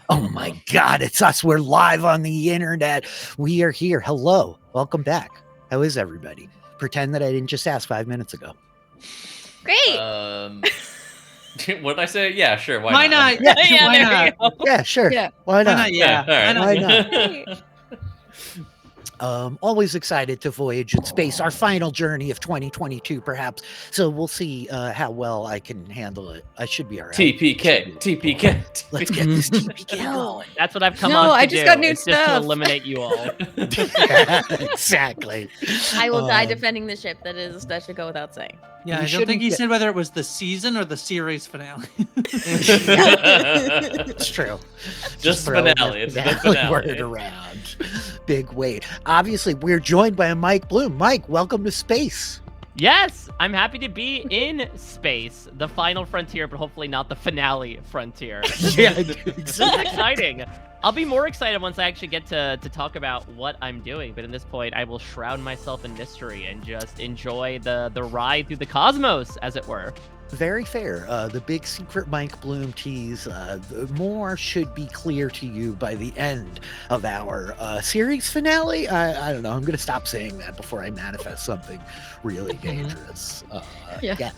Oh my God, it's us. We're live on the internet. We are here. Hello. Welcome back. How is everybody? Pretend that I didn't just ask 5 minutes ago. Great. What did I say? Yeah, sure. Why not? Yeah, Yeah, why there not? you go. Yeah, sure. Yeah. Why not? Yeah. all right. Why not? Great. Always excited to voyage in space. Our final journey of 2022, perhaps. So we'll see how well I can handle it. I should be all right. TPK. Let's get this TPK No. going. That's what I've come No, on to I just do. got new It's just to stuff. eliminate you all. Exactly. I will die defending the ship. That should go without saying. Yeah, You I don't think he shouldn't said whether it was the season or the series finale. It's true. Just the throwing finale. the It's the finale. word around. Big weight. Obviously, we're joined by Mike Bloom. Mike, welcome to space. Yes, I'm happy to be in space, the final frontier, but hopefully not the finale frontier. Yeah, This is exciting. I'll be more excited once I actually get to talk about what I'm doing, but at this point, I will shroud myself in mystery and just enjoy the ride through the cosmos, as it were. Very fair. The big secret Mike Bloom tease, more should be clear to you by the end of our series finale. I don't know. I'm going to stop saying that before I manifest something really dangerous. Yeah.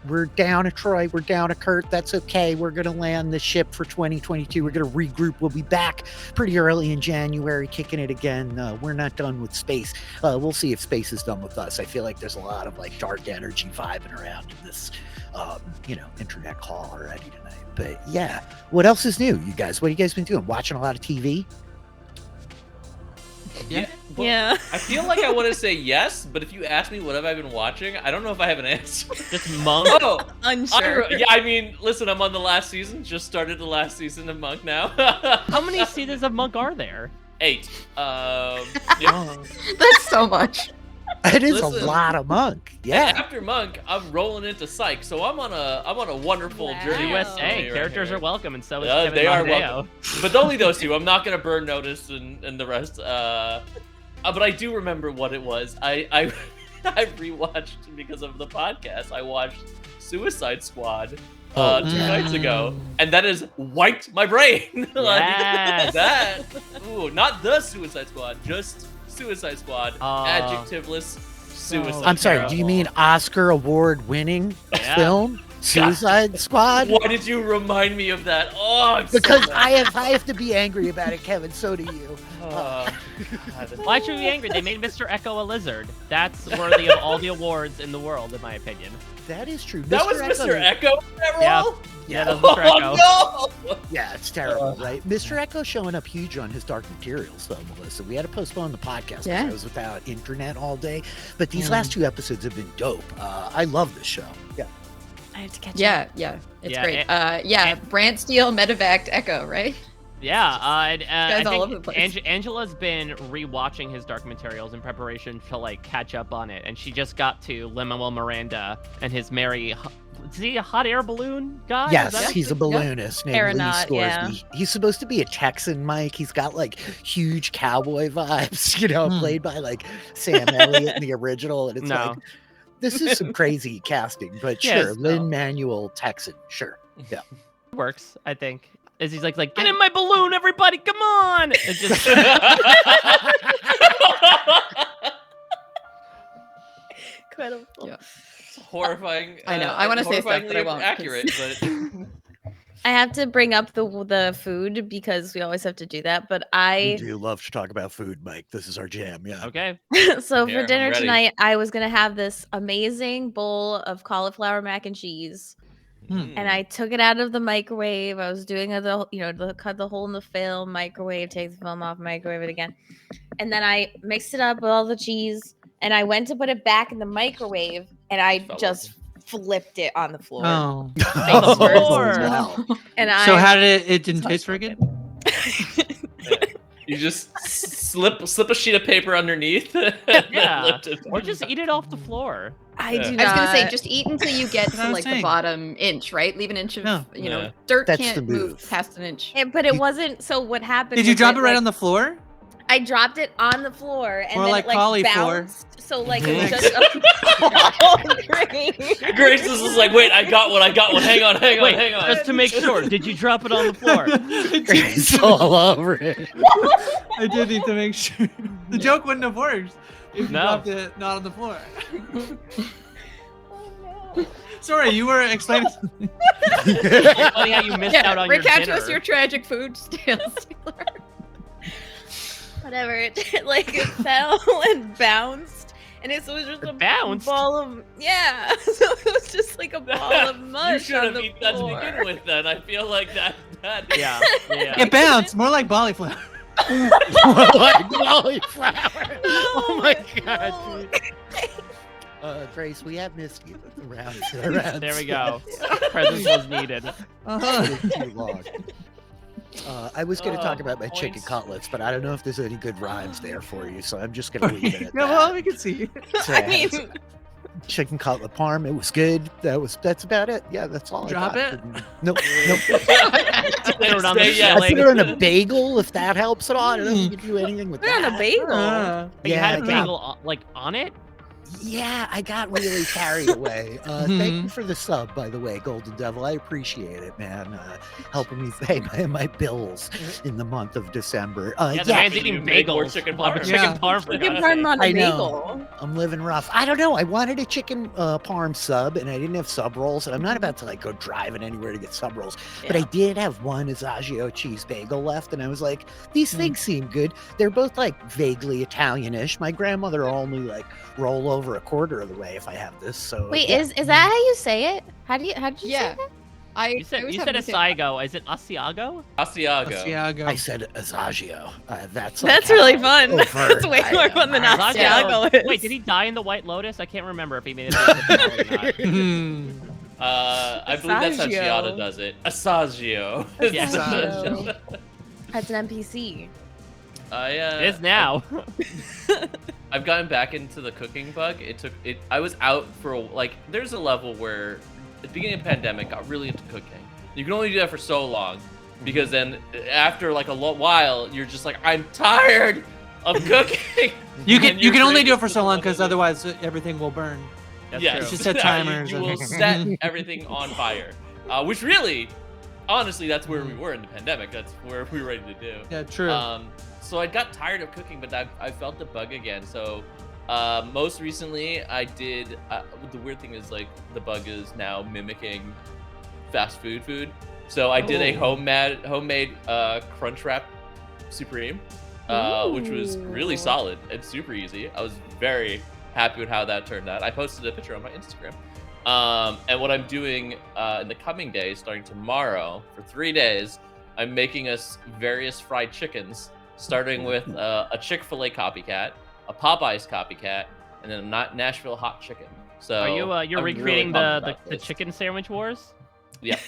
We're down a Troy. We're down a Kurt. That's okay. We're going to land the ship for 2022. We're going to regroup. We'll be back pretty early in January, kicking it again. We're not done with space. We'll see if space is done with us. I feel like there's a lot of like dark energy vibing around in this internet call already tonight. But yeah, what else is new, you guys? What have you guys been doing? Watching a lot of TV? Yeah. Yeah. I feel like I want to say yes, but if you ask me what have I been watching, I don't know if I have an answer. Just Monk. Oh, Unsure. I mean, listen, I'm on the last season. Just started the last season of Monk now. How many seasons of Monk are there? 8. Oh. That's so much. It is a Listen. lot of Monk. And Yeah. after Monk, I'm rolling into Psych, so I'm on a wonderful Wow. journey. USA characters are welcome, and so is Yeah, Kevin they are Mondeo. welcome. But only those two. I'm not gonna burn notice and the rest. But I do remember what it was. I rewatched because of the podcast. I watched Suicide Squad 2 nights ago, and that has wiped my brain. Yes. That. Ooh, not the Suicide Squad, just Suicide Squad. Adjectiveless Suicide. I'm sorry. Squad. Do you mean Oscar award winning Yeah. film? Suicide Squad? Why did you remind me of that? Oh, I'm Because so I have to be angry about it, Kevin. So do you. God. Why should we be angry? They made Mr. Echo a lizard. That's worthy of all the awards in the world, in my opinion. That is true. That was Mr. Echo in that Yeah. role? Yeah, that was Mr. Echo. Oh, no! Yeah, it's terrible, right? Mr. Echo showing up huge on his Dark Materials, though, Melissa. We had to postpone the podcast because Yeah. I was without internet all day. But these last 2 episodes have been dope. I love this show. Yeah. I have to catch up. Yeah, it's Yeah, great. and- Brant Steele, Medevac, Echo, right? Yeah, I Guy's all think over the place. Angela's been rewatching his Dark Materials in preparation to like catch up on it, and she just got to Lin-Manuel Miranda and his merry. Is he a hot air balloon guy? Yes, Is that- he's a balloonist named Lee Aeronaut, yeah. Scoresby. He's supposed to be a Texan, Mike. He's got like huge cowboy vibes, played by like Sam Elliott in the original. And it's No. like, this is some crazy casting, but Yes, sure, no. Lin-Manuel Texan, sure. Yeah. works, I think. Is he's like get in my balloon, everybody, come on! It's just Incredible. Yeah. Horrifying. I know. I wanna say stuff, but I horrifyingly won't, 'cause- accurate, but I have to bring up the food because we always have to do that. But We I do love to talk about food, Mike. This is our jam. Yeah. okay. so Here, for dinner I'm ready. tonight, I was gonna have this amazing bowl of cauliflower mac and cheese. And I took it out of the microwave. I was doing cut the hole in the film, microwave, take the film off, microwave it again. And then I mixed it up with all the cheese and I went to put it back in the microwave and I Fell just flipped it on the floor. Oh. On the floor. Wow. And So I how did it didn't taste very good? you just slip a sheet of paper underneath. Yeah. Lift it. Or just eat it off the floor. I Yeah. do I was not. gonna say, just eat until you get That's what I to was like the saying. bottom inch, right? Leave an inch of, No. Yeah. dirt That's can't the move move. past an inch. But it wasn't. So what happened? Did you was drop that, it right like, on the floor? I dropped it on the floor and More then like it like cauliflower. bounced. So like it was Mhm. just a grain. Grace is just like, wait, I got one. Hang on. Wait, just to make sure, did you drop it on the floor? It's all over it. I did need to make sure. The joke wouldn't have worked if you No. dropped it not on the floor. Oh, no. Sorry, you were explaining something. It's funny how you missed out on your recap dinner. to us your tragic food stealer. Whatever. It like it fell and bounced, and it was just It a bounced? ball of So it was just like a ball of You mush should on have the eaten that to floor. begin with. Then I feel like that. Yeah. It bounced, more like cauliflower. Like cauliflower. Oh my god, no. dude. Grace, we have missed you. Around. There we go. Presence was needed. Too long. I was going to talk about my chicken points. cutlets, but I don't know if there's any good rhymes there for you, so I'm just going to leave it at Yeah, well, that. we can see. So, I mean, chicken cutlet parm, it was good. That's about it. Yeah, that's all. Drop I got. it? Nope. Throw it on the Stay- yeah, I ceiling. put it on a bagel if that helps at all. I don't know if you can do anything with Put it on that. a bagel. But you Yeah, had a yeah. bagel like on it? Yeah, I got really carried away. Thank Mm-hmm. you for the sub, by the way, Golden Devil. I appreciate it, man. Helping me pay my bills in the month of December. Yeah, the man's eating You made more bagels. chicken Love a parm. chicken Yeah. parm for Chicken God's parm sake. on a I know. bagel. I'm living rough. I don't know. I wanted a chicken parm sub, and I didn't have sub rolls, and I'm not about to like go driving anywhere to get sub rolls. But I did have one Asagio cheese bagel left, and I was like, these things seem good. They're both like vaguely Italianish. My grandmother only like roll over a quarter of the way if I have this. So Wait, yeah. is that how you say it? How did you Yeah. say that? You said Asiago. Is it Asiago? Asiago. Asiago. I said Asagio. That's That's how really fun. overt That's way I more am. fun than Asiago. Asiago is. Wait, did he die in the White Lotus? I can't remember if he made it. To the finale or not. Mhm. I believe that's how Asagio. Giada does it. Asagio. Yeah. Asagio. That's an NPC. It is now. I've gotten back into the cooking bug. I was out for there's a level where at the beginning of the pandemic got really into cooking. You can only do that for so long because then after like a while you're just like, I'm tired of cooking. You And can your only brain do it for just so long doesn't because want to do it. otherwise everything will burn. That's Yes. true. You should set timers You and- will set everything on fire, which really, honestly, that's where we were in the pandemic. That's where we were ready to do. Yeah, true. So I got tired of cooking, but I felt the bug again. So most recently, I did. The weird thing is, like, the bug is now mimicking fast food. So I did a homemade Crunchwrap Supreme, which was really solid and super easy. I was very happy with how that turned out. I posted a picture on my Instagram. And what I'm doing in the coming days, starting tomorrow, for 3 days, I'm making us various fried chickens, starting with a Chick-fil-A copycat, a Popeyes copycat, and then a Nashville hot chicken. So Are you you're I'm recreating really pumped the about this. chicken sandwich wars? Yeah.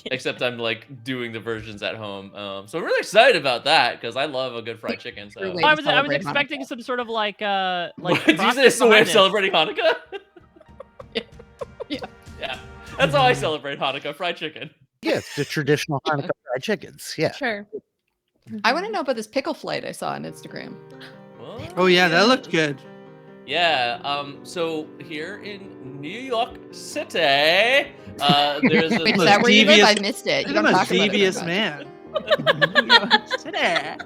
Except I'm like doing the versions at home. So I'm really excited about that because I love a good fried chicken. So True way I to was celebrate expecting some sort of like What, did you say process it's the way behind of this. celebrating Hanukkah? Yeah. Yeah. That's how I celebrate Hanukkah, fried chicken. Yeah, it's the traditional Hanukkah fried chickens. Yeah. Sure. I want to know about this pickle flight I saw on Instagram. Oh yeah, that looked good. Yeah. So here in New York City, there's a Wait, is Look, that where you live? devious- I missed it. You You're don't the talk about it. devious very much. man.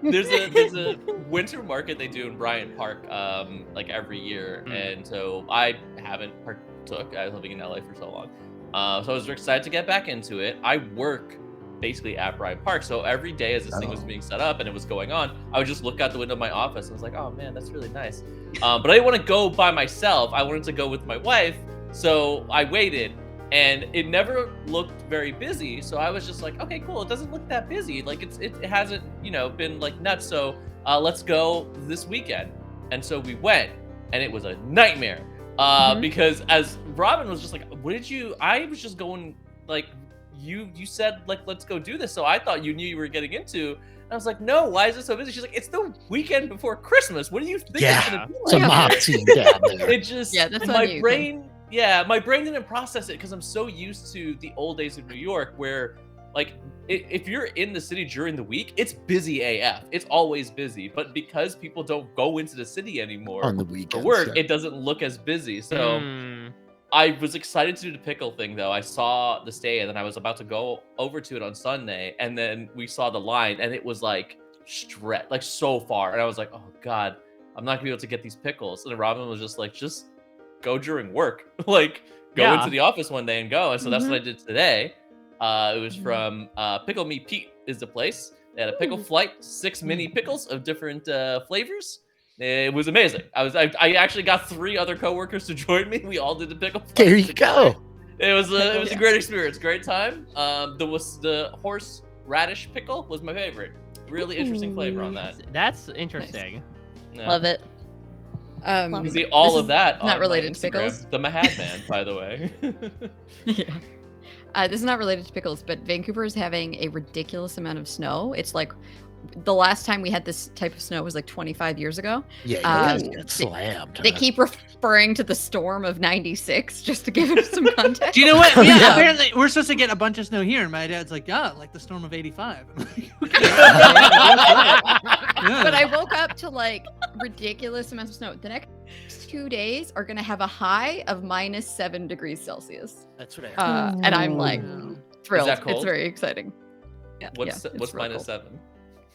there's a winter market they do in Bryant Park like every year, and so I haven't partook. I was living in LA for so long, so I was excited to get back into it. I work basically at Bryant Park, so every day as this thing was being set up and it was going on, I would just look out the window of my office and I was like, oh man, that's really nice. But I didn't want to go by myself. I wanted to go with my wife, so I waited. And it never looked very busy, so I was just like, okay, cool. It doesn't look that busy. Like it hasn't, been like nuts. So let's go this weekend. And so we went, and it was a nightmare because as Robin was just like, what did you? I was just going like, you said like, let's go do this. So I thought you knew you were getting into. And I was like, no, why is it so busy? She's like, it's the weekend before Christmas. What do you think it's gonna be It's a like mob here? scene down there. It just Yeah, that's on my you, brain. Yeah, my brain didn't process it because I'm so used to the old days of New York where, like, if you're in the city during the week, it's busy AF. It's always busy. But because people don't go into the city anymore On the for weekends. work, yeah. it doesn't look as busy. So I was excited to do the pickle thing, though. I saw the stay, and then I was about to go over to it on Sunday, and then we saw the line, and it was like like so far, and I was like, oh god, I'm not gonna be able to get these pickles. And then Robin was just like, just go during work, like go into the office one day and go. And so that's what I did today. It was from Pickle Me Pete is the place. They had a pickle flight, 6 mini pickles of different flavors. It was amazing. I actually got 3 other coworkers to join me. We all did the pickle flight. There you go. It was a great experience, great time. The horse radish pickle was my favorite. Really interesting flavor on that. That's interesting. Yeah. Love it. You see all This of is that on not my related to Instagram. pickles. The Mahad Man, by the way. Yeah. This is not related to pickles, but Vancouver is having a ridiculous amount of snow. It's like the last time we had this type of snow was like 25 years ago. Yeah, you guys Um, get slammed. They keep referring to the storm of 96 just to give it some context. Do you know what? Yeah, Yeah. apparently we're supposed to get a bunch of snow here, and my dad's like, yeah, like the storm of 85. I'm like, okay. Yeah. But I woke up to like ridiculous amounts of snow. The next 2 days are going to have a high of -7 degrees Celsius. That's what I And I'm like thrilled. Is that cold? It's very exciting. What's it's what's real -7?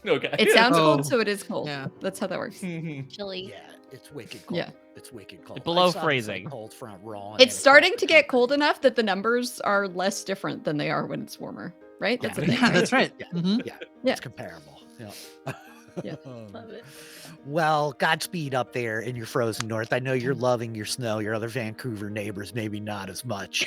cold. Okay. It sounds Oh. cold, so it is cold. Yeah. That's how that works. Chilly. Yeah, it's wicked cold. Yeah. It's wicked cold. Below I saw this, freezing. Cold front rolling. It's starting to get cold enough that the numbers are less different than they are when it's warmer, right? That's Yeah. the thing. Yeah, right? that's right. Yeah. Mhm. Yeah, Yeah. it's comparable. Yeah. Yeah. Love it. Well, Godspeed up there in your frozen north. I know you're loving your snow. Your other Vancouver neighbors, maybe not as much.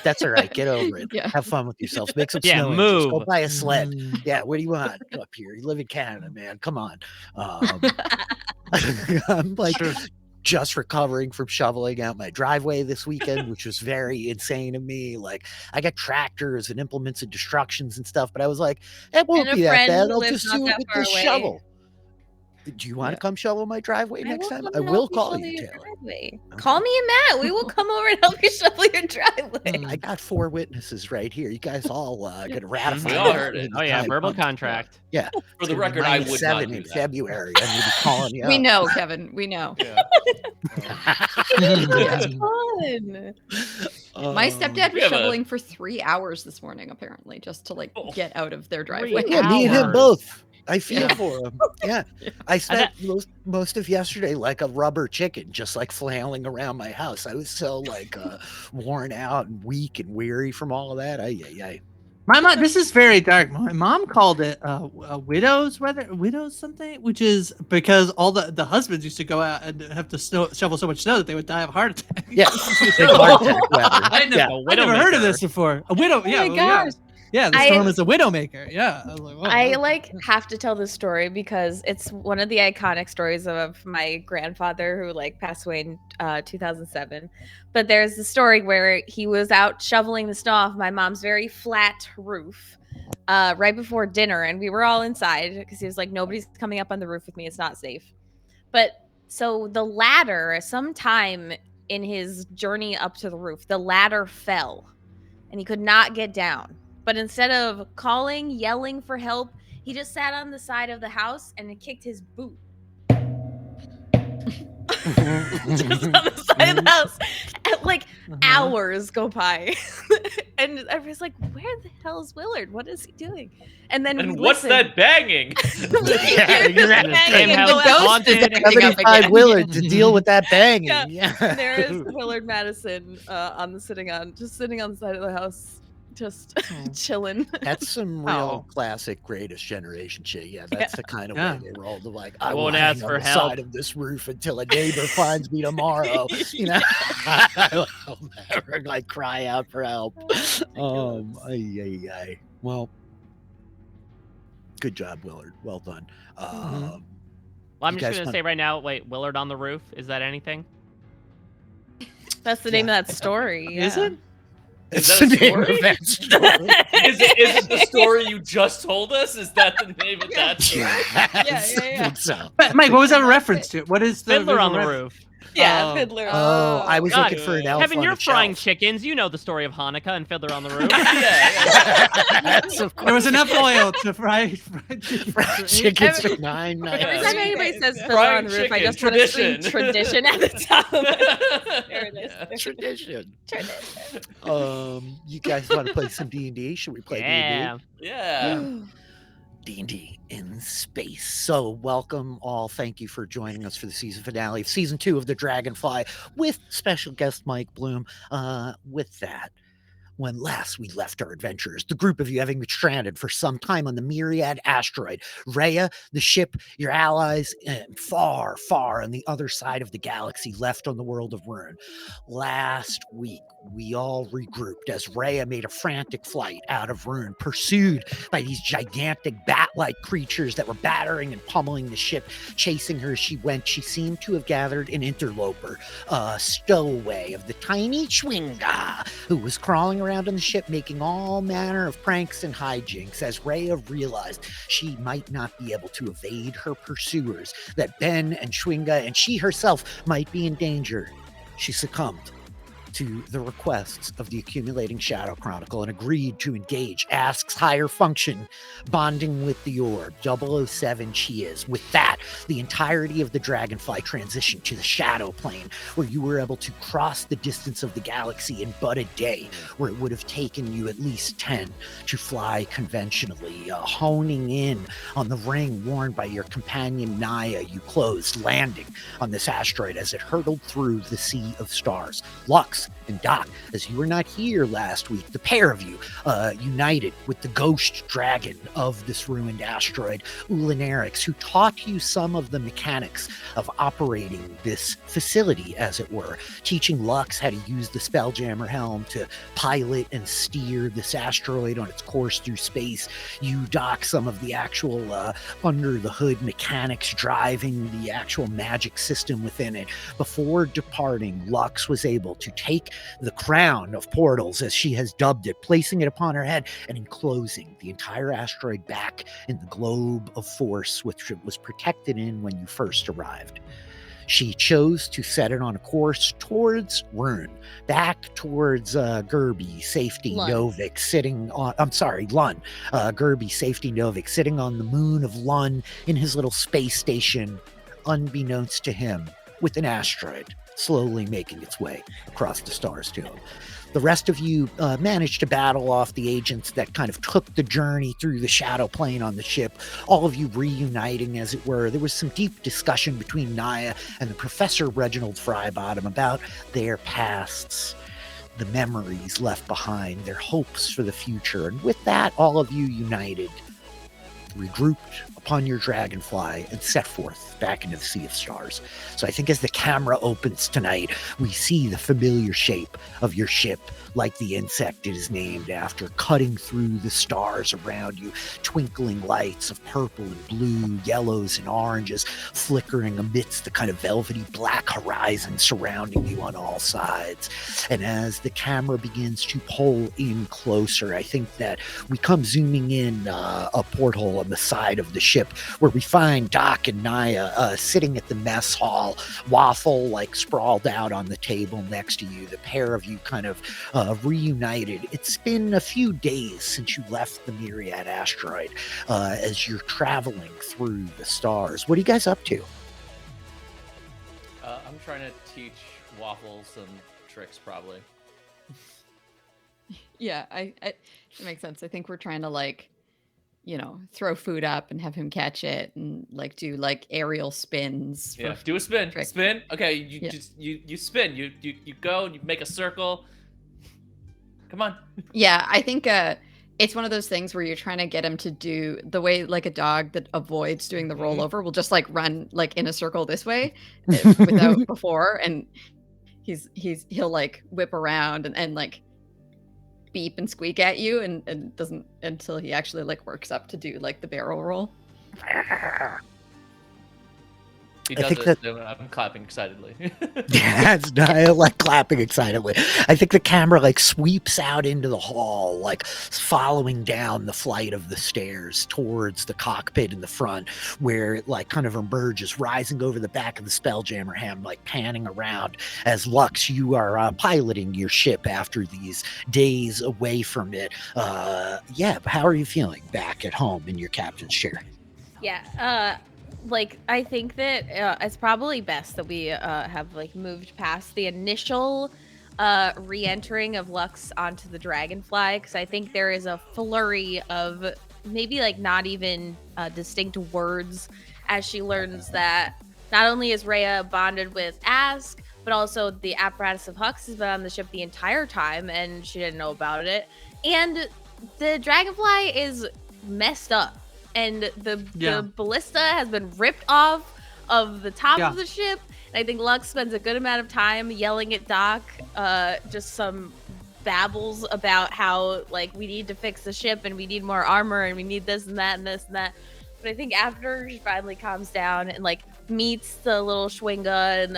That's all right. Get over it. Yeah. Have fun with yourselves. Make some Yeah, snow angels. Go move. buy a sled. Mm. Yeah, what do you want up here? You live in Canada, man. Come on. I'm like Sure. just recovering from shoveling out my driveway this weekend, which was very insane to me. Like, I got tractors and implements of destructions and stuff, but I was like, it won't And a be that friend bad. who I'll lives just not do it that with far this away. shovel. Do you want to Yeah. come shovel my driveway next time? I come will help call shovel you, your Taylor. driveway. Call me and Matt. We will come over and help you shovel your driveway. I got 4 witnesses right here. You guys all gonna ratify. We all that heard it. when the Oh yeah, time verbal comes. contract. Yeah. For It's the gonna be record, I would not -7 do in that. February. I'm gonna be calling you. We up. know, Kevin. We know. Yeah. That's fun. My stepdad We was have a- shoveling for 3 hours this morning, apparently, just to like Oh. get out of their driveway. Yeah, me and him hours. both. I feel Yeah. for him. Yeah. I spent most of yesterday like a rubber chicken, just like flailing around my house. I was so like worn out and weak and weary from all of that. Ay. My mom, this is very dark. My mom called it a widow's something, which is because all the husbands used to go out and have to shovel so much snow that they would die of heart attack. Yeah. Big heart attack weather. I never, Yeah. I never heard of this before. A widow, yeah, my well, yeah. gosh. Yeah, the I- storm is a widow maker. Yeah. I was like, whoa, I okay. like have to tell this story because it's one of the iconic stories of my grandfather who like passed away in 2007. But there's the story where he was out shoveling the snow off my mom's very flat roof right before dinner, and we were all inside because he was like, nobody's coming up on the roof with me, it's not safe. But so the ladder, sometime in his journey up to the roof, the ladder fell and he could not get down. But instead of calling, yelling for help, he just sat on the side of the house and kicked his boot. Just on the side of the house. And like hours go by. And everybody's like, where the hell is Willard? What is he doing? And then And we what's listen. that banging? Yeah, you're at Banging same and house the with ghost haunted. is acting up 75 again. Willard to deal with that banging. Yeah. Yeah. There is Willard Madison sitting on the side of the house, just chilling. That's some real Oh. classic greatest generation shit. Yeah, that's the kind of Yeah. way they roll. They're like, I I won't will hang ask on for the help. side of this roof until a neighbor finds me tomorrow. You know, I'll never like cry out for help. Ay. Well, good job, Willard. Well done. Well, I'm You just guys gonna want- say right now. Wait, Willard on the roof. Is that anything? That's the name of that story. Is yeah. it? It's that the a name story? of that story. Is it the story you just told us? Is that the name of that story? Yes, I yeah. think so. But Mike, what was that a reference to? What is the Fiddler on the visual roof. Yeah, Oh. Fiddler. Oh, I was God. looking for an elf. Kevin, on you're a frying shelf. chickens. You know the story of Hanukkah and Fiddler on the Roof. Yeah. That's of There was course. enough oil to fry chicken. Fried chickens for 9 Every Yeah. time anybody says Fiddler Frying on the roof, I chicken, just want to scream tradition. tradition at the top. There it is. Tradition. Tradition. You guys want to play some D&D? Should we play Yeah. Yeah. D&D in space? So welcome all. Thank you for joining us for the season finale of season 2 of the Dragonfly with special guest Mike Bloom. With that, when last we left our adventurers, the group of you having been stranded for some time on the Myriad asteroid, Reya, the ship, your allies, and far, far on the other side of the galaxy left on the world of Rune. Last week, We all regrouped as Reya made a frantic flight out of Rune, pursued by these gigantic bat-like creatures that were battering and pummeling the ship, chasing her as she went. She seemed to have gathered an interloper, a stowaway of the tiny Chwinga, who was crawling around on the ship making all manner of pranks and hijinks as Reya realized she might not be able to evade her pursuers, that Ben and Chwinga and she herself might be in danger. She succumbed to the requests of the accumulating Shadow Chronicle and agreed to engage Ask's higher function, bonding with the yore. 007 she is. With that, the entirety of the Dragonfly transitioned to the Shadow Plane, where you were able to cross the distance of the galaxy in but a day, where it would have taken you at least 10 to fly conventionally. Honing in on the ring worn by your companion Naya, you closed, landing on this asteroid as it hurtled through the sea of stars. Lux and Doc, as you were not here last week, the pair of you united with the ghost dragon of this ruined asteroid, Ulanarix, who taught you some of the mechanics of operating this facility, as it were, teaching Lux how to use the Spelljammer helm to pilot and steer this asteroid on its course through space. You, Doc, some of the actual under-the-hood mechanics driving the actual magic system within it. Before departing, Lux was able to take the crown of portals, as she has dubbed it, placing it upon her head and enclosing the entire asteroid back in the globe of force which it was protected in when you first arrived. She chose to set it on a course towards Rune, back towards Gerby, Safety, Lun. Novik, sitting on, Lun, Gerby, Safety, Novik, sitting on the moon of Lun in his little space station, unbeknownst to him, with an asteroid slowly making its way across the stars to him. The rest of you managed to battle off the agents that kind of took the journey through the Shadow Plane on the ship, all of you reuniting, as it were. There was some deep discussion between Naya and the Professor Reginald Frybottom about their pasts, the memories left behind, their hopes for the future. And with that, all of you united, regrouped upon your Dragonfly, and set forth back into the Sea of Stars. So I think as the camera opens tonight, we see the familiar shape of your ship, like the insect it is named after, cutting through the stars around you, twinkling lights of purple and blue, yellows and oranges, flickering amidst the kind of velvety black horizon surrounding you on all sides. And as the camera begins to pull in closer, I think that we come zooming in a porthole on the side of the ship, where we find Doc and Naya sitting at the mess hall, Waffle like sprawled out on the table next to you, the pair of you kind of reunited. It's been a few days since you left the Myriad asteroid, as you're traveling through the stars. What are you guys up to? I'm trying to teach Waffle some tricks, probably. Yeah, it makes sense. I think we're trying to throw food up and have him catch it, and do aerial spins. Yeah, do a spin. Trick. Spin. Okay, you spin. You go and you make a circle. Come on. Yeah, I think it's one of those things where you're trying to get him to do the way a dog that avoids doing the rollover will just run in a circle this way without before, and he'll whip around and beep and squeak at you and doesn't until he actually works up to do the barrel roll. He does it, so I'm clapping excitedly. Yeah, it's Naya clapping excitedly. I think the camera sweeps out into the hall, following down the flight of the stairs towards the cockpit in the front, where it kind of emerges, rising over the back of the Spelljammer ham, panning around as Lux, you are piloting your ship after these days away from it. Yeah, how are you feeling back at home in your captain's chair? Yeah, I think that it's probably best that we have moved past the initial re-entering of Lux onto the Dragonfly, because I think there is a flurry of maybe not even distinct words as she learns that not only is Reya bonded with Ask, but also the apparatus of Hux has been on the ship the entire time and she didn't know about it, and the Dragonfly is messed up. And the ballista has been ripped off of the top of the ship. I think Lux spends a good amount of time yelling at Doc, just some babbles about how like we need to fix the ship and we need more armor and we need this and that and this and that. But I think after she finally calms down and like meets the little Schwinga and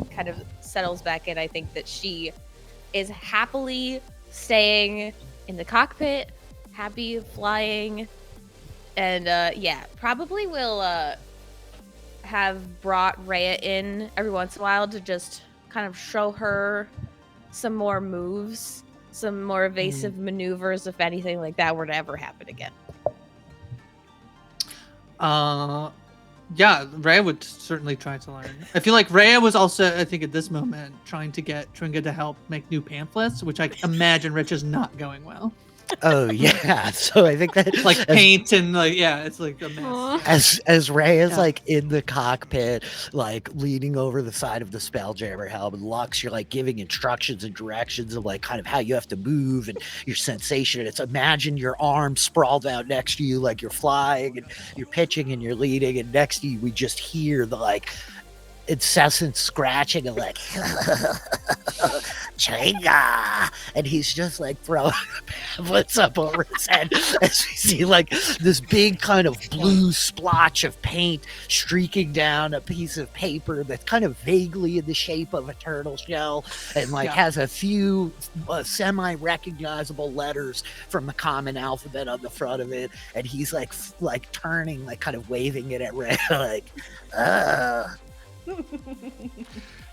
kind of settles back in, I think that she is happily staying in the cockpit, happy flying, and probably will have brought Reya in every once in a while to just kind of show her some more moves, some more evasive maneuvers, if anything like that were to ever happen again. Yeah, Reya would certainly try to learn. I feel like Reya was also, I think, at this moment trying to get Tringa to help make new pamphlets, which I imagine Rich is not going well. Oh yeah, so I think that Like paint and like it's like a mess. as Reya's like in the cockpit, like leaning over the side of the Spelljammer helm, and Lux, you're like giving instructions and directions of like kind of how you have to move and your sensation. And it's imagine your arms sprawled out next to you like you're flying and you're pitching and you're leading, and next to you we just hear the like incessant scratching and like Chinga, and he's just like throwing pamphlets up over his head as we see like this big kind of blue splotch of paint streaking down a piece of paper that's kind of vaguely in the shape of a turtle shell and like has a few semi-recognizable letters from the common alphabet on the front of it, and he's like turning, like kind of waving it at Ray like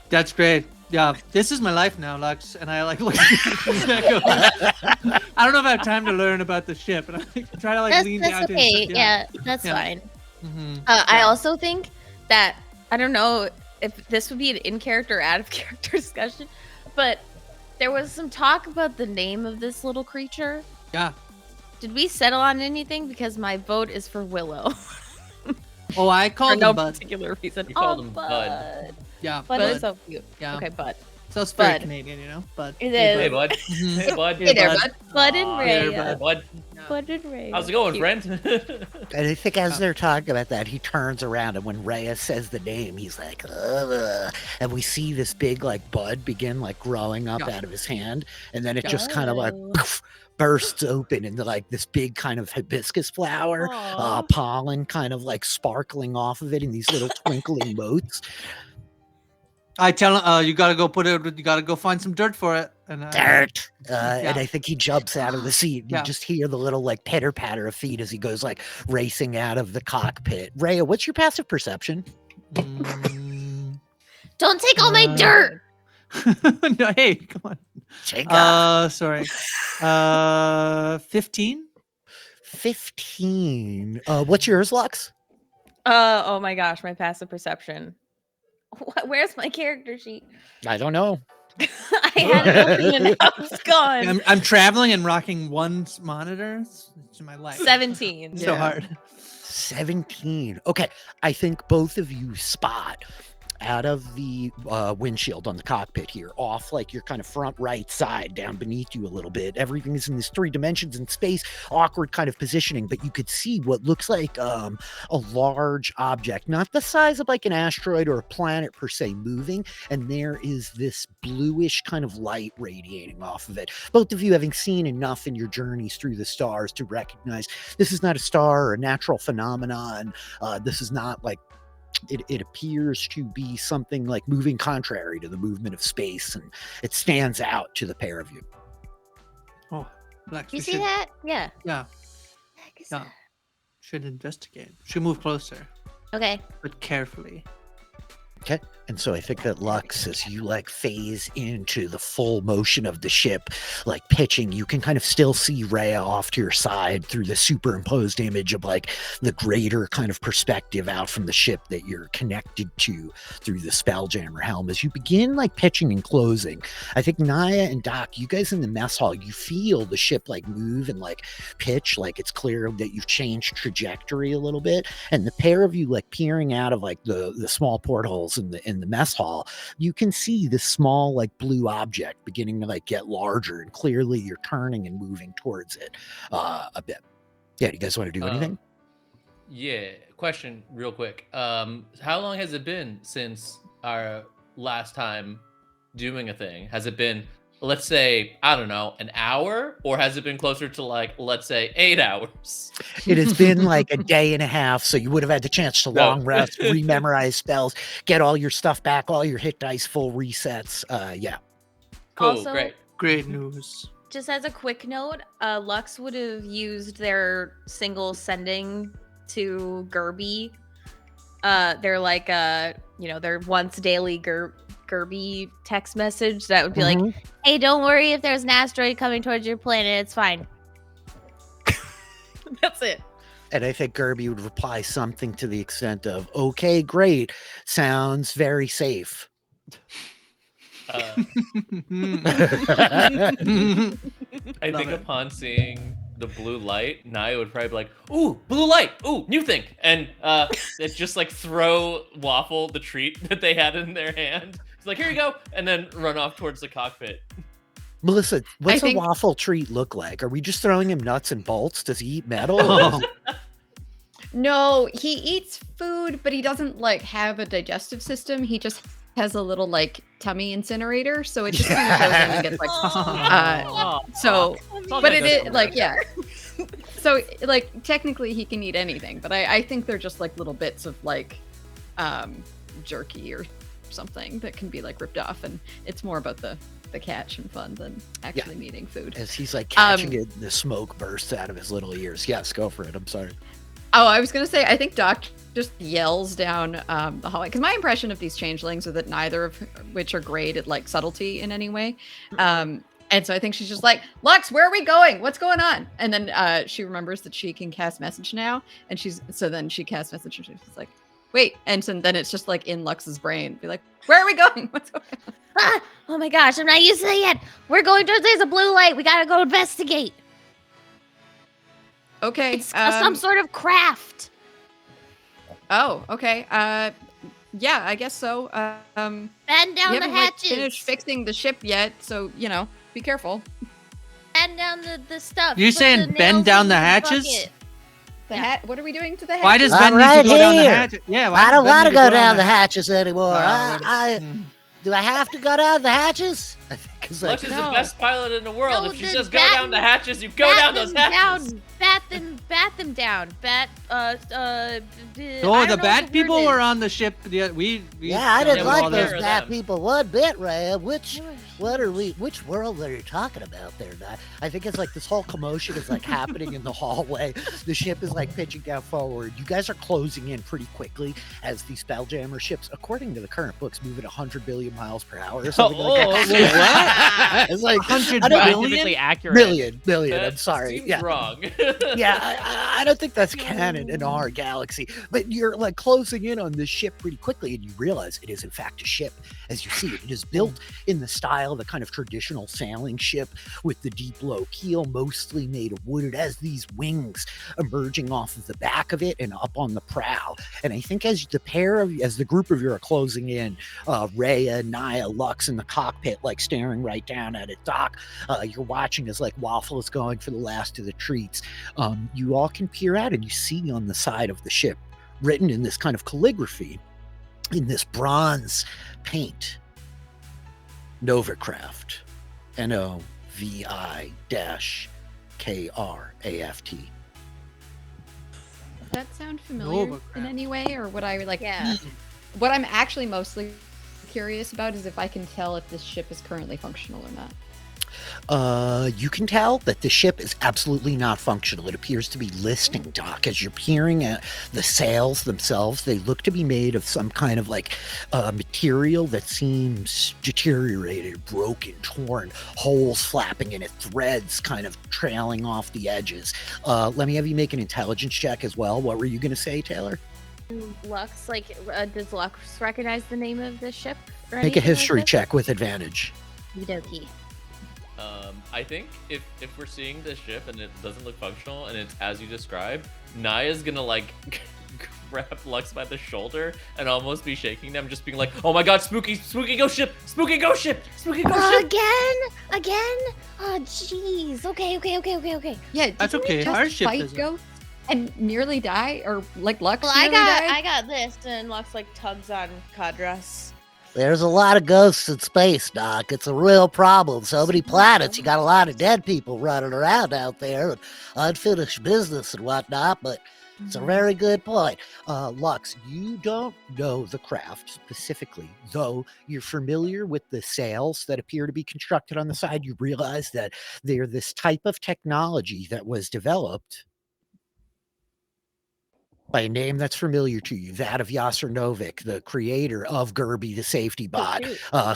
That's great. Yeah, this is my life now, Lux, and I like look back over. I don't know if I have time to learn about the ship, and I try to like lean down. That's okay. That's fine. Mm-hmm. I also think that I don't know if this would be an in-character or out-of-character discussion, but there was some talk about the name of this little creature. Yeah. Did we settle on anything? Because my vote is for Willow. Oh, I called him no Bud. particular reason. You called him Bud. Yeah, Bud is so cute. Yeah. Okay, Bud. So it's very Canadian, you know. Bud. It Hey, is. Bud. Hey, Bud. Hey there, Bud. Bud and Hey, Reya. Bud. Bud and Reya. How's it going, friend? And I think as they're talking about that, he turns around, and when Reya says the name, he's like, ugh. And we see this big like bud begin like growing up out of his hand, and then it just kind of like poof, bursts open into like this big kind of hibiscus flower, pollen kind of like sparkling off of it in these little twinkling motes. I tell him, you gotta go put it. You gotta go find some dirt for it. And, Dirt. And I think he jumps out of the seat. You Yeah. just hear the little like pitter patter of feet as he goes like racing out of the cockpit. Reya, what's your passive perception? Don't take all my dirt. No, hey, come on. Sorry. 15. 15. What's yours, Lux? Oh my gosh, my passive perception. Where's my character sheet? I don't know. I had it open and now it's gone. I'm traveling and rocking one monitor. It's my life. 17. So hard. 17. Okay. I think both of you spot out of the windshield on the cockpit here, off like your kind of front right side, down beneath you a little bit. Everything is in this 3 dimensions in space, awkward kind of positioning, but you could see what looks like a large object, not the size of like an asteroid or a planet per se, moving, and there is this bluish kind of light radiating off of it. Both of you having seen enough in your journeys through the stars to recognize this is not a star or a natural phenomenon. This is not like it appears to be something like moving contrary to the movement of space, and it stands out to the pair of you. Oh, Lex, You see that? Yeah. Yeah. Yeah. Should investigate. Should move closer, Okay. but carefully. Okay. And so I think that Lux, as you like phase into the full motion of the ship, like pitching, you can kind of still see Reya off to your side through the superimposed image of like the greater kind of perspective out from the ship that you're connected to through the Spelljammer helm. As you begin like pitching and closing, I think Naya and Doc, you guys in the mess hall, you feel the ship like move and like pitch, like it's clear that you've changed trajectory a little bit. And the pair of you like peering out of like the small portholes in the mess hall, you can see this small like blue object beginning to like get larger, and clearly you're turning and moving towards it a bit. Yeah, do you guys want to do anything? Yeah. question, real quick. How long has it been since our last time doing a thing? Has it been, let's say, I don't know, an hour, or has it been closer to like, let's say, 8 hours? It has been like a day and a half, so you would have had the chance to long rest, rememorize spells, get all your stuff back, all your hit dice, full resets. Yeah. Cool, Also- great. Great news. Just as a quick note, Lux would have used their single sending to Gerby. They're like their once daily Gerby text message that would be like, "Hey, don't worry if there's an asteroid coming towards your planet. It's fine." That's it. And I think Gerby would reply something to the extent of, "Okay, great. Sounds very safe." I think upon seeing the blue light, Naya would probably be like, "Ooh, blue light! Ooh, new thing!" And it's just like throw Waffle the treat that they had in their hand. It's like, "Here you go," and then run off towards the cockpit. Melissa, what's think- a waffle treat look like? Are we just throwing him nuts and bolts? Does he eat metal? Oh. No, he eats food, but he doesn't like have a digestive system. He just has a little like tummy incinerator, so it just kind of goes in and gets like so. But it is like, yeah. So like technically he can eat anything, but I think they're just like little bits of like jerky or something that can be like ripped off, and it's more about the catch and fun than actually eating food. As he's like catching it, and the smoke bursts out of his little ears. Yes, go for it. I'm sorry. Oh, I was gonna say, I think Doc just yells down the hallway, because my impression of these changelings are that neither of which are great at like subtlety in any way. And so I think she's just like, "Lux, where are we going? What's going on?" And then she remembers that she can cast message now, and then she casts message, and she's like, "Wait," and so then it's just like in Lux's brain, be like, "Where are we going? What's going on?" Ah, oh my gosh, I'm not used to that yet. We're going towards there's a blue light. We gotta go investigate. Okay, It's some sort of craft. Oh, okay. Yeah, I guess so. Bend down we the haven't like, hatches. finished fixing the ship yet, so be careful. Bend down the stuff. You're Put saying the bend nails down in the hatches? bucket. The hat. What are we doing to the hat? Why does I'm Ben need right to go down the here. hatches? Yeah, I don't want to go down the hatches. hatches anymore. Do I have to go down the hatches? I think it's Lux like, is the best pilot in the world. No, if she then says go bat down the them- hatches, you go down those hatches. Bat them down. Oh, the bat people were on the ship. Yeah, I didn't Yeah, like we'll those hear bad them. people one bit, Reya. Which world are you talking about there, Nat? I think it's like this whole commotion is like happening in the hallway. The ship is like pitching down forward. You guys are closing in pretty quickly as the Spelljammer ships, according to the current books, move at 100 billion miles per hour or something like that. wait, what? It's like 100 I don't- Scientifically accurate. million. That I'm sorry. seems Yeah. wrong. I don't think that's canon in our galaxy. But you're like closing in on this ship pretty quickly, and you realize it is in fact a ship. As you see it, it is built in the style of the kind of traditional sailing ship with the deep low keel, mostly made of wood. It has these wings emerging off of the back of it and up on the prow. And I think as the group of you are closing in, Reya, Naya, Lux in the cockpit, like staring right down at it. Doc, you're watching as like Waffle is going for the last of the treats. You all can peer out and you see on the side of the ship, written in this kind of calligraphy, in this bronze paint, Novacraft, NOVI-KRAFT. Does that sound familiar Novacraft. in any way, or would I like? Yeah. What I'm actually mostly curious about is if I can tell if this ship is currently functional or not. You can tell that the ship is absolutely not functional. It appears to be listing dock. As you're peering at the sails themselves, they look to be made of some kind of like material that seems deteriorated, broken, torn, holes flapping in it, threads kind of trailing off the edges. Let me have you make an intelligence check as well. What were you going to say, Taylor? Lux, does Lux recognize the name of the ship? Or Make a anything history like check with advantage. this? Okey-dokey. I think if we're seeing this ship and it doesn't look functional and it's as you described, Naya's gonna like grab Lux by the shoulder and almost be shaking them, just being like, "Oh my god, spooky ghost ship, spooky ghost ship, spooky ghost ship." Again? Oh, jeez. Okay. Yeah, That's didn't we okay, just our ship fight doesn't. ghosts and nearly die, or like Lux Well, nearly died? I got this, and Lux like tugs on Kadras. There's a lot of ghosts in space, Doc. It's a real problem. So many planets. You got a lot of dead people running around out there with unfinished business and whatnot, but it's a very good point. Lux, you don't know the craft specifically, though you're familiar with the sails that appear to be constructed on the side. You realize that they're this type of technology that was developed by a name that's familiar to you, that of Yasser Novik, the creator of Gerby, the safety bot,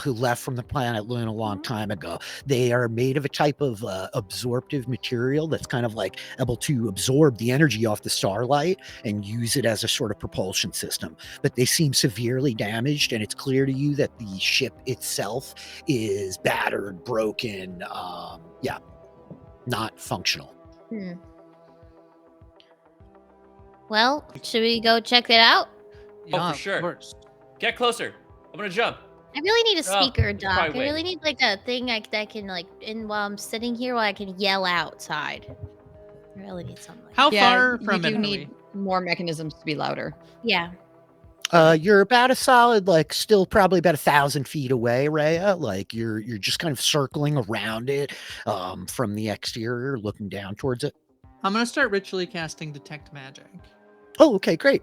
who left from the planet Luna a long time ago. They are made of a type of absorptive material that's kind of like able to absorb the energy off the starlight and use it as a sort of propulsion system. But they seem severely damaged, and it's clear to you that the ship itself is battered, broken, not functional. Well, should we go check it out? Oh, for sure. Of course. Get closer. I'm gonna jump. I really need a speaker, Doc. I probably wait. really need like a thing that can like, and while I'm sitting here, while I can yell outside. I really need something. Like How Yeah, far you from do it are need more mechanisms to be louder. Yeah. You're about a solid, like, still probably about 1,000 feet away, Reya. Like, you're just kind of circling around it, from the exterior, looking down towards it. I'm gonna start ritually casting detect magic. Oh, okay, great.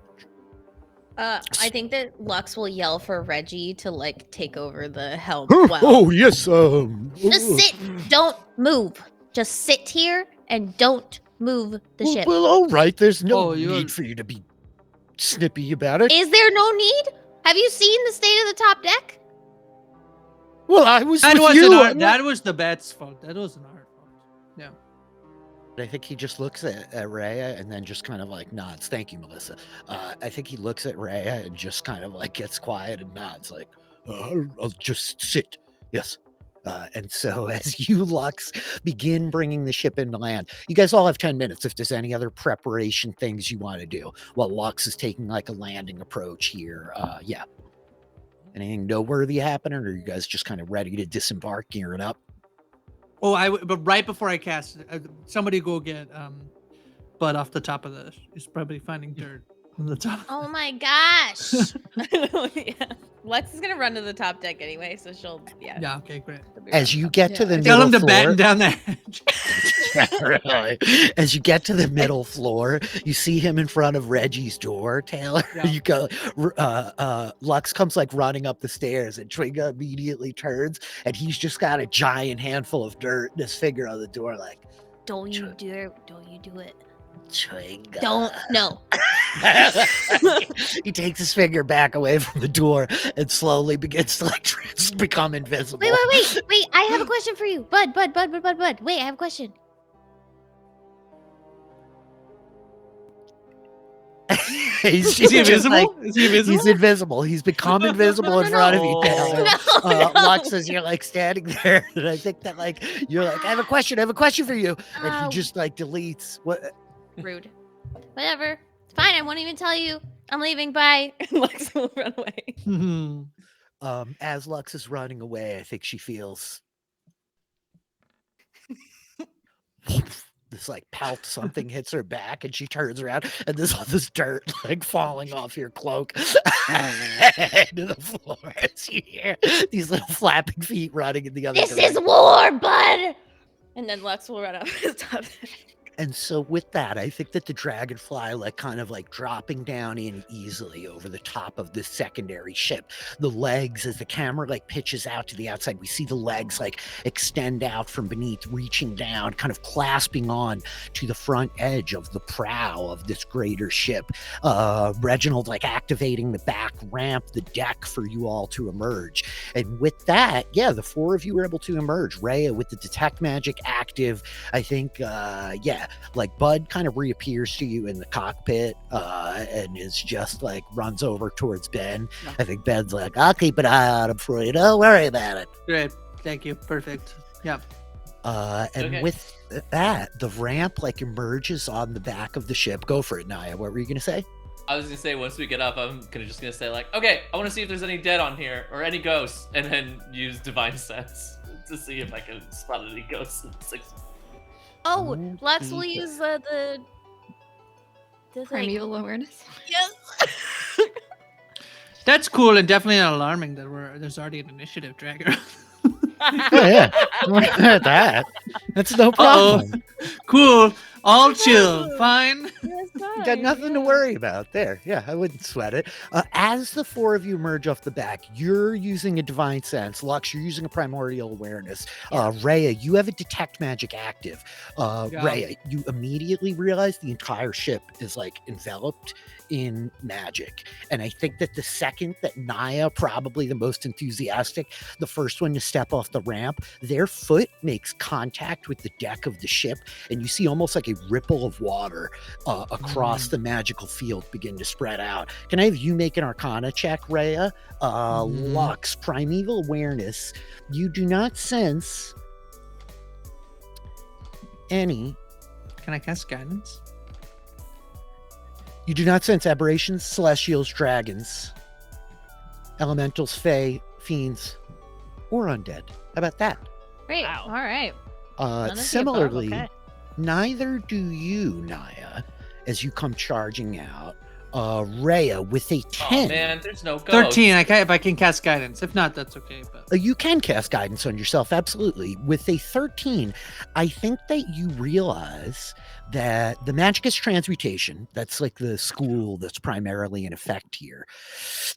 I think that Lux will yell for Reggie to like take over the helm. Yes. Just sit. Don't move. Just sit here and don't move the ship. Well, all right. There's no Oh, you're- need for you to be snippy about it. Is there no need? Have you seen the state of the top deck? Well, I was That with wasn't you. our, that was the bet's fault. That wasn't our fault. Yeah. I think he just looks at Reya and then just kind of like nods. Thank you, Melissa. I think he looks at Reya and just kind of like gets quiet and nods, like, I'll just sit. Yes. And so as you, Lux, begin bringing the ship into land, you guys all have 10 minutes if there's any other preparation things you want to do while Lux is taking like a landing approach here. Yeah. Anything noteworthy happening, or are you guys just kind of ready to disembark, gearing up? Oh, but right before I cast it, somebody go get Bud off the top of the. He's probably finding dirt on the top. Oh my gosh. Yeah. Lex is gonna run to the top deck anyway, so she'll Yeah. Okay. Great. she'll be As running you up. get to the Tell middle him to floor, batten down that hedge. Really. As you get to the middle floor, you see him in front of Reggie's door, Taylor. Yeah. You go, Lux comes like running up the stairs, and Tringa immediately turns, and he's just got a giant handful of dirt and his finger on the door, like, Don't you do it. Tringa. Don't no. He takes his finger back away from the door and slowly begins to like become invisible. Wait, I have a question for you. Bud. Wait, I have a question. Is Is he invisible? Is he invisible? He's invisible. He's become invisible in front of you, Taylor. No. Lux, as you're like standing there, and I think that like you're like, I have a question for you, and Oh. he just like deletes. What? Rude. Whatever. It's fine. I won't even tell you. I'm leaving. Bye. Lex will run away. As Lux is running away, I think she feels this like pelt, something hits her back, and she turns around, and there's all this dirt like falling off your cloak into the floor. As you hear these little flapping feet running in the other This direction. is war, bud. And then Lex will run up his top. And so with that, I think that the dragonfly like kind of like dropping down in easily over the top of this secondary ship. The legs, as the camera like pitches out to the outside, we see the legs like extend out from beneath, reaching down, kind of clasping on to the front edge of the prow of this greater ship. Reginald like activating the back ramp, the deck for you all to emerge. And with that, yeah, the four of you were able to emerge. Reya with the detect magic active, I think, like Bud kind of reappears to you in the cockpit and is just like runs over towards Ben. Yeah. I think Ben's like, I'll keep an eye on him for you. Don't worry about it. Great. Thank you. Perfect. Yep. And Okay. with that, the ramp like emerges on the back of the ship. Go for it, Naya. What were you going to say? I was gonna say once we get up, I'm just gonna say like, okay, I want to see if there's any dead on here or any ghosts, and then use divine sense to see if I can spot any ghosts. Oh, Lex will use the Does, Primeval awareness. Yes. That's cool and definitely not alarming that there's already an initiative dragger. Oh yeah, that. That's no problem. Cool. All chill. Fine. Got nothing to worry about there. Yeah, I wouldn't sweat it. As the four of you emerge off the back, you're using a divine sense. Lux, you're using a primordial awareness. Reya, you have a detect magic active. Reya, you immediately realize the entire ship is like enveloped in magic. And I think that the second that Naya, probably the most enthusiastic, the first one to step off the ramp, their foot makes contact with the deck of the ship, and you see almost like a ripple of water across the magical field begin to spread out. Can I have you make an Arcana check, Reya? Lux, primeval awareness. You do not sense any. Can I cast guidance? You do not sense aberrations, celestials, dragons, elementals, fae, fiends, or undead. How about that? Great. Wow. All right. None of the Similarly, above, okay. neither do you, Naya, as you come charging out. Reya with a 10. Oh man, there's no ghost. 13. If I can cast guidance. If not, that's okay. But You can cast guidance on yourself, absolutely. With a 13, I think that you realize that the magic is transmutation. That's like the school that's primarily in effect here.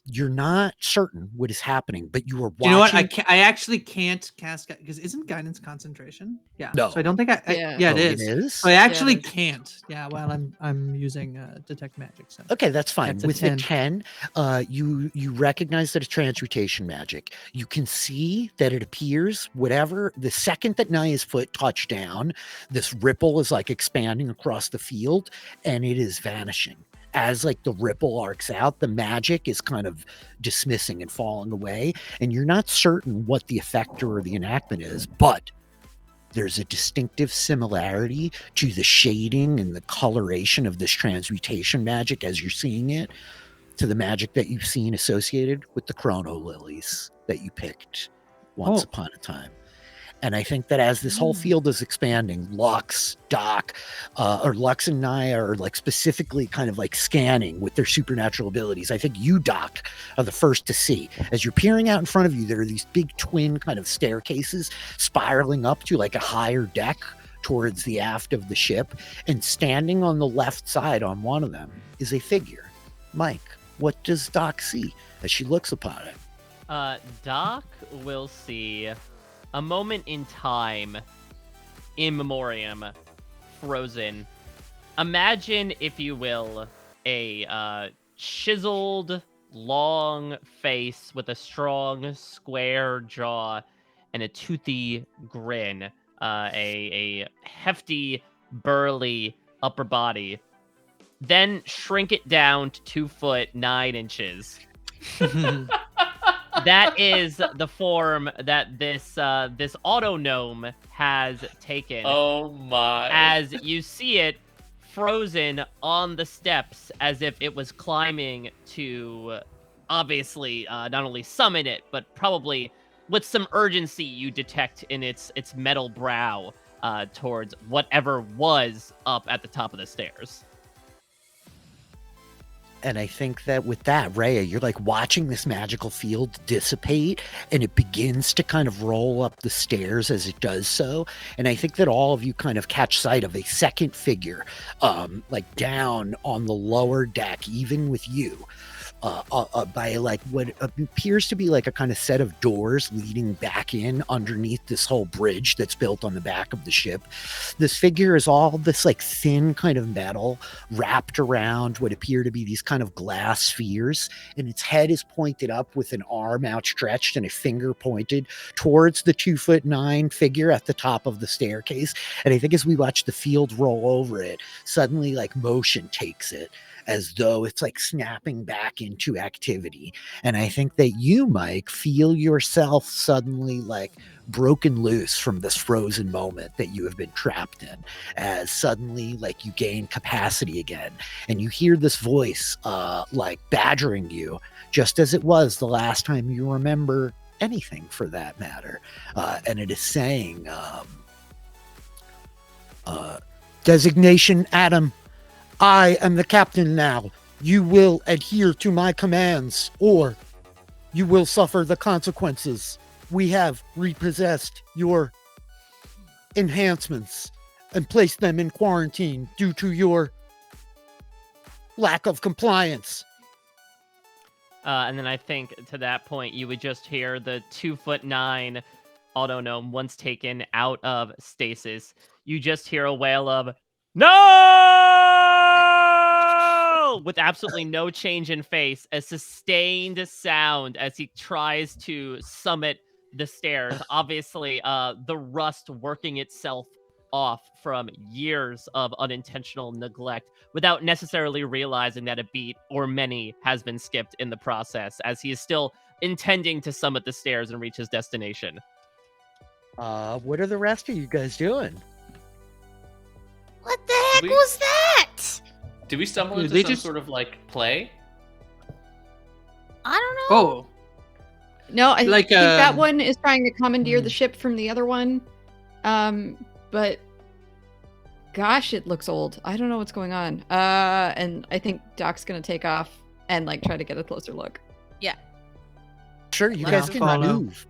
You're not certain what is happening, but you are watching. you know what? I actually can't cast because isn't guidance concentration? Yeah. No. So I don't think Yeah. yeah, Oh, it is. It is? So I actually it is. can't. Yeah. While I'm using detect magic. So. Okay, that's fine. That's a With 10. the 10, you recognize that it's transmutation magic. You can see that it appears, whatever, the second that Naya's foot touched down, this ripple is like expanding across the field and it is vanishing. As like the ripple arcs out, the magic is kind of dismissing and falling away, and you're not certain what the effector or the enactment is, but there's a distinctive similarity to the shading and the coloration of this transmutation magic as you're seeing it to the magic that you've seen associated with the chrono lilies that you picked once upon a time. And I think that as this whole field is expanding, Lux, Doc, or Lux and Naya are like specifically kind of like scanning with their supernatural abilities. I think you, Doc, are the first to see. As you're peering out in front of you, there are these big twin kind of staircases spiraling up to like a higher deck towards the aft of the ship. And standing on the left side on one of them is a figure. Mike, what does Doc see as she looks upon it? Doc will see a moment in time, in memoriam, frozen. Imagine, if you will, a chiseled, long face with a strong, square jaw and a toothy grin. A hefty, burly upper body. Then shrink it down to 2 foot 9 inches. That is the form that this auto gnome has taken. Oh my! As you see it frozen on the steps, as if it was climbing to, obviously, not only summon it, but probably with some urgency you detect in its metal brow towards whatever was up at the top of the stairs. And I think that with that, Reya, you're like watching this magical field dissipate, and it begins to kind of roll up the stairs as it does so. And I think that all of you kind of catch sight of a second figure, like down on the lower deck, even with you. By like what appears to be like a kind of set of doors leading back in underneath this whole bridge that's built on the back of the ship. This figure is all this like thin kind of metal wrapped around what appear to be these kind of glass spheres, and its head is pointed up with an arm outstretched and a finger pointed towards the 2'9" figure at the top of the staircase. And I think as we watch the field roll over it, suddenly like motion takes it, as though it's like snapping back into activity. And I think that you, Mike, feel yourself suddenly like broken loose from this frozen moment that you have been trapped in, as suddenly like you gain capacity again. And you hear this voice like badgering you, just as it was the last time you remember anything for that matter. And it is saying, designation Adam, I am the captain now. You will adhere to my commands, or you will suffer the consequences. We have repossessed your enhancements and placed them in quarantine due to your lack of compliance. And then I think to that point, you would just hear the 2'9" autognome once taken out of stasis. You just hear a wail of "No!" with absolutely no change in face, a sustained sound as he tries to summit the stairs. Obviously, the rust working itself off from years of unintentional neglect without necessarily realizing that a beat or many has been skipped in the process, as he is still intending to summit the stairs and reach his destination. What are the rest of you guys doing? What the heck We- was that? Do we stumble Yeah, into they some just- sort of like play? I don't know. Oh, No, I Like, think that one is trying to commandeer Hmm. the ship from the other one. But gosh, it looks old. I don't know what's going on. And I think Doc's gonna take off and like try to get a closer look. Sure, you Let's guys can follow. move.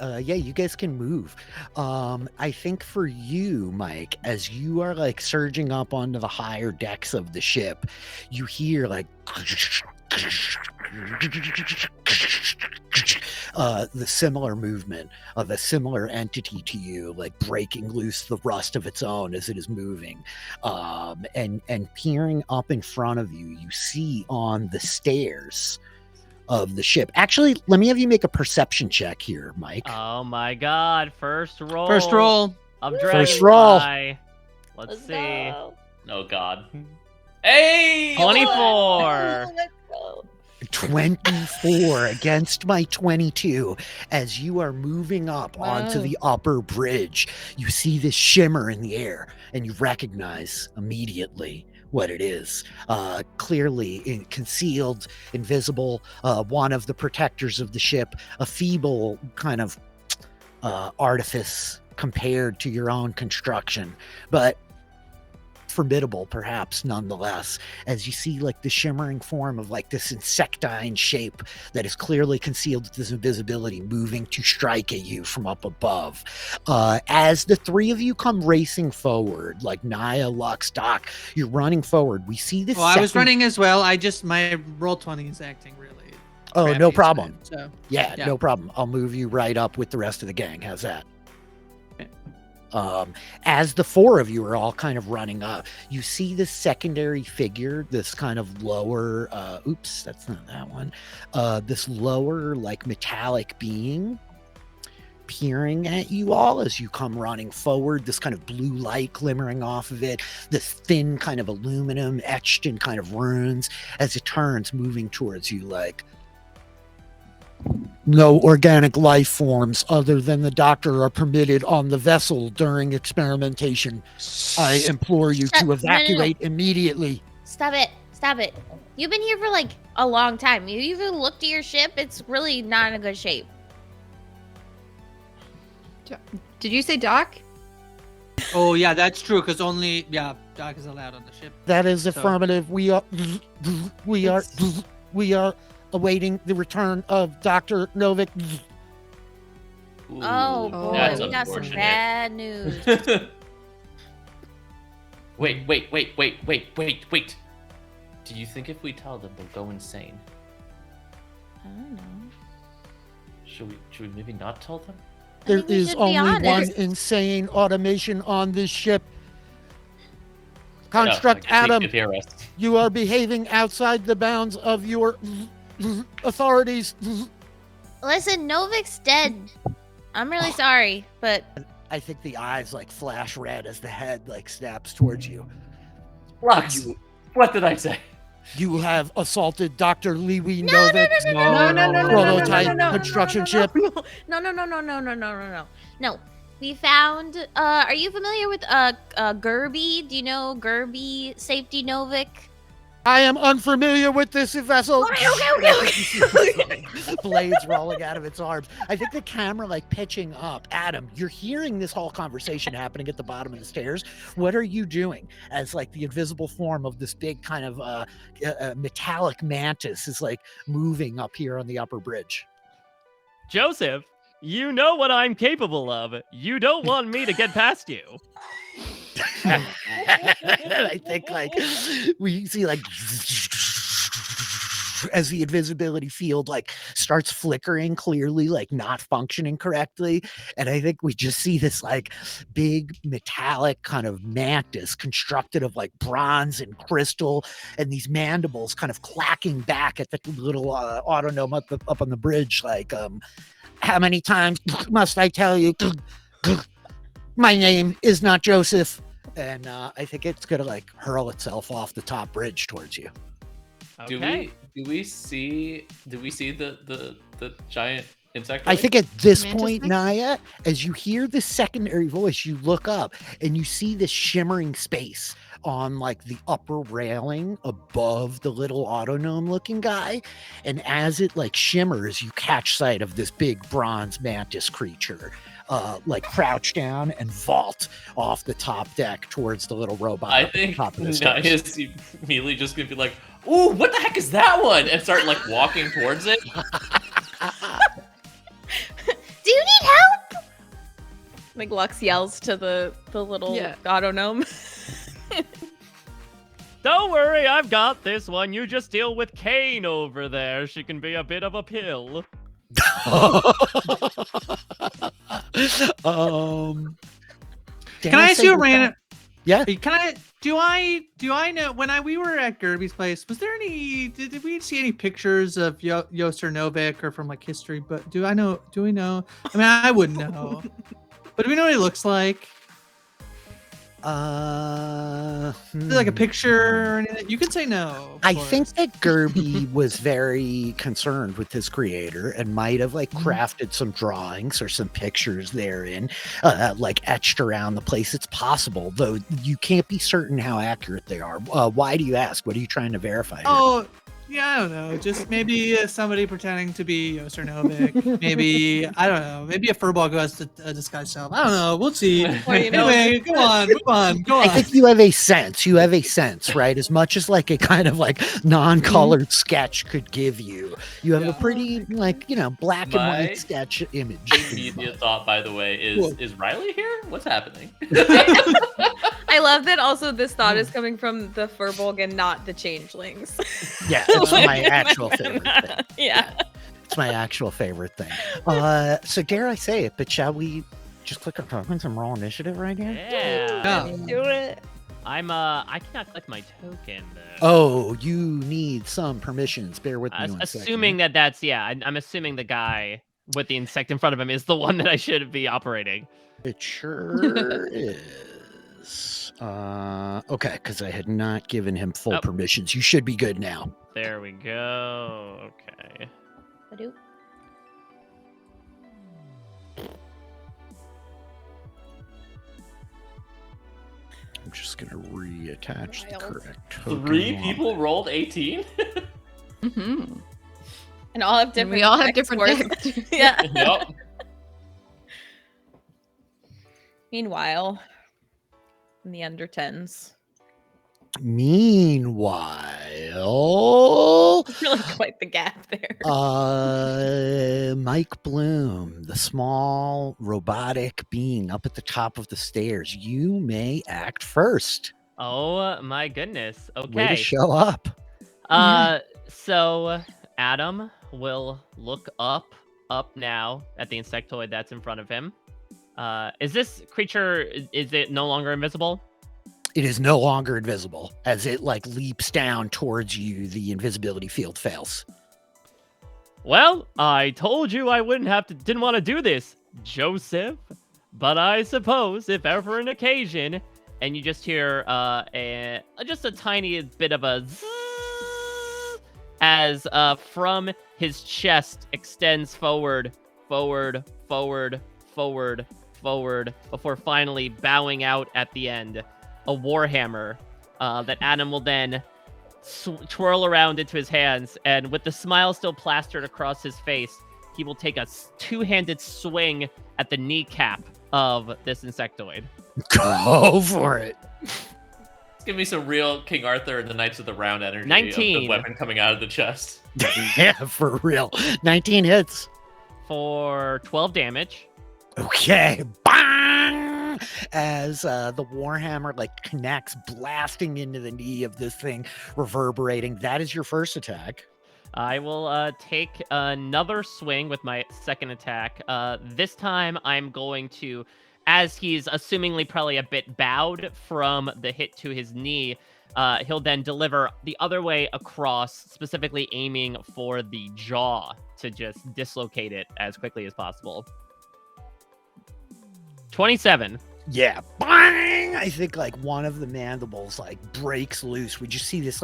Yeah, you guys can move. I think for you, Mike, as you are like surging up onto the higher decks of the ship, you hear like the similar movement of a similar entity to you, like breaking loose the rust of its own as it is moving. And peering up in front of you, you see on the stairs of the ship. Actually, let me have you make a perception check here, Mike. Oh my god, first roll. first roll. Of First roll. Dragonfly. Let's see. go. Oh God. Hey! 24. Let's go. 24 against my 22. As you are moving up onto Wow. the upper bridge, you see this shimmer in the air and you recognize immediately what it is. Clearly concealed, invisible, one of the protectors of the ship, a feeble kind of artifice compared to your own construction, but formidable perhaps nonetheless, as you see like the shimmering form of like this insectine shape that is clearly concealed with this invisibility moving to strike at you from up above. As the three of you come racing forward, like Naya, Lux, Doc, you're running forward. We see this. Well, I was second- running as well. my roll 20 is acting really. Oh, crappy no today, problem. So Yeah, Yeah. no problem. I'll move you right up with the rest of the gang. How's that? Okay. As the four of you are all kind of running up, you see this secondary figure, this kind of lower, oops, that's not that one. This lower, like metallic being peering at you all as you come running forward, this kind of blue light glimmering off of it, this thin kind of aluminum etched in kind of runes as it turns, moving towards you like, no organic life forms other than the doctor are permitted on the vessel during experimentation. I implore you No, to no, no. evacuate immediately. Stop it. Stop it. You've been here for like a long time. You even looked at your ship. It's really not in a good shape. Did you say Doc? Oh yeah, that's true. Because only Doc is allowed on the ship. That is So- affirmative. We are awaiting the return of Dr. Novik. Ooh, Oh boy, that's we got some unfortunate. bad news. Wait. Do you think if we tell them they'll go insane? I don't know. Should we maybe not tell them? I There think we is should be only one honest. insane automation on this ship. No, Construct I guess he Adam, could hear us. you are behaving outside the bounds of your authorities. Listen, Novik's dead. I'm really sorry, but I think the eyes like flash red as the head like snaps towards you. Lux, what did I say? You have assaulted Dr. Liwi No, Novik's No. prototype construction ship. No. We found. Are you familiar with Gerby? Do you know Gerby Safety Novik? I am unfamiliar with this vessel. Okay. Blades rolling out of its arms. I think the camera like pitching up. Adam, you're hearing this whole conversation happening at the bottom of the stairs. What are you doing as like the invisible form of this big kind of metallic mantis is like moving up here on the upper bridge? Joseph, you know what I'm capable of. You don't want me to get past you. I think like we see like as the invisibility field like starts flickering, clearly like not functioning correctly, and I think we just see this like big metallic kind of mantis constructed of like bronze and crystal, and these mandibles kind of clacking back at the little autonome up on the bridge like how many times must I tell you my name is not Joseph? And I think it's gonna like hurl itself off the top bridge towards you. Okay. Do we see the giant insect? I think at this Mantis point, thing? Naya, as you hear the secondary voice, you look up and you see this shimmering space on like the upper railing above the little autonome looking guy. And as it like shimmers, you catch sight of this big bronze mantis creature like crouch down and vault off the top deck towards the little robot. I at the think top of the stairs. Naya's immediately just gonna be like, "Ooh, what the heck is that one?" and start like walking towards it. Do you need help? Like Lux yells to the little Yeah. autonome. Don't worry, I've got this one. You just deal with Kane over there. She can be a bit of a pill. Can I ask you a random? Yeah. Do I know when we were at Gerby's place? Was there any? Did we see any pictures of Yoster Novik or from like history? But do we know? I mean, I wouldn't know. But do we know what he looks like? Is there like a picture or anything? You can say no. of I course. think that Gerby was very concerned with his creator and might have like crafted some drawings or some pictures therein, like etched around the place. It's possible, though you can't be certain how accurate they are. Why do you ask? What are you trying to verify here? Oh, yeah, I don't know. Just maybe somebody pretending to be Yoster Novik. Maybe, I don't know. Maybe a Firbolg who has a disguised self. I don't know. We'll see. Well, you know- Anyway, go on. Go I on. think you have a sense. You have a sense, right? As much as like a kind of like non-colored sketch could give you, you have a pretty like black and My white sketch image. Immediate thought, by the way, is Riley here? What's happening? I love that also this thought is coming from the Firbolg and not the changelings. Yeah, it's my actual favorite thing. Yeah. It's my actual favorite thing. So dare I say it, but shall we just click our tokens and roll initiative right here? Yeah. Do it. I cannot click my token though. Oh, you need some permissions. Bear with me one Assuming second. that's I'm assuming the guy with the insect in front of him is the one that I should be operating. It sure is. Okay, because I had not given him full Oh. permissions. You should be good now. There we go. Okay. Badoo. I'm just gonna reattach the correct token. 3 log. people rolled 18. Mm-hmm. And all have different. We all have deck different scores. decks. Yeah. Yep. Meanwhile, in the under 10s. Meanwhile, Really quite the gap there. Mike Bloom, the small robotic being up at the top of the stairs. You may act first. Oh my goodness. Way Okay. to show up. So Adam will look up now at the insectoid that's in front of him. Is this creature, is it no longer invisible? It is no longer invisible. As it like leaps down towards you, the invisibility field fails. Well, I told you I didn't want to do this, Joseph. But I suppose if ever an occasion, and you just hear just a tiny bit of a zzz, as from his chest extends forward, before finally bowing out at the end. A warhammer that Adam will then twirl around into his hands, and with the smile still plastered across his face, he will take a two-handed swing at the kneecap of this insectoid. Go for it. Give me some real King Arthur and the Knights of the Round energy 19. of the weapon coming out of the chest. Yeah, for real. 19 hits. For 12 damage. Okay. Bang! As the Warhammer connects, blasting into the knee of this thing, reverberating. That is your first attack. I will take another swing with my second attack. This time I'm going to, as he's assumingly probably a bit bowed from the hit to his knee, he'll then deliver the other way across, specifically aiming for the jaw to just dislocate it as quickly as possible. 27. Yeah, bang! I think one of the mandibles breaks loose. We just see this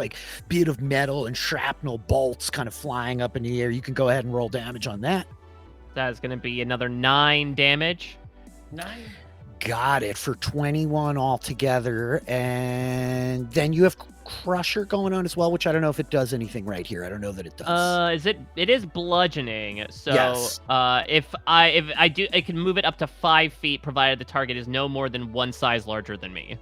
bit of metal and shrapnel bolts kind of flying up in the air. You can go ahead and roll damage on that. That is going to be another 9 damage. 9. Got it for 21 altogether. And then you have Crusher going on as well, which I don't know if it does anything right here. I don't know that it does. It is bludgeoning. So Yes. if I do, I can move it up to 5 feet, provided the target is no more than one size larger than me.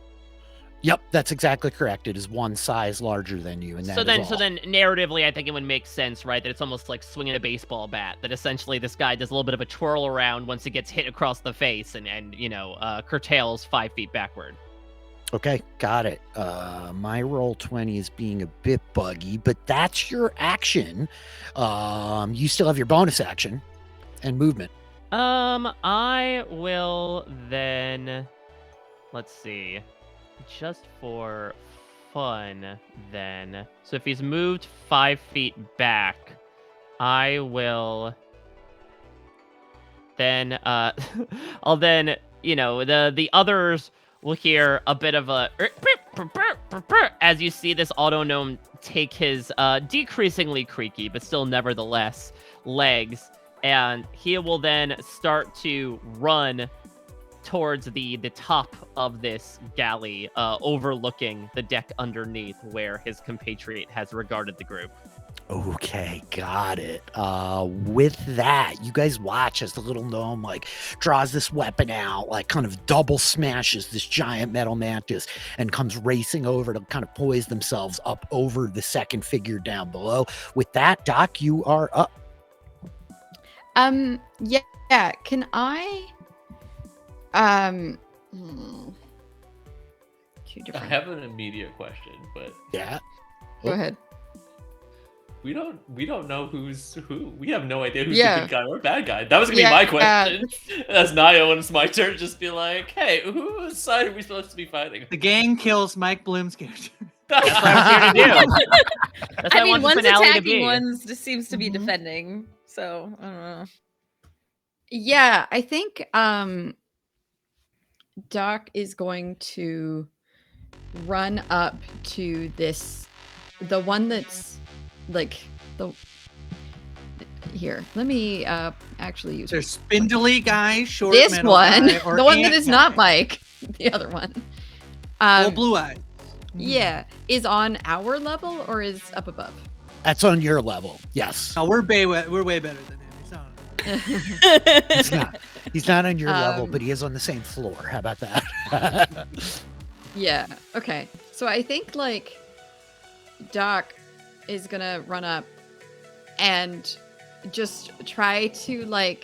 Yep, that's exactly correct. It is one size larger than you, and that So is then, all. narratively, I think it would make sense, right? That it's almost like swinging a baseball bat. That essentially this guy does a little bit of a twirl around once he gets hit across the face, and curtails 5 feet backward. Okay, got it. My roll 20 is being a bit buggy, but that's your action. You still have your bonus action and movement. I will then, let's see, just for fun then. So if he's moved 5 feet back, I will then, I'll then, the others will hear a bit of a as you see this auto gnome take his decreasingly creaky, but still nevertheless legs, and he will then start to run towards the top of this galley, overlooking the deck underneath where his compatriot has regarded the group. Okay, got it. With that, you guys watch as the little gnome draws this weapon out, kind of double smashes this giant metal mantis and comes racing over to kind of poise themselves up over the second figure down below. With that, Doc, you are up. Yeah, can I two I different. have an immediate question, but Yeah. Go ahead. we don't know who's who. We have no idea who's Yeah. the good guy or bad guy. That was gonna Yeah, be my question. As Nio, when it's my turn, just be like, hey, whose side are we supposed to be fighting? The gang kills Mike Bloom's character. That's what I was here to do. That's what I mean, want the one's finale to attacking, be. one's just seems to be Mhm. defending. So I don't know. Yeah, I think Doc is going to run up to the one that's here. Let me actually use There's spindly guy, short this metal one, guy, or the one that ant is not guy. Mike, the other one. Full blue eyes. Yeah, is on our level or is up above? That's on your level. Yes. No, we're way better than him. He's on. He's not. He's not on your level, but he is on the same floor. How about that? Yeah. Okay. So I think Doc is gonna run up and just try to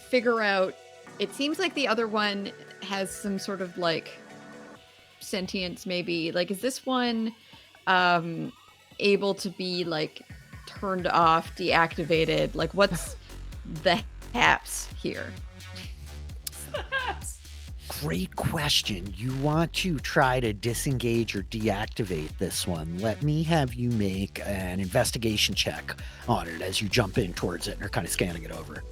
figure out. It seems like the other one has some sort of sentience, maybe. Is this one able to be turned off, deactivated? What's the haps here? Great question. You want to try to disengage or deactivate this one. Let me have you make an investigation check on it as you jump in towards it and are kind of scanning it over.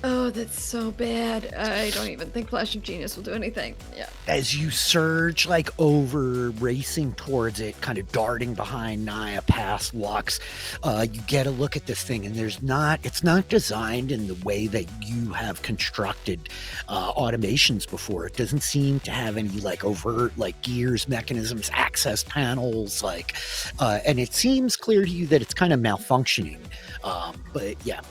Oh, that's so bad. I don't even think Flash of Genius will do anything. Yeah. As you surge like over, racing towards it, kind of darting behind Naya past Lux, you get a look at this thing, and it's not designed in the way that you have constructed automations before. It doesn't seem to have any like overt like gears, mechanisms, access panels, like, and it seems clear to you that it's kind of malfunctioning. But yeah.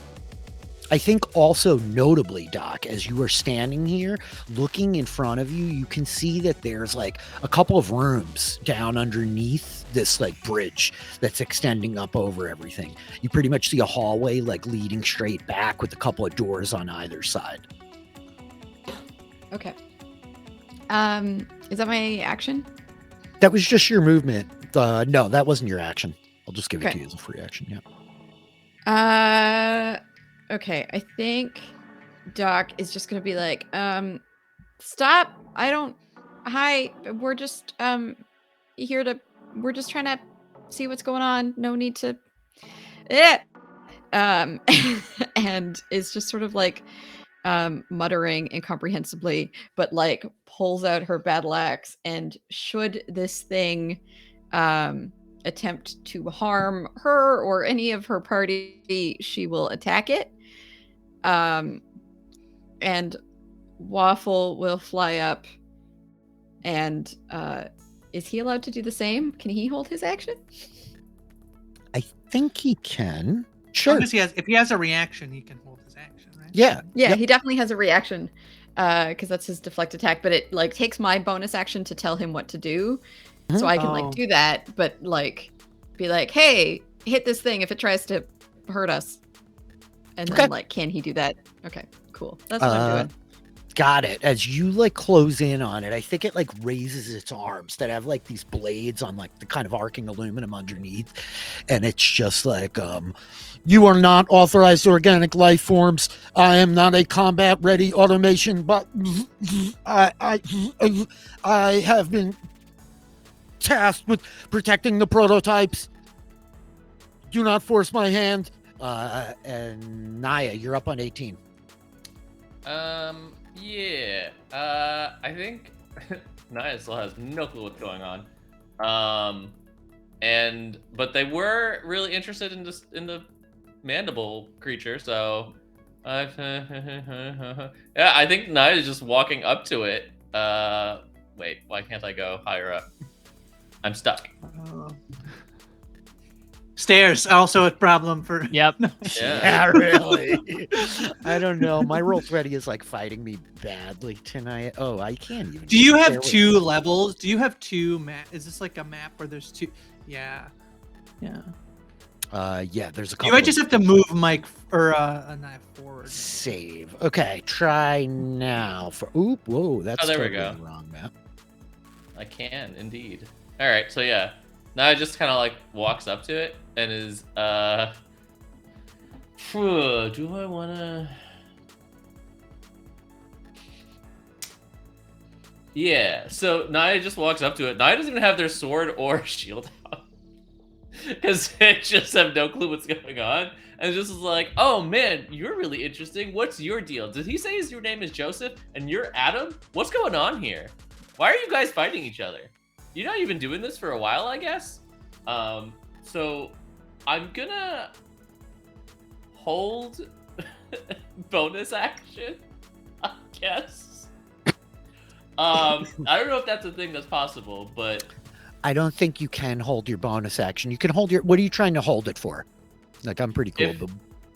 I think also notably, Doc, as you are standing here looking in front of you, you can see that there's like a couple of rooms down underneath this like bridge that's extending up over everything. You pretty much see a hallway like leading straight back with a couple of doors on either side. Okay. Is that my action? That was just your movement. No, that wasn't your action. I'll just give it Okay. to you as a free action. Yeah. Okay, I think Doc is just gonna be like, stop. Hi, we're just we're just trying to see what's going on. No need to and is just sort of like muttering incomprehensibly, but like pulls out her battle axe, and should this thing attempt to harm her or any of her party, she will attack it. And Waffle will fly up, and is he allowed to do the same? Can he hold his action? I think he can. As Sure. long as if he has a reaction, he can hold his action, right? Yeah. Yeah, Yep. he definitely has a reaction, because that's his deflect attack, but it like takes my bonus action to tell him what to do. So I can Oh. like do that, but like be like, hey, hit this thing if it tries to hurt us. And then Okay. like, can he do that? Okay, cool. That's what I'm doing. Got it. As you like close in on it, I think it like raises its arms that have like these blades on like the kind of arcing aluminum underneath, and it's just like, you are not authorized organic life forms. I am not a combat ready automation, but I have been tasked with protecting the prototypes. Do not force my hand. And Naya, you're up on 18. Yeah. I think Naya still has no clue what's going on. But they were really interested in the mandible creature, so yeah, I think Naya is just walking up to it. Wait, why can't I go higher up? I'm stuck. Stairs also a problem for. Yep. Yeah. Really. I don't know. My Roll20 is like fighting me badly tonight. Oh, I can't even. Do you bear have with two me. levels? Do you have two map? Is this like a map where there's two? Yeah. Yeah. Yeah, there's a You couple. might just have to move Mike or a knife forward. Save. Okay, try now for. Oop, whoa, that's Oh, there we totally go. the wrong map. I can indeed. All right, so yeah, Naya just kind of like walks up to it and is do I wanna? Yeah, so Naya just walks up to it. Naya doesn't even have their sword or shield out because they just have no clue what's going on, and just is like, "Oh man, you're really interesting. What's your deal? Did he say your name is Joseph and you're Adam? What's going on here? Why are you guys fighting each other? You're not even doing this for a while, I guess." So I'm gonna hold bonus action, I guess. I don't know if that's a thing that's possible, but I don't think you can hold your bonus action. You can hold your. What are you trying to hold it for? Like, I'm pretty cool. But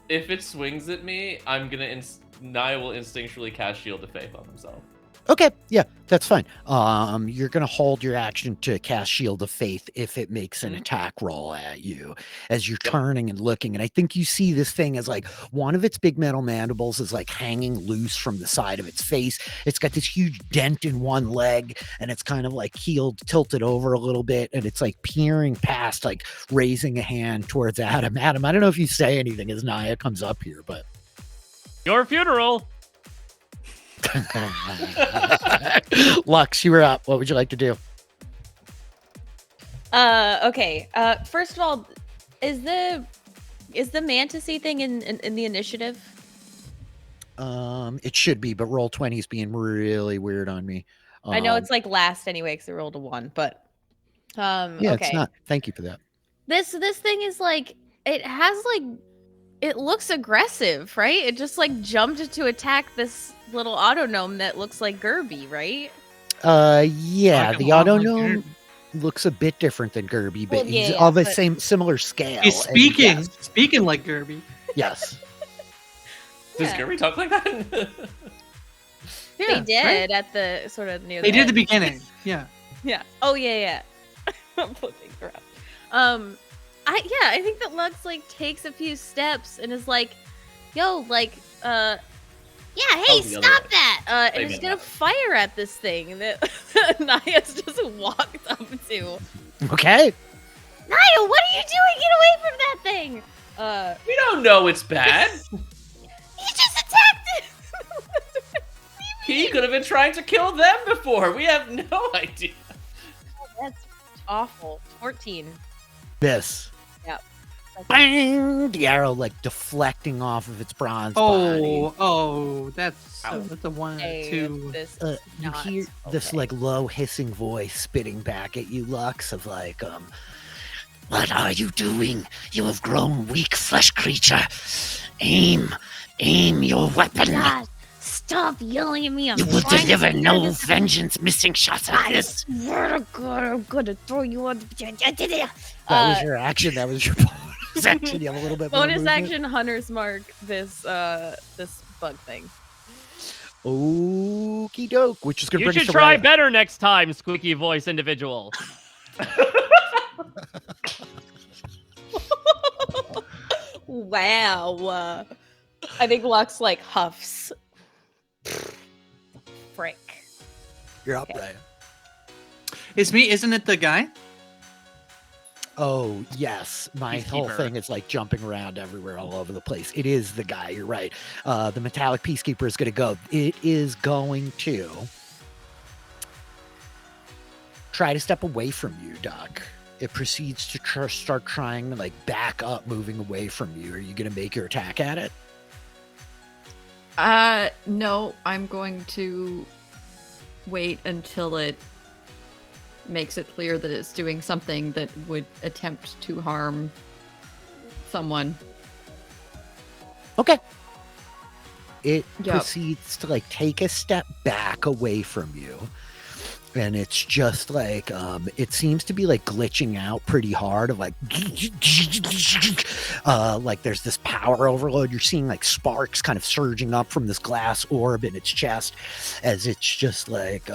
if it swings at me, I'm gonna Naya will instinctually cast Shield of Faith on himself. okay, yeah, that's fine. You're gonna hold your action to cast Shield of Faith if it makes an attack roll at you as you're turning and looking. And I think you see this thing as like one of its big metal mandibles is like hanging loose from the side of its face. It's got this huge dent in one leg, and it's kind of like tilted over a little bit, and it's like peering past, like raising a hand towards Adam. Adam, I don't know if you say anything as Naya comes up here, but Your funeral. Lux, you were up. What would you like to do? Okay. First of all, is the Mantasy thing in the initiative? It should be, but roll 20 is being really weird on me. I know it's like last anyway because it rolled a 1, but yeah, okay. it's not. Thank you for that. This thing is like it has like it looks aggressive, right? It just like jumped to attack this little auto gnome that looks like Gerby, right? Yeah, Like the a auto long gnome beard. looks a bit different than Gerby, but Well, he's yeah, of the but- similar scale. He's and speaking, yes, speaking like Gerby. yes. Does Yeah. Gary talk like that? They did at the sort of near They the did at the end. beginning. Yeah. Yeah. Oh yeah. I'm flipping around. I think that Lux like takes a few steps and is like, yo, like, yeah, hey, Oh, the other stop way. that. They And is meant gonna that. fire at this thing that Naya's just walked up to. Okay. Naya, what are you doing? Get away from that thing. We don't know it's bad. He just attacked it. He could have been trying to kill them before. We have no idea. That's awful. 14. This. Yep. Bang! The arrow like deflecting off of its bronze body. That's a 1 Hey, 2. this is You not hear this okay. like low hissing voice spitting back at you, Lux, of like, what are you doing? You have grown weak flesh creature. Aim your weapon. God, stop yelling at me. I'm You will trying to deliver figure no this out. vengeance missing shots like I this. swear to God, I'm gonna throw you on the. That was your action. That was your bonus action. You have a little bit more Bonus movement. action Hunter's Mark this this bug thing. Okie doke, which is going to You bring us should to try Reya. better next time, squeaky voice individual. Wow. I think Lux like huffs. Frick. You're up, Okay. Reya. It's me, isn't it the guy? Oh, yes. My whole Peacekeeper. thing is like jumping around everywhere all over the place. It is the guy. You're right. The metallic peacekeeper is going to go. It is going to try to step away from you, Doc. It proceeds to start trying to like back up, moving away from you. Are you going to make your attack at it? No, I'm going to wait until it makes it clear that it's doing something that would attempt to harm someone. Okay. It Yep. proceeds to like take a step back away from you. And it's just like it seems to be like glitching out pretty hard of like there's this power overload. You're seeing like sparks kind of surging up from this glass orb in its chest as it's just like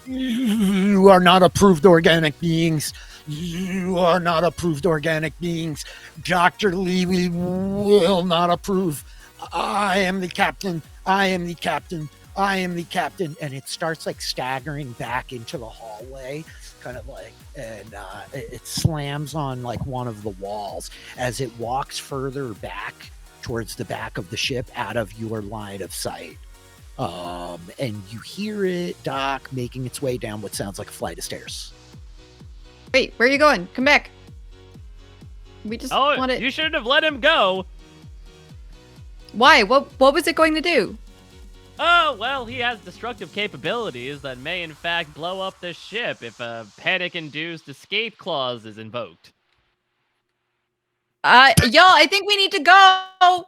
you are not approved organic beings. You are not approved organic beings. Dr. Levy will not approve. I am the captain. I am the captain. I am the captain. And it starts like staggering back into the hallway, kind of like, and it slams on like one of the walls as it walks further back towards the back of the ship out of your line of sight. And you hear it, Doc, making its way down what sounds like a flight of stairs. Wait, where are you going? Come back. We just Oh, want to. you shouldn't have let him go. Why? What was it going to do? Oh, well, he has destructive capabilities that may in fact blow up the ship if a panic-induced escape clause is invoked. Y'all, I think we need to go.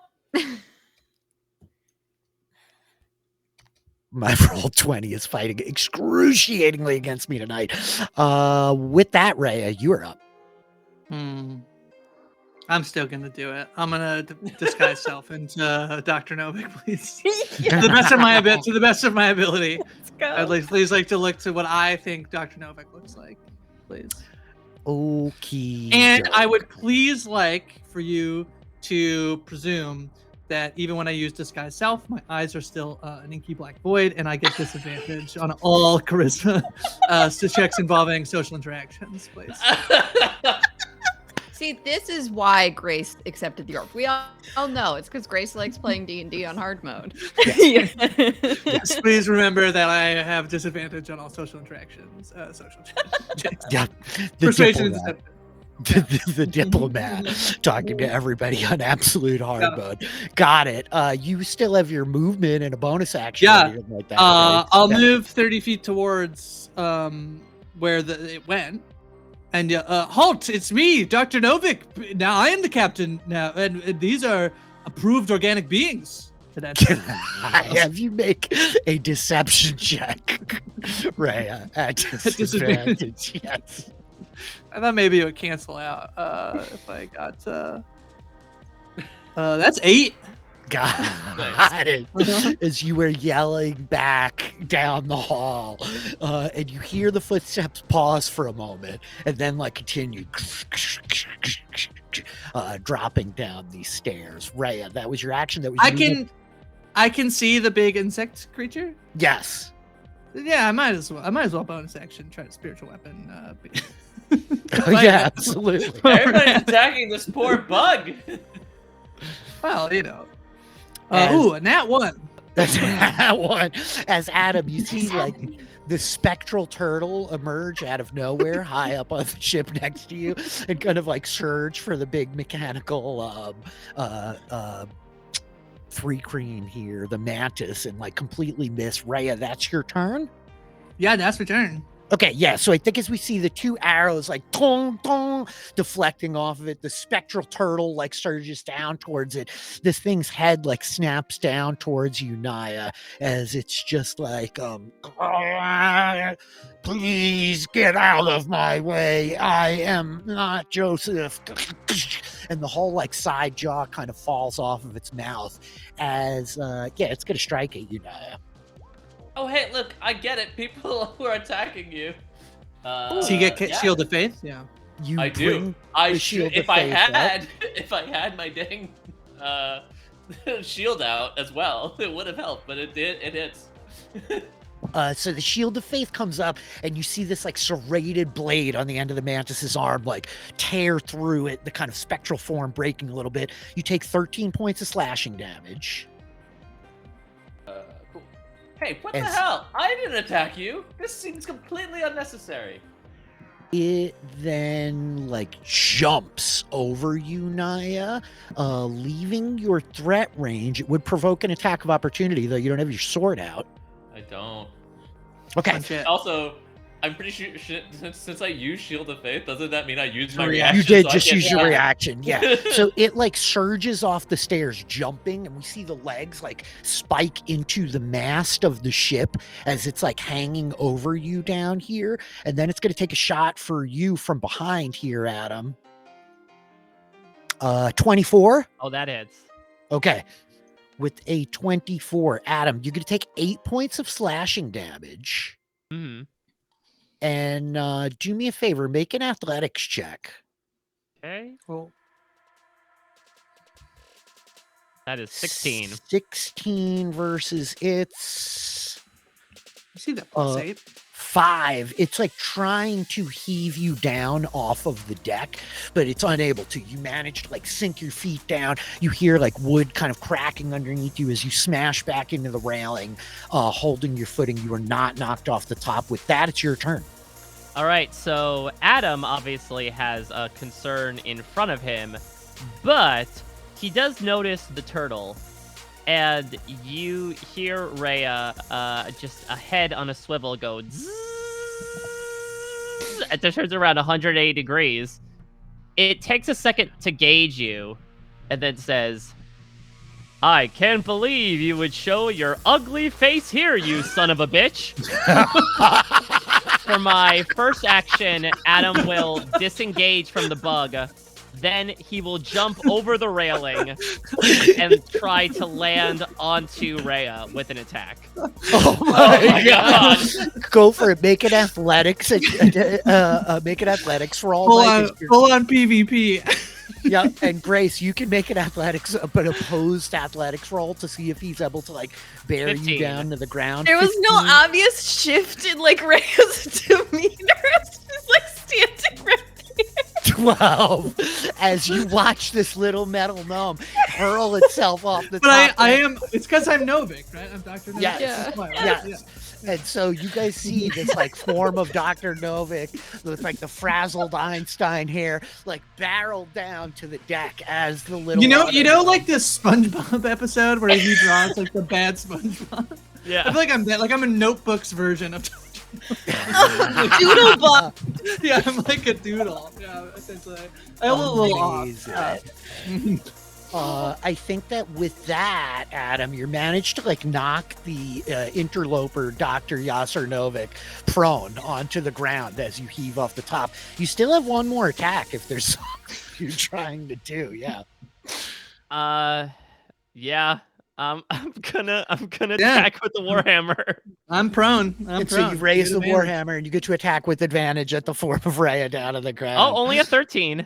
My roll 20 is fighting excruciatingly against me tonight. With that, Reya, you are up. I'm still gonna do it. I'm gonna disguise self into Dr. Novik, please. Yeah, To the best of my to the best of my ability. let's go. I'd like please like to look to what I think Dr. Novik looks like, please. Okay. And I would please like for you to presume that even when I use disguise self, my eyes are still an inky black void, and I get disadvantage on all charisma checks involving social interactions, please. See, this is why Grace accepted the orb. We all know it's because Grace likes playing D&D on hard mode. Yes, please remember that I have disadvantage on all social interactions. Social checks. Yeah, the Persuasion and diplomat. deception. the diplomat talking to everybody on absolute hard mode. Got it. You still have your movement and a bonus action. Yeah. or anything like that, right? I'll move 30 feet towards where it went. And halt! It's me, Dr. Novik. Now I am the captain now, and these are approved organic beings. Can I have you make a deception check, Reya, at disadvantage? Yes. I thought maybe it would cancel out if I got. That's 8. Got it. As you were yelling back down the hall, and you hear the footsteps pause for a moment, and then like continue dropping down these stairs. Reya, that was your action. That was. I can see the big insect creature. Yes. Yeah, I might as well bonus action try to spiritual weapon. Yeah, absolutely. Everybody's attacking this poor bug. Well, you know. A nat 1. That's that one. As Adam, you see like the spectral turtle emerge out of nowhere, high up on the ship next to you, and kind of like surge for the big mechanical 3-creen here, the mantis, and like completely miss. Reya, that's your turn. Yeah, that's my turn. Okay, yeah, so I think as we see the 2 arrows like tong, tong, deflecting off of it, the spectral turtle like surges down towards it. This thing's head like snaps down towards you, Naya, as it's just like, please get out of my way. I am not Joseph. And the whole like side jaw kind of falls off of its mouth as, it's going to strike at you, Naya. Oh, hey, look, I get it. People who are attacking you. So you get Shield of Faith? Yeah. I do. I should. If I had my dang shield out as well, it would have helped, but it did. It hits. So the Shield of Faith comes up, and you see this like serrated blade on the end of the mantis's arm, like tear through it, the kind of spectral form breaking a little bit. You take 13 points of slashing damage. Cool. Hey, what the hell? I didn't attack you. This seems completely unnecessary. It then like jumps over you, Naya, leaving your threat range. It would provoke an attack of opportunity, though you don't have your sword out. I don't. Okay. Also, I'm pretty sure since I use Shield of Faith, doesn't that mean I used my reaction? You did just use your reaction, yeah. So it like surges off the stairs, jumping, and we see the legs like spike into the mast of the ship as it's like hanging over you down here, and then it's going to take a shot for you from behind here, Adam. 24. Oh, that hits. Okay. With a 24, Adam, you're going to take 8 points of slashing damage. Mm-hmm. And do me a favor, make an athletics check. Okay. Cool. That is 16. 16 versus its... You see that +8? 5. It's like trying to heave you down off of the deck, but it's unable to. You manage to like sink your feet down. You hear like wood kind of cracking underneath you as you smash back into the railing, holding your footing. You are not knocked off the top. With that, it's your turn. All right, so Adam obviously has a concern in front of him, but he does notice the turtle. And you hear Reya, just a head on a swivel go zzz, it turns around 180 degrees. It takes a second to gauge you, and then says, I can't believe you would show your ugly face here, you son of a bitch. For my first action, Adam will disengage from the bug. Then he will jump over the railing and try to land onto Reya with an attack. Oh my god! Go for it. Make an athletics. Make an athletics roll. Full on PvP. Yeah, and Grace, you can make an athletics, but opposed athletics roll to see if he's able to like bear 15. you down to the ground. There was 15. no obvious shift in like Reya's demeanor. It's just like standing right there. 12 as you watch this little metal gnome hurl itself off the top. I am. It's because I'm Novik, right? I'm Dr. Novik. Yes. Yeah. That's why, right? Yes. Yeah. And so you guys see this like form of Dr. Novik with like the frazzled Einstein hair, like barreled down to the deck as the little. You know, like this SpongeBob episode where he draws like the bad SpongeBob. Yeah. I feel like I'm that. Like I'm a Notebooks version of. Doodlebug. Yeah, I'm like a doodle. Yeah, essentially. I have a little off. I think that with that, Adam, you managed to like knock the interloper Dr. Yasser Novik prone onto the ground as you heave off the top. You still have one more attack if there's something you're trying to do. Yeah. Yeah. I'm gonna attack with the Warhammer. I'm prone. So you raise the Warhammer and you get to attack with advantage at the form of Reya down on the ground. Oh, only a 13.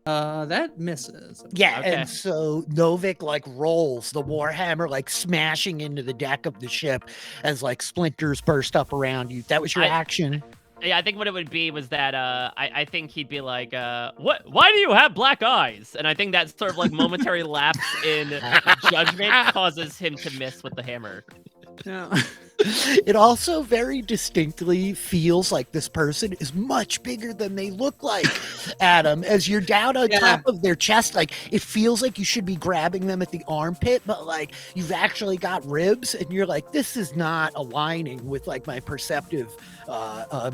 That misses. Yeah, Okay. and so Novik like rolls the Warhammer, like smashing into the deck of the ship as like splinters burst up around you. That was your action. Yeah, I think what it would be was that I think he'd be like, "What? Why do you have black eyes?" And I think that sort of like momentary lapse in judgment causes him to miss with the hammer. Yeah. It also very distinctly feels like this person is much bigger than they look like, Adam. As you're down on top of their chest, like it feels like you should be grabbing them at the armpit, but like you've actually got ribs, and you're like, this is not aligning with like my perceptive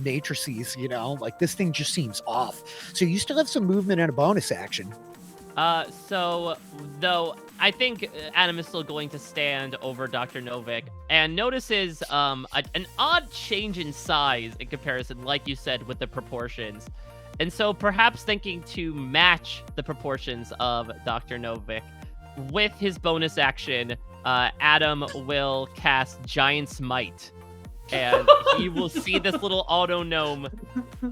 matrices, you know? Like this thing just seems off. So you still have some movement and a bonus action. So though I think Adam is still going to stand over Dr. Novik and notices an odd change in size in comparison, like you said, with the proportions. And so perhaps thinking to match the proportions of Dr. Novik with his bonus action, Adam will cast Giant's Might. And he will see this little auto gnome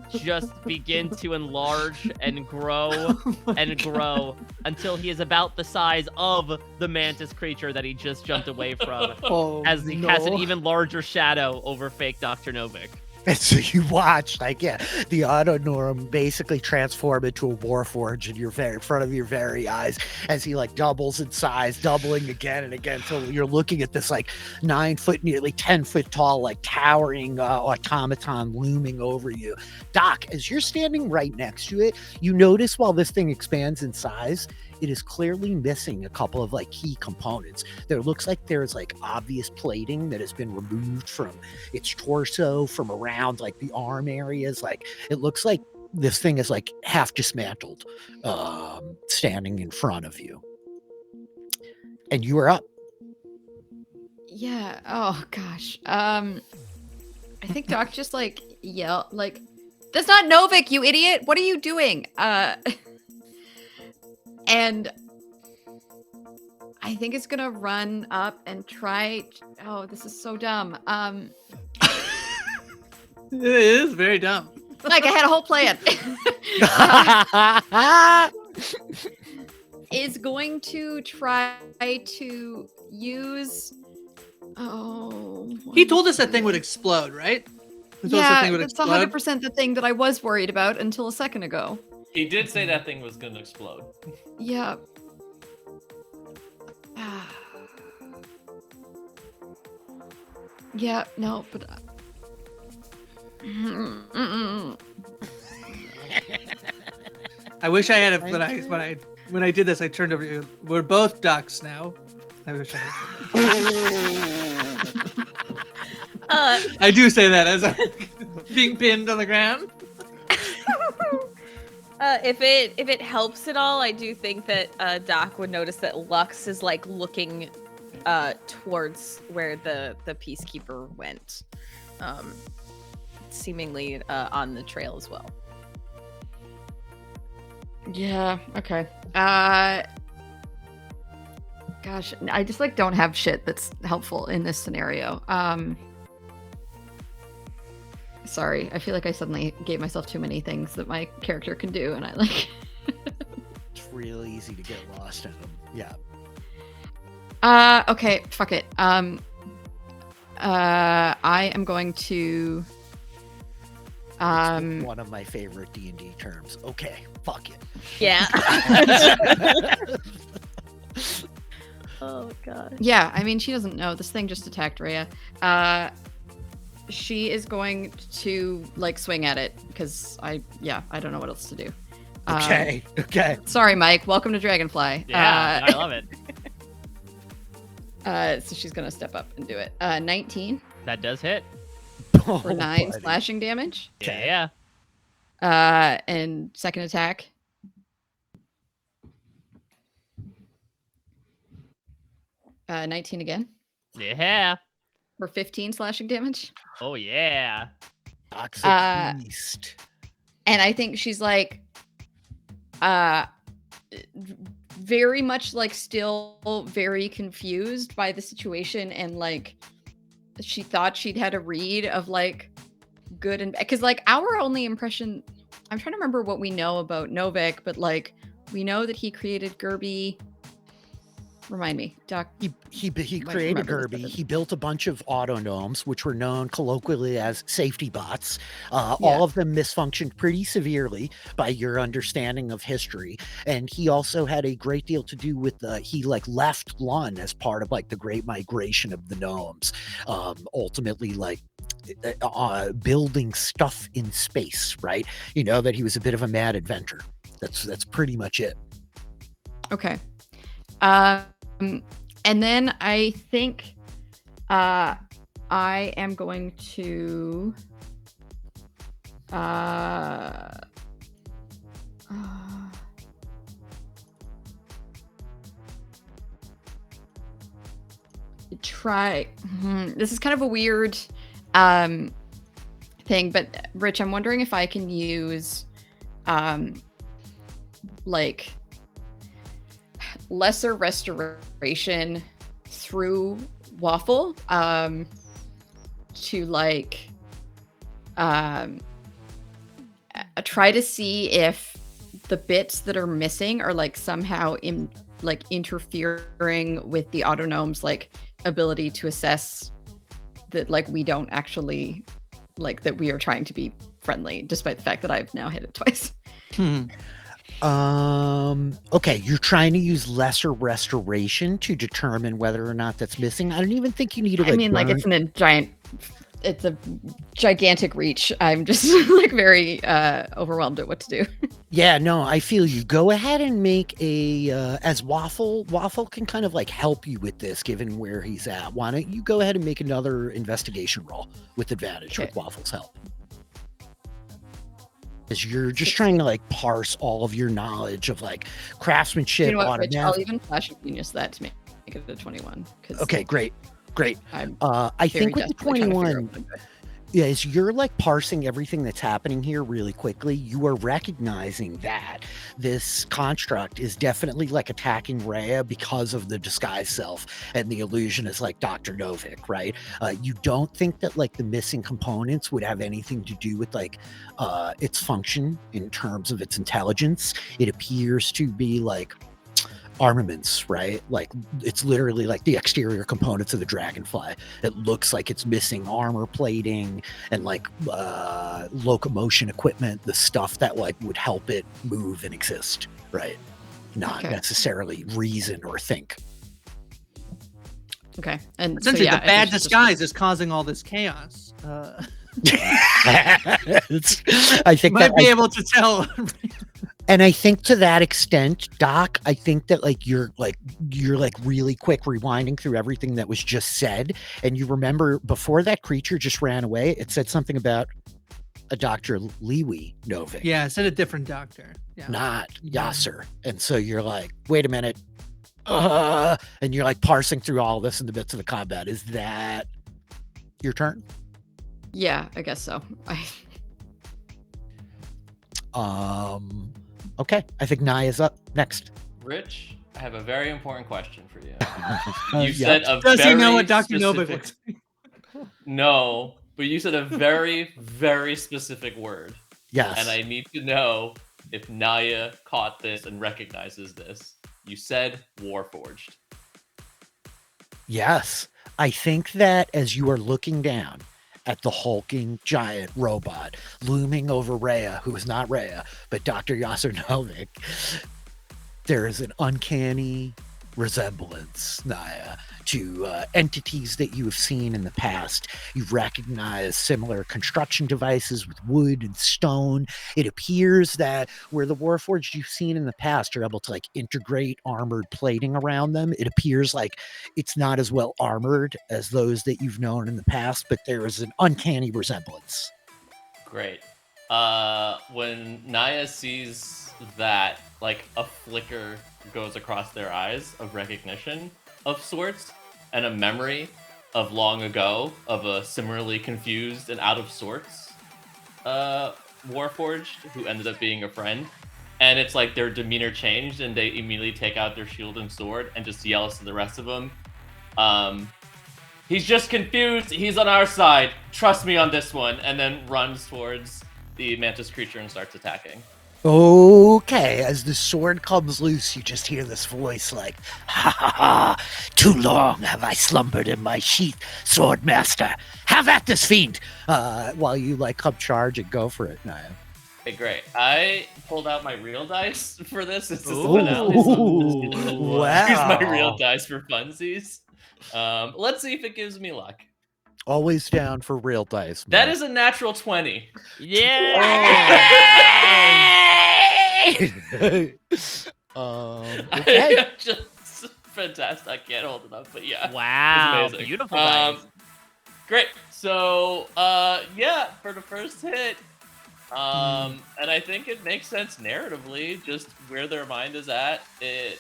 just begin to enlarge and grow and grow until he is about the size of the mantis creature that he just jumped away from, as he casts an even larger shadow over fake Dr. Novik. And so you watch, like, the Autonorm basically transform into a Warforge in front of your very eyes as he like doubles in size, doubling again and again until you're looking at this like 9 foot, nearly 10 foot tall, like towering automaton looming over you. Doc, as you're standing right next to it, you notice while this thing expands in size, it is clearly missing a couple of like key components. There looks like there's like obvious plating that has been removed from its torso, from around like the arm areas. Like it looks like this thing is like half dismantled, standing in front of you. And you are up. Yeah. Oh gosh. I think Doc just like yell like, "That's not Novik, you idiot! What are you doing?" And I think it's gonna run up and try. Oh, this is so dumb. It is very dumb. Like I had a whole plan. Is going to try to use. Oh. He told us that thing would explode, right? He told us that Yeah, thing would that's explode. 100% the thing that I was worried about until a second ago. He did say that thing was gonna explode. Yeah. Yeah, no, but I wish I had when I did this, I turned over to you. We're both ducks now. I wish I had said that. I do say that as I'm being pinned on the ground. If it helps at all, I do think that Doc would notice that Lux is like looking towards where the Peacekeeper went, seemingly on the trail as well. yeah, okay. Gosh, I just like don't have shit that's helpful in this scenario. Sorry, I feel like I suddenly gave myself too many things that my character can do, and I like. It's real easy to get lost in them. Yeah. Okay, fuck it. I am going to One of my favorite D&D terms. Okay, fuck it. Yeah. Oh god. Yeah, I mean, she doesn't know. This thing just attacked Reya. She is going to like swing at it because I don't know what else to do. Okay. Sorry, Mike. Welcome to Dragonfly. Yeah, I love it. So she's gonna step up and do it. 19 That does hit. for 9 slashing damage. Okay. Yeah. And second attack. Uh, 19 again Yeah. for 15 slashing damage. Oh yeah. Toxic beast. And I think she's like, very much like still very confused by the situation, and like she thought she'd had a read of like good and because like our only impression, I'm trying to remember what we know about Novik, but like we know that he created Gerby. Remind me, Doc. He created remember this Gerby. better. He built a bunch of auto gnomes, which were known colloquially as safety bots. Yeah. All of them misfunctioned pretty severely by your understanding of history. And he also had a great deal to do with he like left Lun as part of like the Great Migration of the gnomes. Ultimately, like building stuff in space, right? You know that he was a bit of a mad inventor. That's pretty much it. Okay. And then I think I am going to try. This is kind of a weird thing, but Rich, I'm wondering if I can use like lesser restoration through Waffle to like try to see if the bits that are missing are like somehow interfering with the autonome's like ability to assess that like we don't actually like that we are trying to be friendly, despite the fact that I've now hit it twice. Okay, you're trying to use lesser restoration to determine whether or not that's missing. I don't even think you need to I mean, like it's a gigantic reach. I'm just like very overwhelmed at what to do. Yeah, no, I feel you. Go ahead and make a as Waffle can kind of like help you with this given where he's at. Why don't you go ahead and make another investigation roll with advantage with Waffle's help? Because you're just trying to like parse all of your knowledge of like craftsmanship. You know what, Rich, I'll even flash a genius that to make it a 21. Okay, great. I'm I think with the desperately trying to figure out 21, what I'm doing. yeah, as you're like parsing everything that's happening here really quickly, you are recognizing that this construct is definitely like attacking Reya because of the disguise self, and the illusion is like Dr. Novik, right? You don't think that like the missing components would have anything to do with like its function in terms of its intelligence. It appears to be like armaments, right? Like it's literally like the exterior components of the Dragonfly. It looks like it's missing armor plating and like locomotion equipment, the stuff that like would help it move and exist, right? Not necessarily reason or think. Okay, and Essentially, so, yeah, the bad it's just- disguise is causing all this chaos. I think Might that be able to tell. and I think to that extent, Doc, I think that like you're really quick rewinding through everything that was just said, and you remember before that creature just ran away, it said something about a Dr. Liwi Novik. Yeah, it's a different doctor. Yeah. Not Yasser. And so you're like, wait a minute. And you're like parsing through all this in the midst of the combat. Is that your turn? Yeah, I guess so. Okay. I think Naya's up next. Rich, I have a very important question for you. Yeah. You said a Does very he know what Dr. specific... Novik looks like? No, but you said a very, very specific word. Yes. And I need to know if Naya caught this and recognizes this. You said Warforged. Yes. I think that as you are looking down at the hulking giant robot looming over Reya, who is not Reya, but Dr. Yasser Novik, there is an uncanny resemblance, Naya, to entities that you have seen in the past. You recognize similar construction devices with wood and stone. It appears that where the Warforged you've seen in the past are able to like integrate armored plating around them, it appears like it's not as well armored as those that you've known in the past, but there is an uncanny resemblance. Great. When Naya sees that, like a flicker goes across their eyes of recognition of sorts, and a memory of long ago of a similarly confused and out of sorts Warforged who ended up being a friend. And it's like their demeanor changed, and they immediately take out their shield and sword and just yells to the rest of them, he's just confused, he's on our side, trust me on this one, and then runs towards the mantis creature and starts attacking. Okay, as the sword comes loose, you just hear this voice like, ha ha ha, too long have I slumbered in my sheath, sword master. Have at this fiend! While you like come charge and go for it, Naya. Okay, great. I pulled out my real dice for this. This is the Ooh, finale, so I'm just gonna wow. use my real dice for funsies. Let's see if it gives me luck. Always down for real dice. That is a natural 20. Yeah. Okay. Just fantastic. I can't hold it up, but yeah. Wow. It's amazing. Beautiful dice. Great. So, yeah, for the first hit, and I think it makes sense narratively, just where their mind is at. It,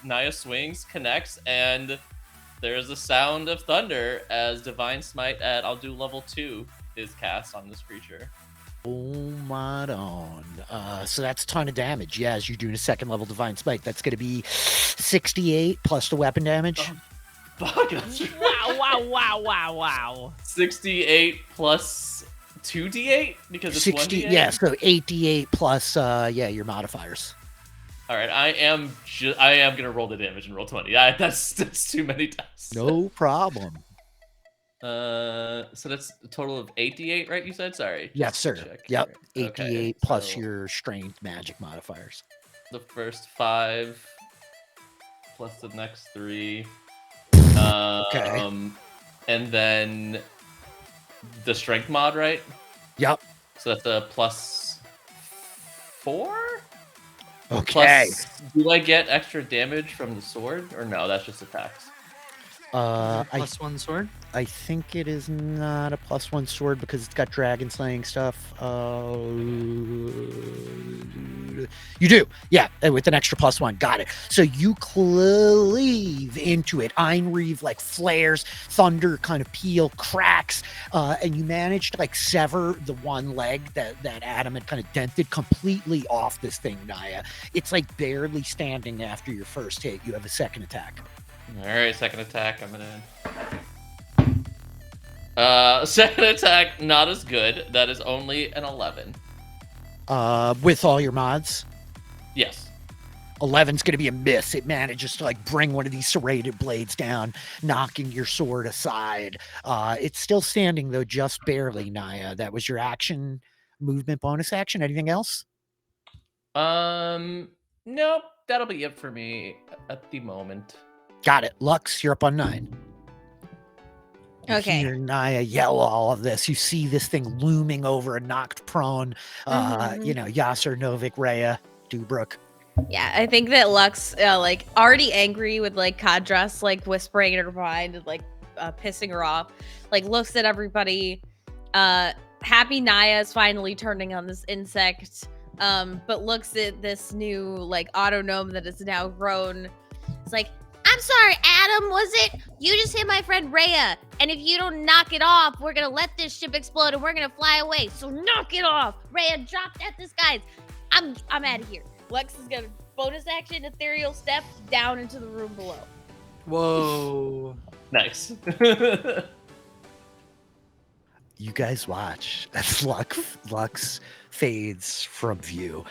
Naya swings, connects, and there's a sound of thunder as Divine Smite at, I'll do level 2, is cast on this creature. Oh my on. So that's a ton of damage. Yeah, as you're doing a second level Divine Smite, that's going to be 68 plus the weapon damage. Oh, fuck, that's right. Wow. 68 plus 2d8? Because it's 60, 1d8? yeah, so 8d8 plus, your modifiers. All right, I am gonna roll the damage and roll 20. That's too many dice. No problem. So that's a total of 8d8, right? You said, sorry. Yes, sir. Check. Yep. Right. 8d8 Okay, plus so your strength magic modifiers. the first 5 plus the next 3. Okay. And then the strength mod, right? Yep. So that's a plus 4. Okay. Plus, do I get extra damage from the sword, or no? That's just attacks. Plus one sword. I think it is not a +1 sword because it's got dragon slaying stuff. You do, yeah, with an extra +1. Got it. So you cleave into it. Einreeve like flares, thunder kind of peal, cracks, and you manage to like sever the one leg that Adam had kind of dented completely off this thing, Naya. It's like barely standing after your first hit. You have a second attack. All right, second attack coming in. Second attack, not as good. That is only an 11. With all your mods? Yes. 11's going to be a miss. It manages to like bring one of these serrated blades down, knocking your sword aside. It's still standing though, just barely, Naya. That was your action, movement, bonus action. Anything else? Nope. That'll be it for me at the moment. Got it. Lux, you're up on 9. You Okay. hear Naya yell all of this. You see this thing looming over and knocked prone. Yasser, Novik, Reya, Dewbrook. Yeah, I think that Lux, like, already angry with, like, Kadras, like, whispering in her mind and, like, pissing her off, like, looks at everybody. Happy Naya is finally turning on this insect, but looks at this new, like, auto gnome that is now grown. It's like, I'm sorry, Adam, was it? You just hit my friend Reya, and if you don't knock it off, we're gonna let this ship explode and we're gonna fly away. So knock it off. Reya, drop that disguise. I'm out of here. Lex is gonna bonus action ethereal step down into the room below. Whoa. Nice. you guys watch as Lux fades from view,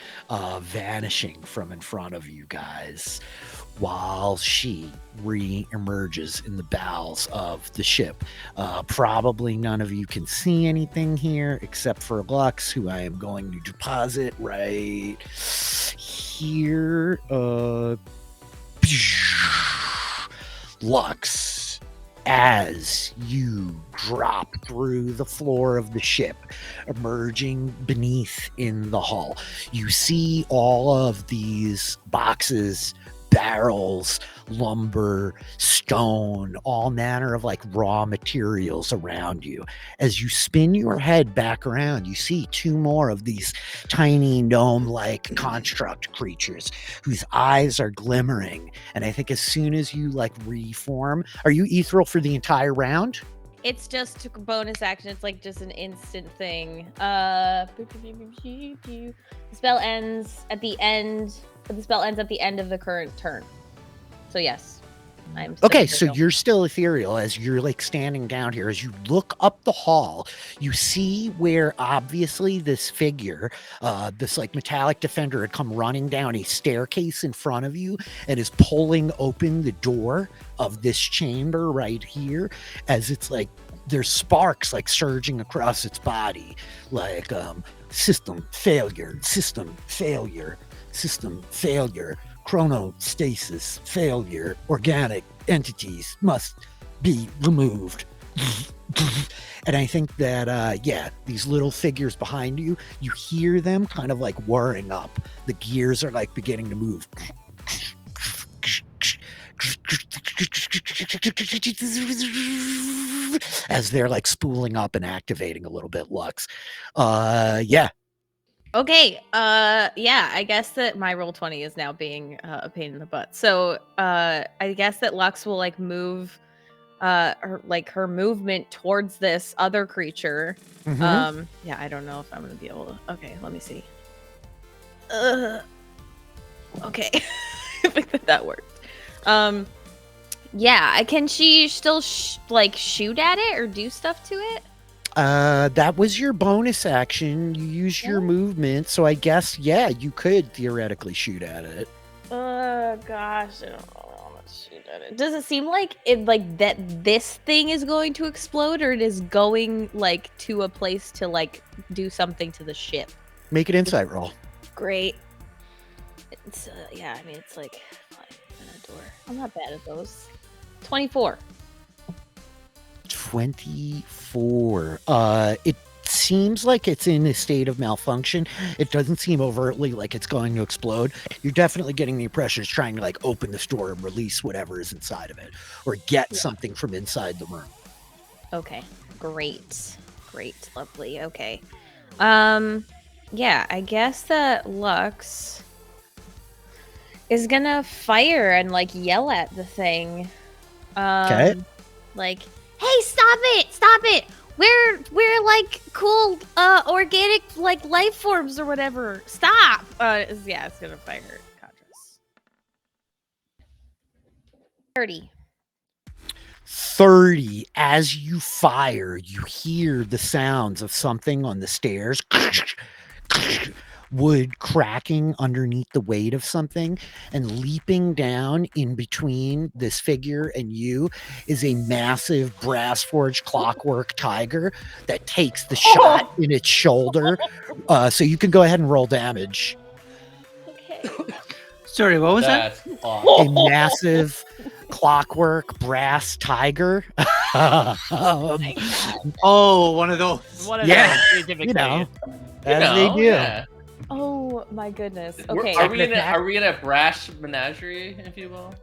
vanishing from in front of you guys, while she re-emerges in the bowels of the ship. Probably none of you can see anything here except for Lux, who I am going to deposit right here. Lux, as you drop through the floor of the ship, emerging beneath in the hull, you see all of these boxes, barrels, lumber, stone, all manner of like raw materials around you. As you spin your head back around, you see two more of these tiny gnome-like construct creatures whose eyes are glimmering. And I think as soon as you like reform, are you ethereal for the entire round? It's just a bonus action. It's like just an instant thing. The spell ends at the end. The spell ends at the end of the current turn. So yes, I'm still Okay, ethereal. so you're still ethereal as you're like standing down here. As you look up the hall, you see where obviously this figure, this like metallic defender, had come running down a staircase in front of you and is pulling open the door of this chamber right here. As it's like there's sparks like surging across its body, like system failure, system failure, system failure. Chronostasis failure. Organic entities must be removed. And I think that, these little figures behind you, you hear them kind of like whirring up. The gears are like beginning to move. As they're like spooling up and activating a little bit, Lux. Okay, I guess that my roll 20 is now being a pain in the butt. So, I guess that Lux will like move her movement towards this other creature. Mhm. I don't know if I'm going to be able to. Okay, let me see. Okay. I think that worked. Can she still shoot at it or do stuff to it? That was your bonus action. You use your movement, so I guess you could theoretically shoot at it. Gosh, I don't know how much shoot at it. Does it seem like this thing is going to explode, or it is going like to a place to like do something to the ship? Make an insight roll. Great. It's it's like a door. I'm not bad at those. 24. 24. It seems like it's in a state of malfunction. It doesn't seem overtly like it's going to explode. You're definitely getting the impression it's trying to like open this door and release whatever is inside of it, or get something from inside the room. Okay, great, lovely. Okay, I guess that Lux is gonna fire and like yell at the thing. Okay. Like, hey, stop it! We're like cool organic like life forms or whatever. Stop! It's gonna fire Contras. 30. As you fire, you hear the sounds of something on the stairs. Wood cracking underneath the weight of something, and leaping down in between this figure and you is a massive brass forged clockwork tiger that takes the shot in its shoulder. So you can go ahead and roll damage. Okay. Sorry, what was that? That's awesome. A massive clockwork brass tiger. Oh, one of those. One of Yeah, those creativity. you know, You as they know, do. yeah. Oh my goodness. We're- Okay. Are we in a brash menagerie, if you will?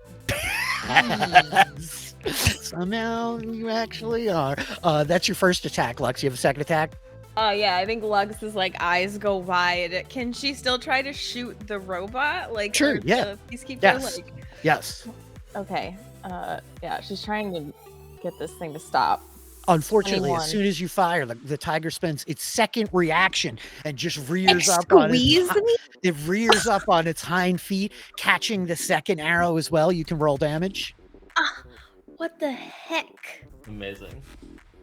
Somehow you actually are. That's your first attack, Lux. You have a second attack? I think Lux's like eyes go wide. Can she still try to shoot the robot? Like Sure, or yeah. the peacekeeper? Yes. Like Yes. okay. She's trying to get this thing to stop. Unfortunately, 21. as soon as you fire, the tiger spends its second reaction and just rears up on it rears up on its hind feet, catching the second arrow as well. You can roll damage. What the heck? Amazing.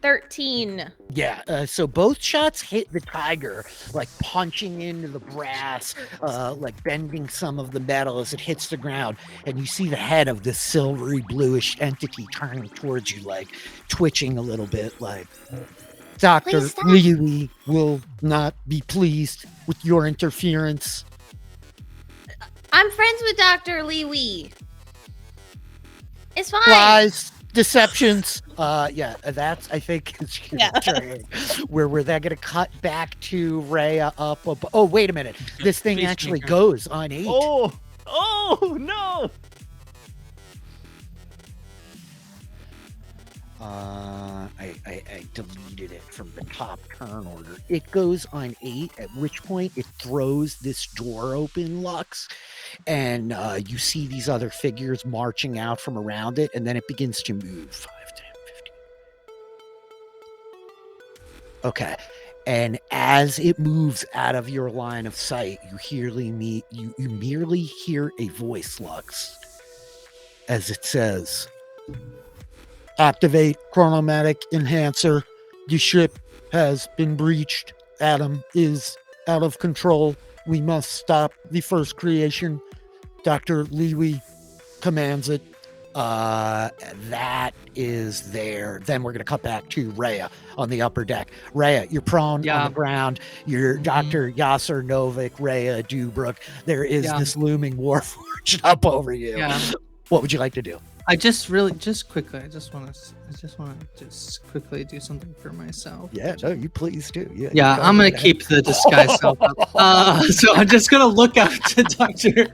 13. Yeah, so both shots hit the tiger, like punching into the brass, like bending some of the metal as it hits the ground, and you see the head of this silvery bluish entity turning towards you, like twitching a little bit, like, Dr. Please stop. Lee will not be pleased with your interference. I'm friends with Dr. Lee Wee. It's fine. Lies, deceptions. That's, I think, is your turn. Where we're then going to cut back to Reya up. Oh, wait a minute. This thing actually goes on 8. Oh no! I deleted it from the top turn order. It goes on 8, at which point it throws this door open, Lux, and you see these other figures marching out from around it, and then it begins to move. 5, 10, 15. Okay. And as it moves out of your line of sight, you merely hear a voice, Lux, as it says, "Activate chronomatic enhancer. The ship has been breached. Adam is out of control. We must stop the first creation. Dr. Liwi commands it." That is there. Then we're going to cut back to Reya on the upper deck. Reya, you're prone on the ground. You're Dr. Yasser Novik, Reya Dewbrook. There is this looming warforged up over you. Yeah. What would you like to do? I just want to quickly do something for myself. Yeah, no, you please do. Yeah, I'm gonna keep the disguise self up. So I'm just gonna look up to to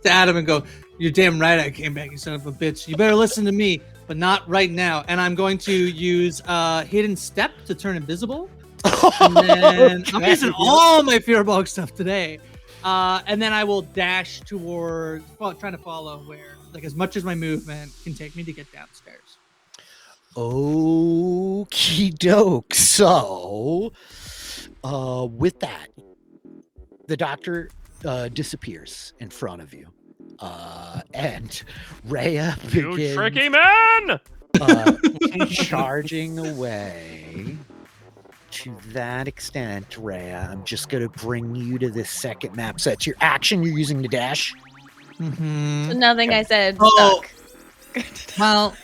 Adam and go, "You're damn right I came back, you son of a bitch. You better listen to me, but not right now." And I'm going to use hidden step to turn invisible. And then I'm using all my Firbolg stuff today. And then I will dash toward trying to follow where, like, as much as my movement can take me to get downstairs. Okie doke. So, with that, the doctor disappears in front of you. And Reya begins, "You tricky man!" charging away. To that extent, Reya, I'm just going to bring you to this second map. So it's your action you're using to dash. Mm-hmm. So nothing I said Oh. stuck. Well,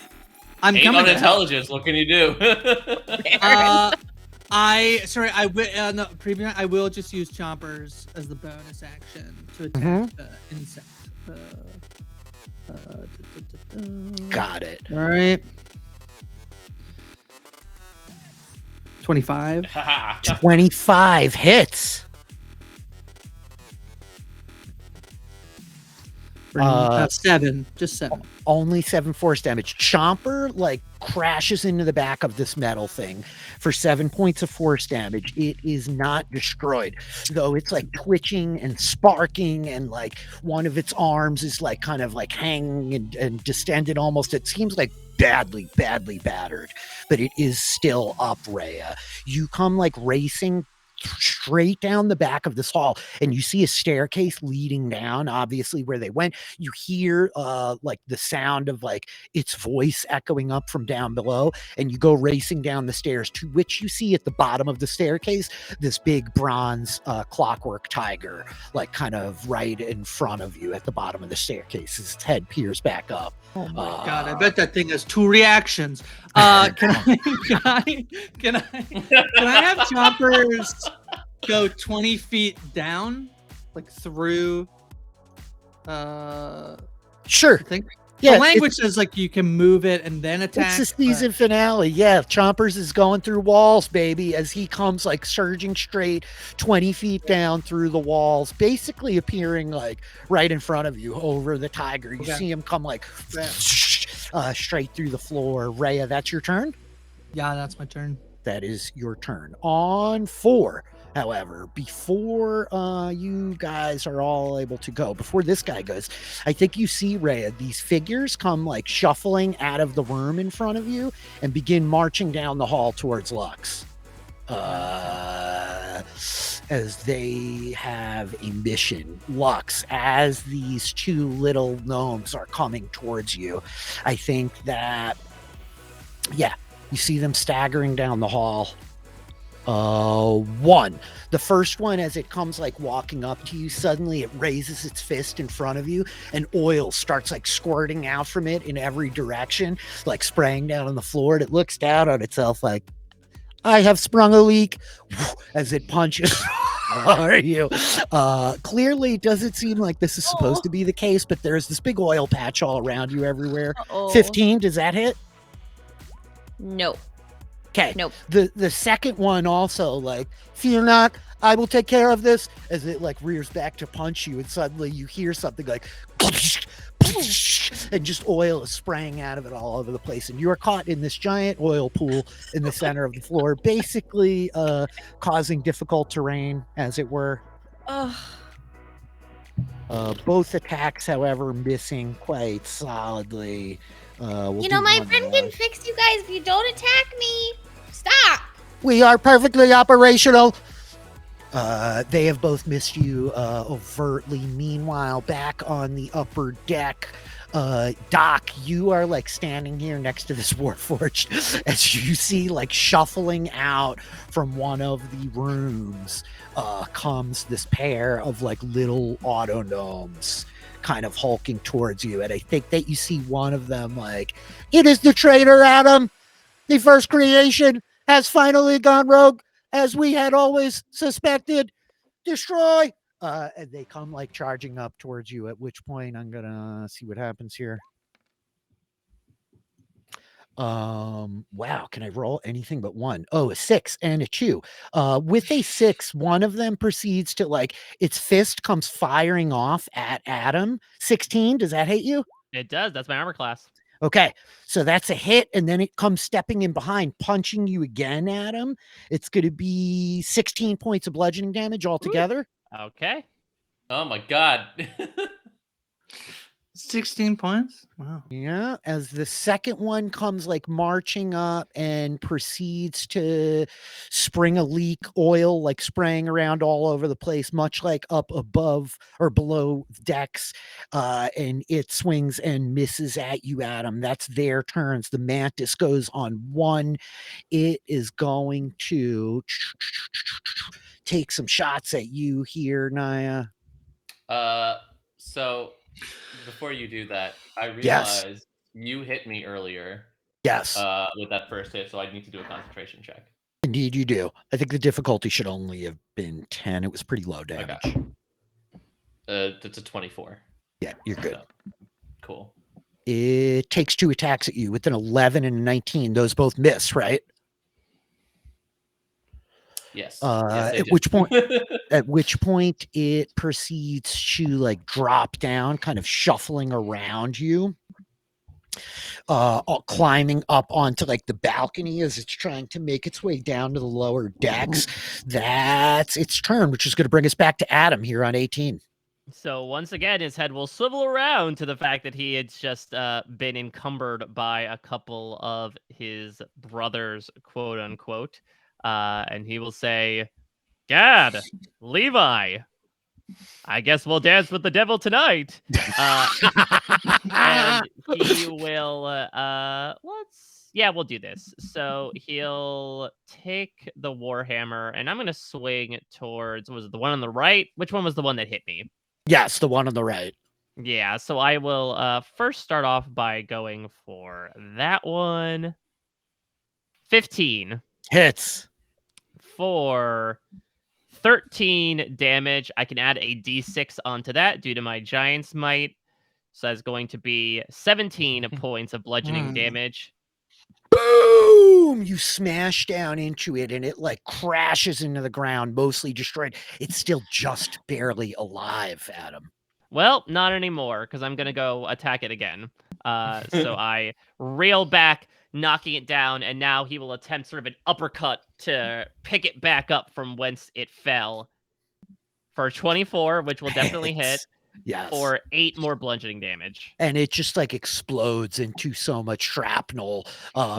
I'm 8 coming on to intelligence. What can you do? I will just use chompers as the bonus action to attack the insect. Got it. All right. 25. 25 hits. 7. Just 7. Only 7 force damage. Chomper like crashes into the back of this metal thing for 7 points of force damage. It is not destroyed, though it's like twitching and sparking, and like one of its arms is like kind of like hanging and distended almost. It seems like badly battered, but it is still up, Reya. You come like racing straight down the back of this hall, and you see a staircase leading down, obviously where they went. You hear like the sound of like its voice echoing up from down below, and you go racing down the stairs, to which you see at the bottom of the staircase this big bronze clockwork tiger, like kind of right in front of you at the bottom of the staircase. Its head peers back up. Oh my god! I bet that thing has 2 reactions. Can I have choppers go 20 feet down, like through? Sure. I think. Yeah, the language says like you can move it and then attack. It's the season finale. Yeah, Chompers is going through walls, baby, as he comes like surging straight 20 feet down through the walls, basically appearing like right in front of you over the tiger. You see him come like straight through the floor. Reya, that's your turn? Yeah, that's my turn. That is your turn. On 4, however, before you guys are all able to go, before this guy goes, I think you see, Reya, these figures come like shuffling out of the room in front of you and begin marching down the hall towards Lux. As they have a mission. Lux, as these 2 little gnomes are coming towards you, I think that, You see them staggering down the hall. One. The first one, as it comes like walking up to you, suddenly it raises its fist in front of you, and oil starts like squirting out from it in every direction, like spraying down on the floor. And it looks down on itself like, I have sprung a leak, as it punches. Are you? Clearly, it doesn't seem like this is supposed to be the case, but there's this big oil patch all around you everywhere. 15, does that hit? Nope. Okay. Nope. The second one also, like, fear not, I will take care of this, as it like rears back to punch you, and suddenly you hear something like and just oil is spraying out of it all over the place, and you're caught in this giant oil pool in the center of the floor, basically causing difficult terrain, as it were. Ugh. Both attacks, however, missing quite solidly. We'll You know, do my one friend more. can fix you guys if you don't attack me. Stop. We are perfectly operational. They have both missed you overtly. Meanwhile, back on the upper deck, Doc, you are like standing here next to this Warforged as you see like shuffling out from one of the rooms comes this pair of like little autognomes kind of hulking towards you. And I think that you see one of them like, it is the traitor, Adam. The first creation has finally gone rogue, as we had always suspected. Destroy! And they come like charging up towards you, at which point I'm gonna see what happens here. Wow, can I roll anything but one? Oh, a 6 and a 2. With a 6, one of them proceeds to like, its fist comes firing off at Adam. 16, does that hit you? It does. That's my armor class. Okay, so that's a hit, and then it comes stepping in behind, punching you again, Adam. It's going to be 16 points of bludgeoning damage altogether. Okay. Oh my god. 16 points? Wow. Yeah, as the second one comes like marching up and proceeds to spring a leak, oil like spraying around all over the place, much like up above or below decks, and it swings and misses at you, Adam. That's their turns. The mantis goes on one. It is going to take some shots at you here, Naya. So before you do that, I Yes. realized you hit me earlier Yes, with that first hit, so I need to do a concentration check. indeed you do. I think the difficulty should only have been 10. It was pretty low damage. Okay. It's a 24. Yeah, you're good. So, cool. It takes 2 attacks at you with an 11 and a 19. Those both miss, right? Yes. Yes, they at do. which point it proceeds to like drop down, kind of shuffling around you, climbing up onto like the balcony as it's trying to make its way down to the lower decks. That's its turn, which is going to bring us back to Adam here on 18. So once again, his head will swivel around to the fact that he had just been encumbered by a couple of his brothers, quote unquote. And he will say, Gad, Levi, I guess we'll dance with the devil tonight. And he will, we'll do this. So he'll take the Warhammer, and I'm going to swing towards, was it the one on the right? Which one was the one that hit me? Yes, the one on the right. Yeah, so I will first start off by going for that one. 15. Hits. For 13 damage. I can add a d6 onto that due to my Giant's Might. So that's going to be 17 points of bludgeoning damage. Boom! You smash down into it, and it like crashes into the ground, mostly destroyed. It's still just barely alive, Adam. Well, not anymore, because I'm going to go attack it again. So I reel back, knocking it down, and now he will attempt sort of an uppercut to pick it back up from whence it fell for 24, which will definitely hit. Yes. For 8 more bludgeoning damage. And it just like explodes into so much shrapnel,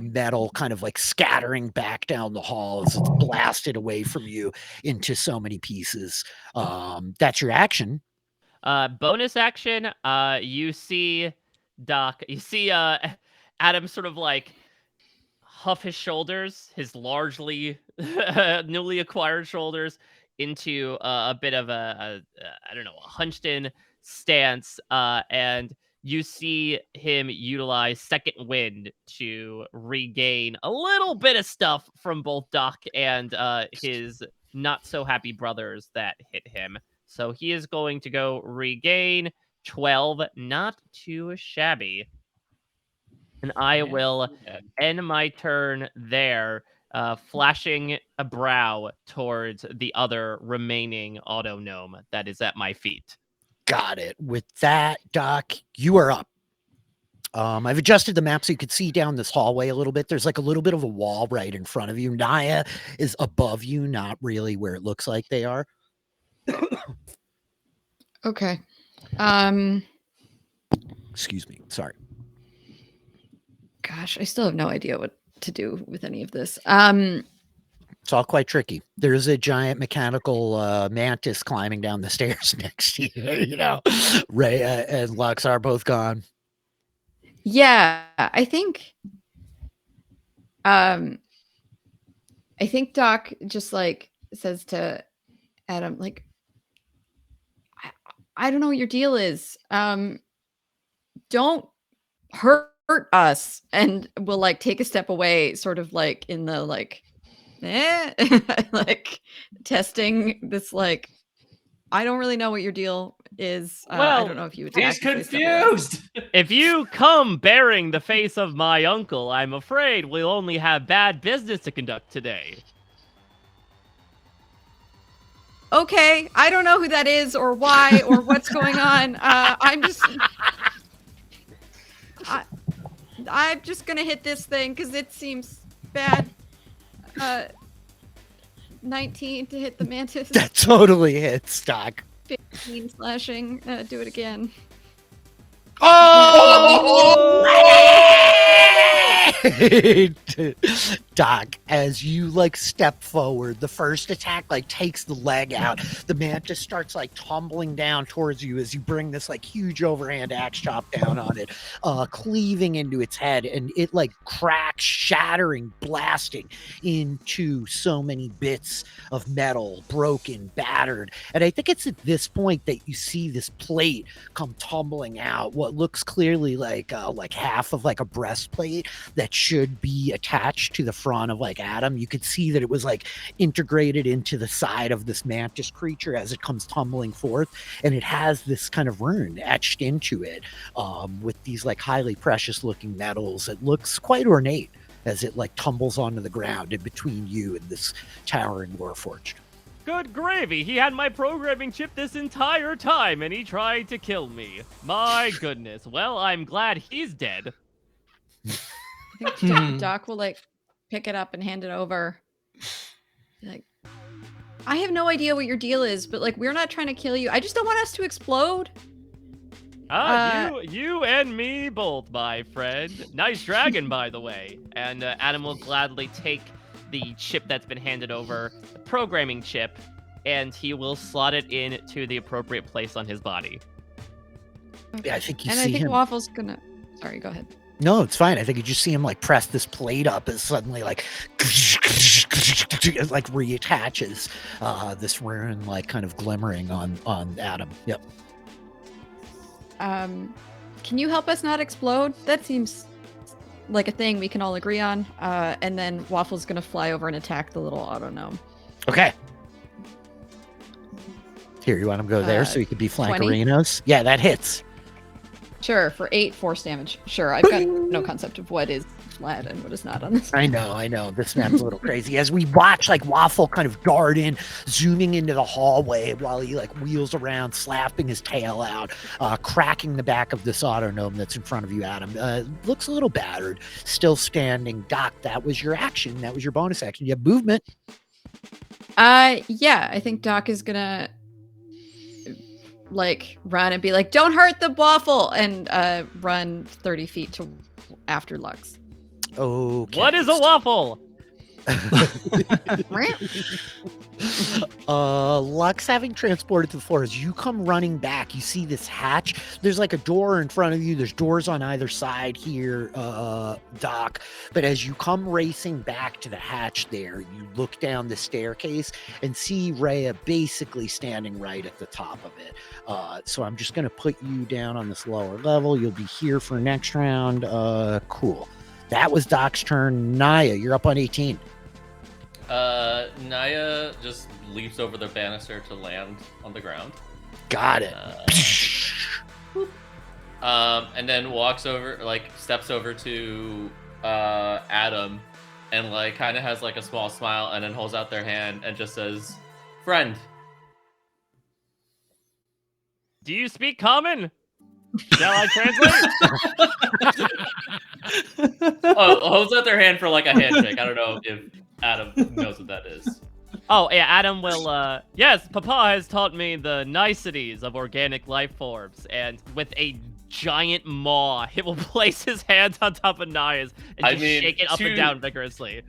metal kind of like scattering back down the hall as it's blasted away from you into so many pieces. That's your action. Bonus action, you see Adam sort of like huff his shoulders, his largely newly acquired shoulders, into a bit of a I don't know, a hunched in stance, and you see him utilize second wind to regain a little bit of stuff from both Doc and his not so happy brothers that hit him. So he is going to go regain 12, not too shabby. And I will end my turn there, flashing a brow towards the other remaining auto gnome that is at my feet. Got it. With that, Doc, you are up. I've adjusted the map so you could see down this hallway a little bit. There's like a little bit of a wall right in front of you. Naya is above you, not really where it looks like they are. Okay. Excuse me. Sorry. Gosh, I still have no idea what to do with any of this. It's all quite tricky. There's a giant mechanical mantis climbing down the stairs next to you. You know, Reya and Lux are both gone. Yeah, I think Doc just like says to Adam, like, I don't know what your deal is. Don't hurt us, and we'll like take a step away, sort of like in the like, like testing this. Like, I don't really know what your deal is. I don't know if you would. He's confused. If you come bearing the face of my uncle, I'm afraid we'll only have bad business to conduct today. Okay, I don't know who that is or why or what's going on. I'm just gonna hit this thing because it seems bad. 19 to hit the mantis. That totally hits, Doc. 15 slashing. Do it again. Doc, as you like step forward, the first attack like takes the leg out. The mantis starts like tumbling down towards you as you bring this like huge overhand axe chop down on it, cleaving into its head, and it like cracks, shattering, blasting into so many bits of metal, broken, battered. And I think it's at this point that you see this plate come tumbling out, what looks clearly like half of like a breastplate that should be attached to the front of like Adam. You could see that it was like integrated into the side of this mantis creature as it comes tumbling forth, and it has this kind of rune etched into it with these like highly precious looking metals. It looks quite ornate as it like tumbles onto the ground in between you and this towering warforged. Good gravy, he had my programming chip this entire time and he tried to kill me. My goodness. Well, I'm glad he's dead. I think Doc will like pick it up and hand it over. Like, I have no idea what your deal is, but like, we're not trying to kill you. I just don't want us to explode. You and me both, my friend. Nice dragon, by the way. And Adam will gladly take the chip that's been handed over, the programming chip, and he will slot it into the appropriate place on his body. Okay. Yeah, I think you and see I think him. Waffle's gonna. Sorry, go ahead. No, it's fine. I think you just see him like press this plate up as suddenly like like reattaches this rune like kind of glimmering on Adam. Yep. Can you help us not explode? That seems like a thing we can all agree on. And then Waffle's gonna fly over and attack the little auto gnome. Okay. Here, you want him to go there so he could be 20? flankerinos? Yeah, that hits. Sure, for 8 force damage. Sure, I've got no concept of what is flat and what is not on this. I know. This map's a little crazy. As we watch like Waffle kind of dart in, zooming into the hallway while he like wheels around, slapping his tail out, cracking the back of this auto gnome that's in front of you, Adam. Looks a little battered, still standing. Doc, that was your action. That was your bonus action. You have movement. Yeah, I think Doc is gonna like run and be like, "Don't hurt the Waffle," and run 30 feet to after Lux. Okay. What is a waffle? Lux having transported to the floor, as you come running back, you see this hatch. There's like a door in front of you. There's doors on either side here, Doc. But as you come racing back to the hatch there, you look down the staircase and see Reya basically standing right at the top of it. So I'm just going to put you down on this lower level. You'll be here for next round. Cool. That was Doc's turn. Naya, you're up on 18. Naya just leaps over the banister to land on the ground. Got it. And then walks over, like steps over to Adam, and like kind of has like a small smile, and then holds out their hand and just says, "Friend." Do you speak common? Shall I translate? Holds out their hand for like a handshake. I don't know if Adam knows what that is. Oh, yeah, Adam will, yes, Papa has taught me the niceties of organic life forms, and with a giant maw, he will place his hands on top of Naya's and shake it up and down vigorously.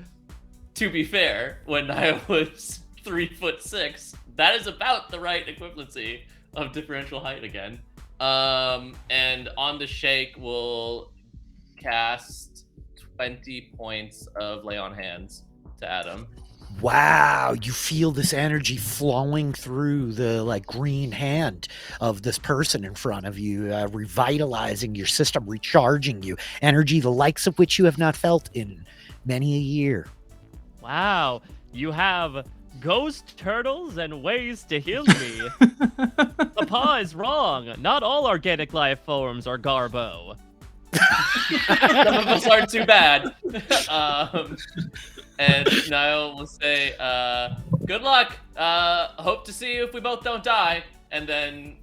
To be fair, when Naya was 3'6", that is about the right equivalency of differential height again. And on the shake, we'll cast 20 points of Lay on Hands to Adam. Wow, you feel this energy flowing through the like green hand of this person in front of you, revitalizing your system, recharging you. Energy the likes of which you have not felt in many a year. Wow, you have ghost turtles and ways to heal me. Papa is wrong. Not all organic life forms are Garbo. Some of us aren't too bad. And Niall will say, good luck. Hope to see you if we both don't die. And then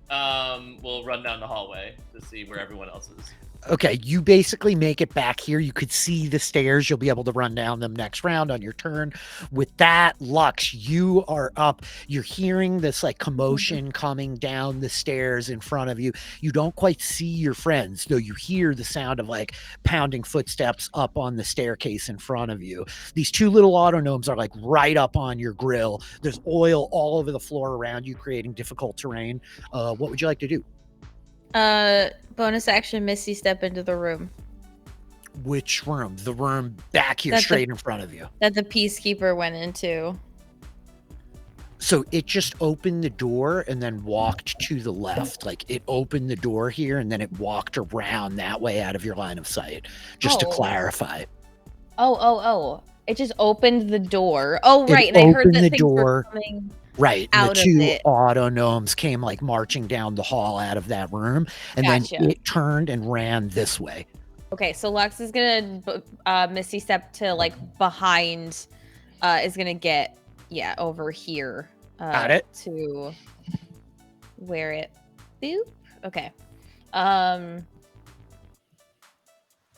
we'll run down the hallway to see where everyone else is. Okay, you basically make it back here. You could see the stairs. You'll be able to run down them next round on your turn. With that, Lux, you are up. You're hearing this like commotion coming down the stairs in front of you. You don't quite see your friends, though you hear the sound of like pounding footsteps up on the staircase in front of you. These two little autognomes are like right up on your grill. There's oil all over the floor around you, creating difficult terrain. What would you like to do? Bonus action, Misty step into the room. Which room? The room back here, straight in front of you. That the Peacekeeper went into. So it just opened the door and then walked to the left. Like it opened the door here and then it walked around that way out of your line of sight. Just to clarify. Oh. It just opened the door. Oh, right. And I heard that things were coming. Right, and the two autognomes came like marching down the hall out of that room, and then it turned and ran this way. Okay, so Lux is gonna Misty step to like behind, is gonna get over here. Got it. To where it. Boop. Okay.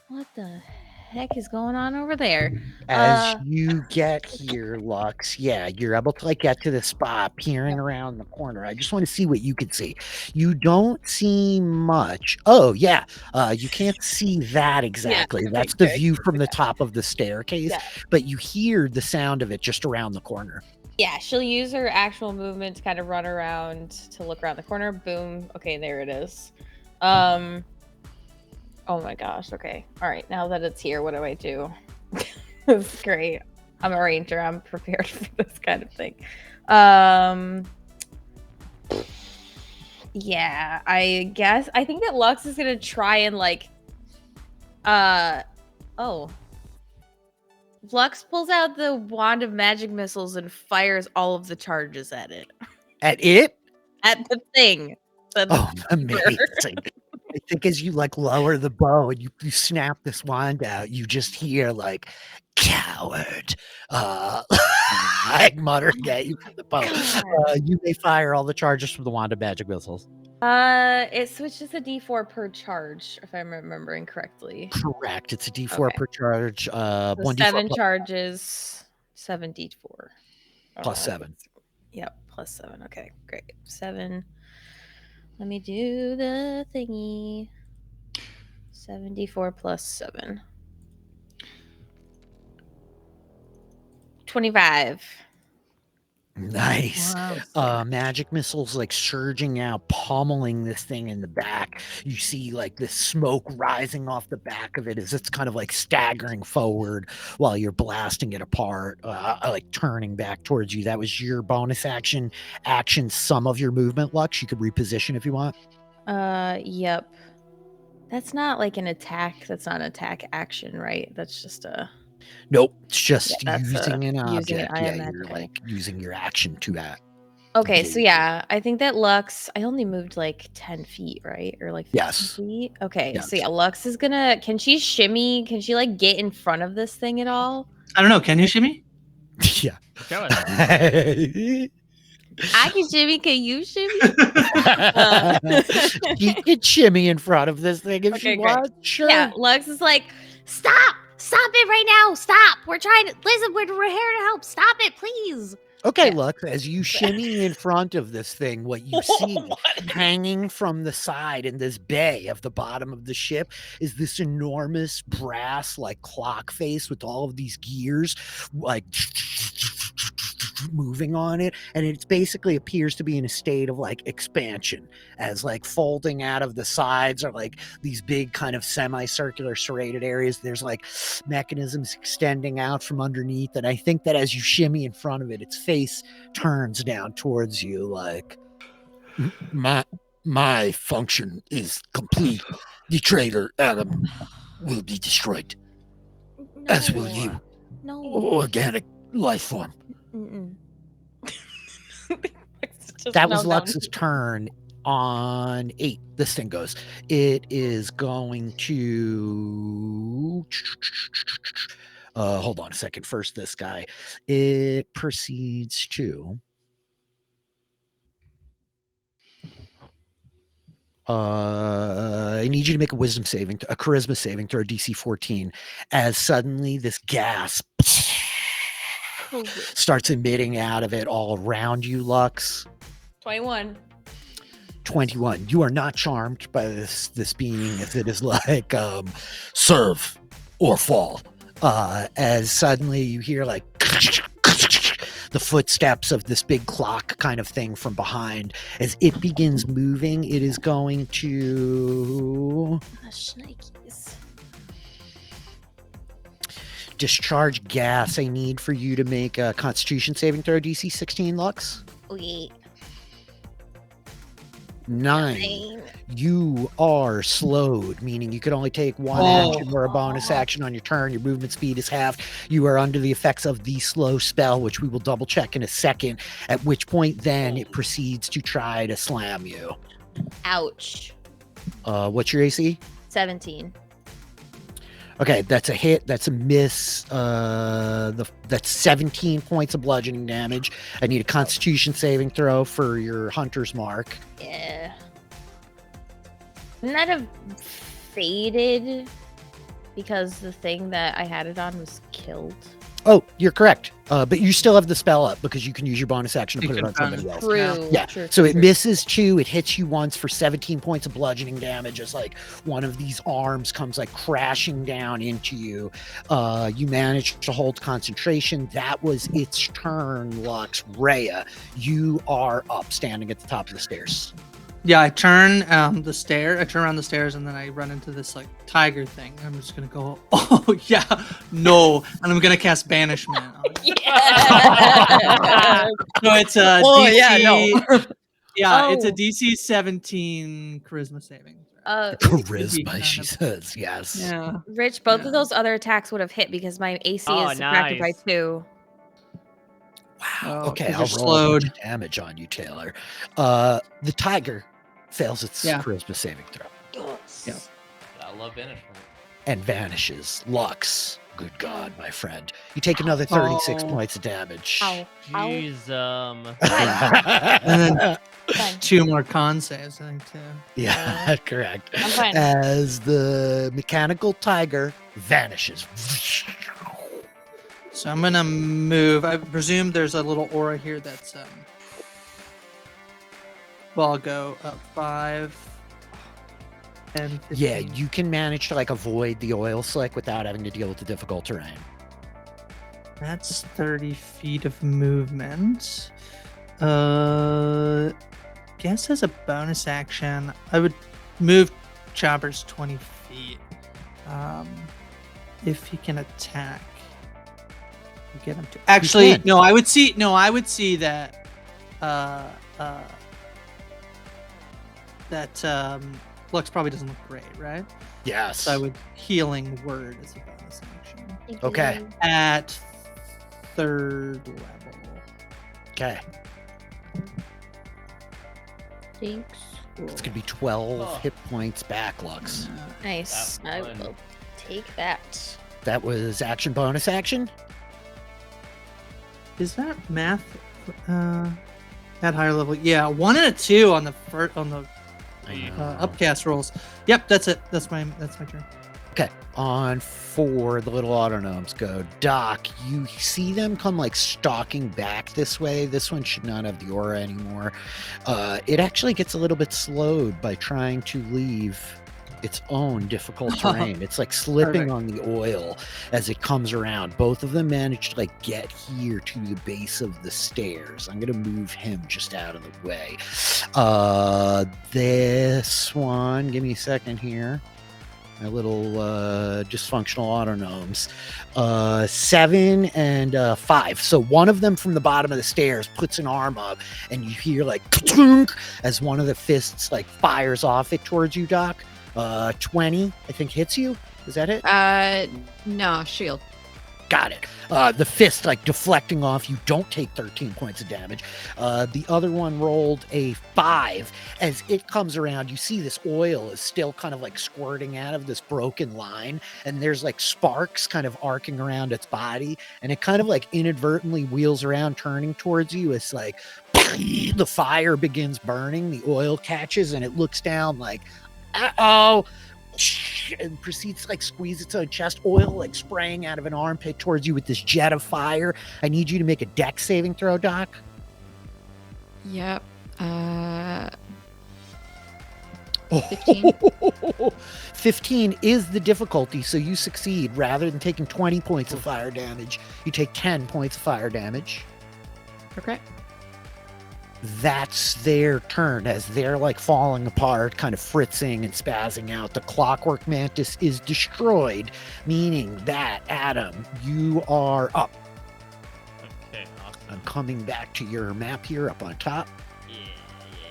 What the heck is going on over there? As you get here, Lux, you're able to like get to the spot, peering around the corner. I just want to see what you can see. You don't see much. Oh yeah, you can't see that exactly. That's the view from the top of the staircase, but you hear the sound of it just around the corner. Yeah, she'll use her actual movement to kind of run around to look around the corner. Boom. Okay, there it is. Oh my gosh, okay. All right, now that it's here, what do I do? This is great. I'm a ranger. I'm prepared for this kind of thing. Yeah, I guess. I think that Lux is going to try and like... Lux pulls out the wand of magic missiles and fires all of the charges at it. At it? At the thing. Amazing. I think as you like lower the bow and you snap this wand out, you just hear like coward like muttering at you from the bow. You may fire all the charges from the wand of magic missiles. It switches to D4 per charge, if I'm remembering correctly. Correct. It's a D4 per charge. So 7 charges, 7 D4. Plus 7. Yep, plus 7. Okay, great. 7. Let me do the thingy. 74 plus 7. 25. Nice. Wow. Magic missiles like surging out, pummeling this thing in the back. You see like this smoke rising off the back of it as it's kind of like staggering forward while you're blasting it apart, like turning back towards you. That was your bonus action. Some of your movement, Lux. You could reposition if you want. Yep. That's not like an attack. That's not an attack action, right? That's just a. Nope, it's just Yeah, that's, using an using it, object. I Yeah, imagine. you're like using your action to that. Okay, so engage. yeah, I think that Lux. I only moved like 10 feet, right, or like 15 Yes. feet. Okay, Yes. so yeah, Lux is gonna. Can she shimmy? Can she like get in front of this thing at all? I don't know. Can you shimmy? Yeah. Show us. I can shimmy. Can you shimmy? You can shimmy in front of this thing if Okay, you great. want. Sure. Yeah, Lux is like, stop it right now, stop. We're trying to listen. We're here to help. Stop it, please. Okay, Yeah. look, as you shimmy in front of this thing, what you see What? hanging from the side in this bay of the bottom of the ship is this enormous brass like clock face with all of these gears like moving on it, and it basically appears to be in a state of like expansion, as like folding out of the sides are like these big kind of semicircular serrated areas. There's like mechanisms extending out from underneath, and I think that as you shimmy in front of it, its face turns down towards you like, my function is complete. The traitor Adam will be destroyed, as will you. No. Organic life form. Mm-mm. That was Lux's turn. On 8, this thing goes. It is going to hold on a second. First, this guy. It proceeds to I need you to make a charisma saving throw, DC 14, as suddenly this gas starts emitting out of it all around you, Lux. 21. 21. You are not charmed by this being, as it is like serve or fall. As suddenly you hear like the footsteps of this big clock kind of thing from behind. As it begins moving, it is going to Shnikes. discharge gas. I need for you to make a Constitution saving throw, DC 16, Lux. Okay. 9. You are slowed, meaning you could only take one action or a bonus action on your turn. Your movement speed is halved. You are under the effects of the slow spell, which we will double check in a second, at which point then it proceeds to try to slam you. Ouch. What's your AC? 17. Okay, that's a hit. That's a miss. That's 17 points of bludgeoning damage. I need a Constitution saving throw for your hunter's mark. Yeah. Wouldn't that have faded because the thing that I had it on was killed? Oh, you're correct. But you still have the spell up because you can use your bonus action to You put it can on somebody else. True. Yeah. True, So true, it true. misses 2. It hits you once for 17 points of bludgeoning damage as like one of these arms comes like crashing down into you. You managed to hold concentration. That was its turn, Lux. Reya, you are up, standing at the top of the stairs. Yeah, I turn around the stairs, and then I run into this like tiger thing. I'm just gonna go, oh yeah, no, and I'm gonna cast banishment. On it. Yeah. No, it's a Oh, DC. yeah, no. Yeah, it's a Oh. DC 17 charisma saving. Charisma, she says. Yes. Yeah. Rich, both Yeah. of those other attacks would have hit because my AC Oh, is subtracted nice. by 2. Wow. Oh, Okay, 'cause I'll you're roll a bunch slowed. of damage on you, Taylor. The tiger fails its Yeah. charisma saving throw Yeah. I love banishment. and vanishes. Lux, good God, my friend. You take another 36 Oh. points of damage. Ow. Ow. Jeez, And then Fine. 2 more con saves, I think, too. Yeah, correct. I'm fine. As the mechanical tiger vanishes. So I'm gonna move. I presume there's a little aura here that's well, I'll go up 5 and 15. Yeah, you can manage to like avoid the oil slick without having to deal with the difficult terrain. That's 30 feet of movement. Guess as a bonus action, I would move Choppers 20 feet. If he can attack, get him to. Actually, can. no. I would see that. Lux probably doesn't look great, right? Yes. So I would healing word as a bonus action Okay. at 3rd level. Okay. Thanks. It's gonna be 12 Oh. hit points back, Lux. Nice. That I one. will take that. That was action bonus action. Is that math at higher level? Yeah, 1 and a 2 on the upcast rolls. Yep, that's it. That's my turn. Okay, on 4, the little autonomes go. Doc, you see them come like stalking back this way. This one should not have the aura anymore. It actually gets a little bit slowed by trying to leave its own difficult terrain. It's like slipping Perfect. on the oil as it comes around. Both of them manage to like get here to the base of the stairs. I'm gonna move him just out of the way. This one, give me a second here. My little dysfunctional autonomes. 7 and 5. So one of them from the bottom of the stairs puts an arm up, and you hear like as one of the fists like fires off it towards you, Doc. 20, I think, hits you. Is that it? No, shield. Got it. The fist like deflecting off. You don't take 13 points of damage. The other one rolled a 5. As it comes around, you see this oil is still kind of like squirting out of this broken line, and there's like sparks kind of arcing around its body, and it kind of like inadvertently wheels around, turning towards you. It's like the fire begins burning, the oil catches, and it looks down like, uh-oh, and proceeds to like squeeze its own chest, oil like spraying out of an armpit towards you with this jet of fire. I need you to make a dex saving throw, Doc. Yep. 15. 15 is the difficulty, so you succeed. Rather than taking 20 points of fire damage, you take 10 points of fire damage. Okay. That's their turn as they're like falling apart, kind of fritzing and spazzing out. The clockwork mantis is destroyed, meaning that, Adam, you are up. Okay, awesome. I'm coming back to your map here up on top. Yeah.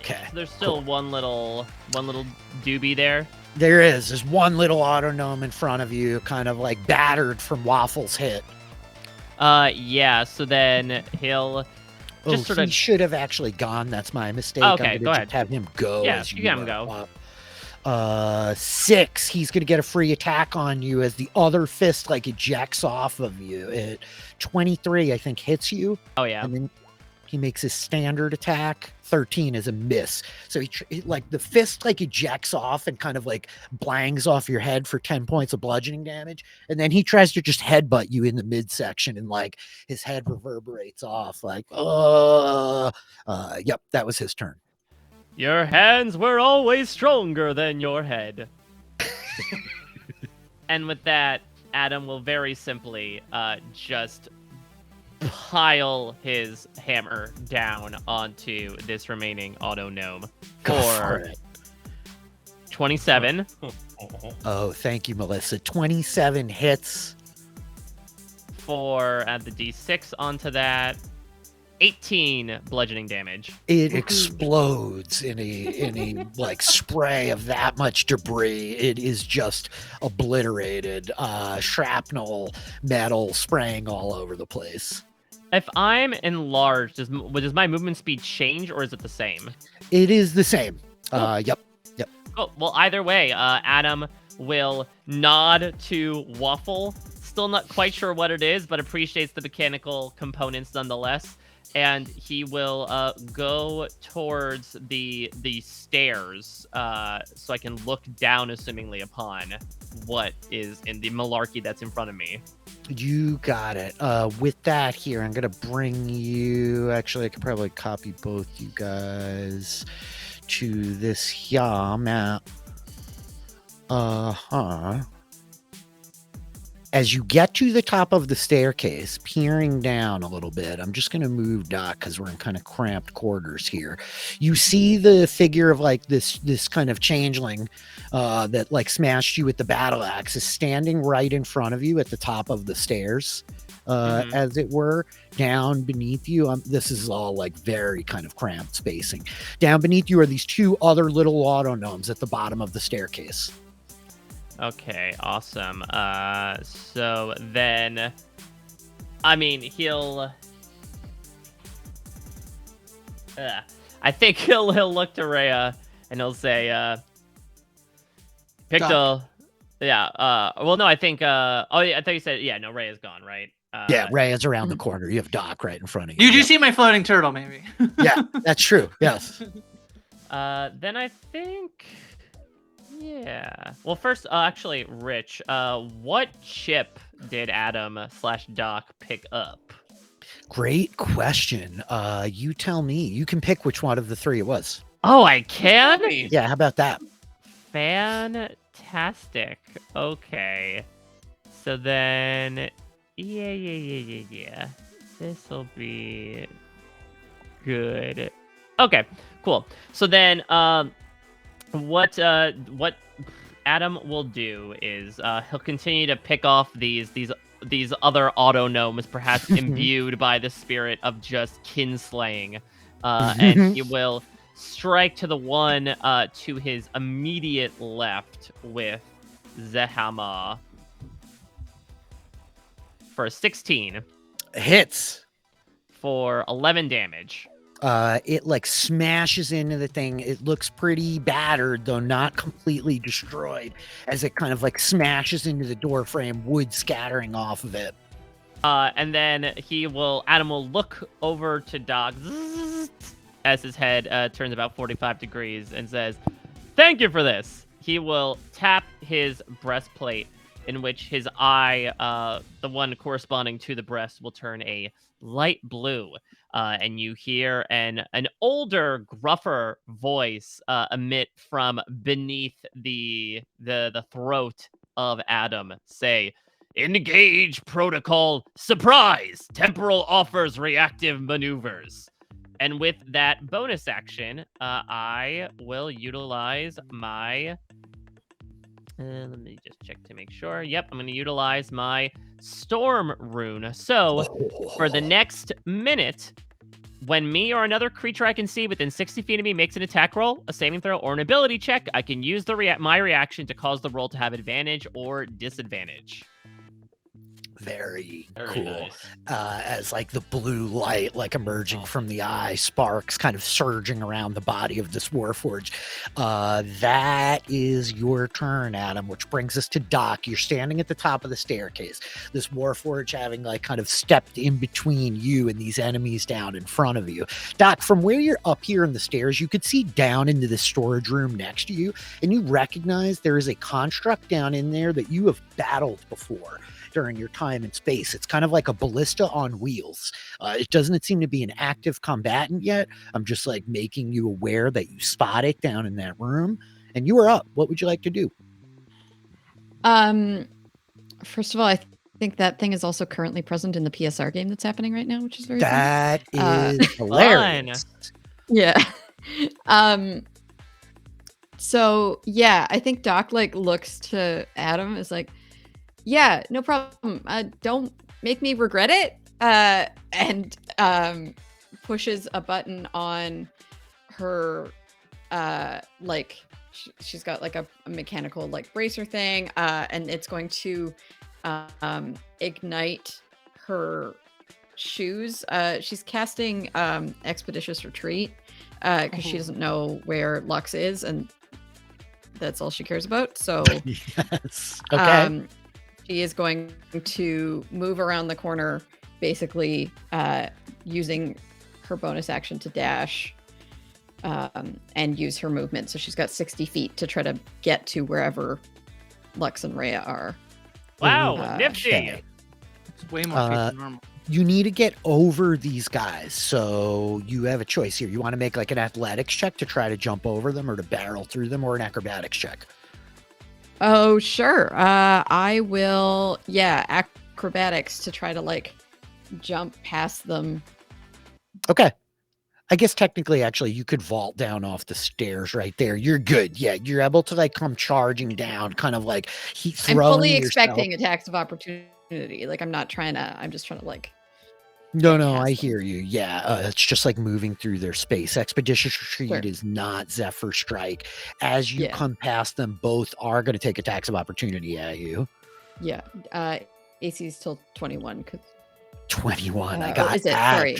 Okay. So there's still one little doobie there. There's one little autonome in front of you, kind of like battered from Waffle's hit. Yeah. So then he'll just sort he of. should have actually gone. That's my mistake. Okay, I'm go gonna ahead. just have him go. Yeah, as you can have him are go. up. 6. He's gonna get a free attack on you as the other fist like ejects off of you. It 23, I think, hits you. Oh yeah. And then he makes his standard attack. 13 is a miss. So he like the fist like ejects off and kind of like blangs off your head for 10 points of bludgeoning damage. And then he tries to just headbutt you in the midsection, and like his head reverberates off like, yep, that was his turn. Your hands were always stronger than your head. And with that, Adam will very simply just pile his hammer down onto this remaining auto gnome Go for for it. 27 Oh, thank you, Melissa. 27 hits. for add the d6 onto that. 18 bludgeoning damage. It explodes in a like spray of that much debris. It is just obliterated. Shrapnel, metal spraying all over the place. If I'm enlarged, does my movement speed change or is it the same? It is the same. Yep. Oh, well, either way, Adam will nod to Waffle. Still not quite sure what it is, but appreciates the mechanical components nonetheless. And he will go towards the stairs so I can look down, assumingly, upon what is in the malarkey that's in front of me. You got it. With that here, I'm going to bring you... Actually, I could probably copy both you guys to this here map. As you get to the top of the staircase, peering down a little bit, I'm just going to move Doc because we're in kind of cramped quarters here. You see the figure of like this kind of changeling that like smashed you with the battle axe is standing right in front of you at the top of the stairs, as it were. Down beneath you, this is all like very kind of cramped spacing. Down beneath you are these two other little auto gnomes at the bottom of the staircase. Okay, awesome. So then, I mean, he'll. I think he'll look to Reya and he'll say, "Pictel." Yeah. Well, no, I think. Oh, yeah, I thought you said. Yeah, no, Reya's gone, right? Yeah, Reya's around the corner. You have Doc right in front of you. You do see my floating turtle, maybe. Yeah, that's true. Yes. Then I think. Yeah. Well, first, actually, Rich, what chip did Adam/Doc pick up? Great question. You tell me. You can pick which one of the three it was. Oh, I can? Yeah, how about that? Fantastic. Okay. So then, yeah. This'll be good. Okay, cool. So then, what Adam will do is he'll continue to pick off these other auto gnomes, perhaps imbued by the spirit of just kinslaying, and he will strike to the one to his immediate left with Zehama for 16. Hits. For 11 damage. It like smashes into the thing. It looks pretty battered, though not completely destroyed, as it kind of like smashes into the door frame, wood scattering off of it. And then Adam will look over to Doc as his head turns about 45 degrees and says, "Thank you for this." He will tap his breastplate, in which his eye, the one corresponding to the breast, will turn a light blue. And you hear an older, gruffer voice emit from beneath the throat of Adam, say, "Engage protocol surprise. Temporal offers reactive maneuvers." And with that bonus action, I will utilize my. Let me just check to make sure. Yep, I'm going to utilize my Storm Rune. So, for the next minute, when me or another creature I can see within 60 feet of me makes an attack roll, a saving throw, or an ability check, I can use my reaction to cause the roll to have advantage or disadvantage. Very Very cool. nice. As like the blue light like emerging from the eye, sparks kind of surging around the body of this Warforged. That is your turn, Adam, which brings us to Doc. You're standing at the top of the staircase. This Warforged having like kind of stepped in between you and these enemies down in front of you. Doc, from where you're up here in the stairs, you could see down into the storage room next to you, and you recognize there is a construct down in there that you have battled before during your time in space. It's kind of like a ballista on wheels. It doesn't seem to be an active combatant yet. I'm just like making you aware that you spot it down in that room, and you are up. What would you like to do? First of all, I think that thing is also currently present in the PSR game that's happening right now, which is very That fun. is hilarious. Yeah. So yeah, I think Doc like looks to Adam is like, "Yeah, no problem. Don't make me regret it." And pushes a button on her, like she's got like a mechanical like bracer thing, and it's going to ignite her shoes. She's casting Expeditious Retreat because she doesn't know where Lux is, and that's all she cares about. So Yes. Okay. she is going to move around the corner, basically using her bonus action to dash and use her movement. So she's got 60 feet to try to get to wherever Lux and Reya are. Wow, nifty. Okay. It's way more feet than normal. You need to get over these guys. So you have a choice here. You want to make like an athletics check to try to jump over them or to barrel through them, or an acrobatics check? Oh, sure. I will. Yeah, acrobatics to try to like jump past them. Okay. I guess technically, actually, you could vault down off the stairs right there. You're good. Yeah, you're able to like come charging down, kind of like I'm throwing fully yourself. expecting attacks of opportunity. Like I'm not trying to. I'm just trying to like. No, get no, past I them. hear you. Yeah, it's just like moving through their space. Expeditious Retreat Sure. is not Zephyr Strike. As you Yeah. come past them, both are going to take attacks of opportunity at you. Yeah. AC's till 21. 'Cause, 21. I or got is it? that. Sorry.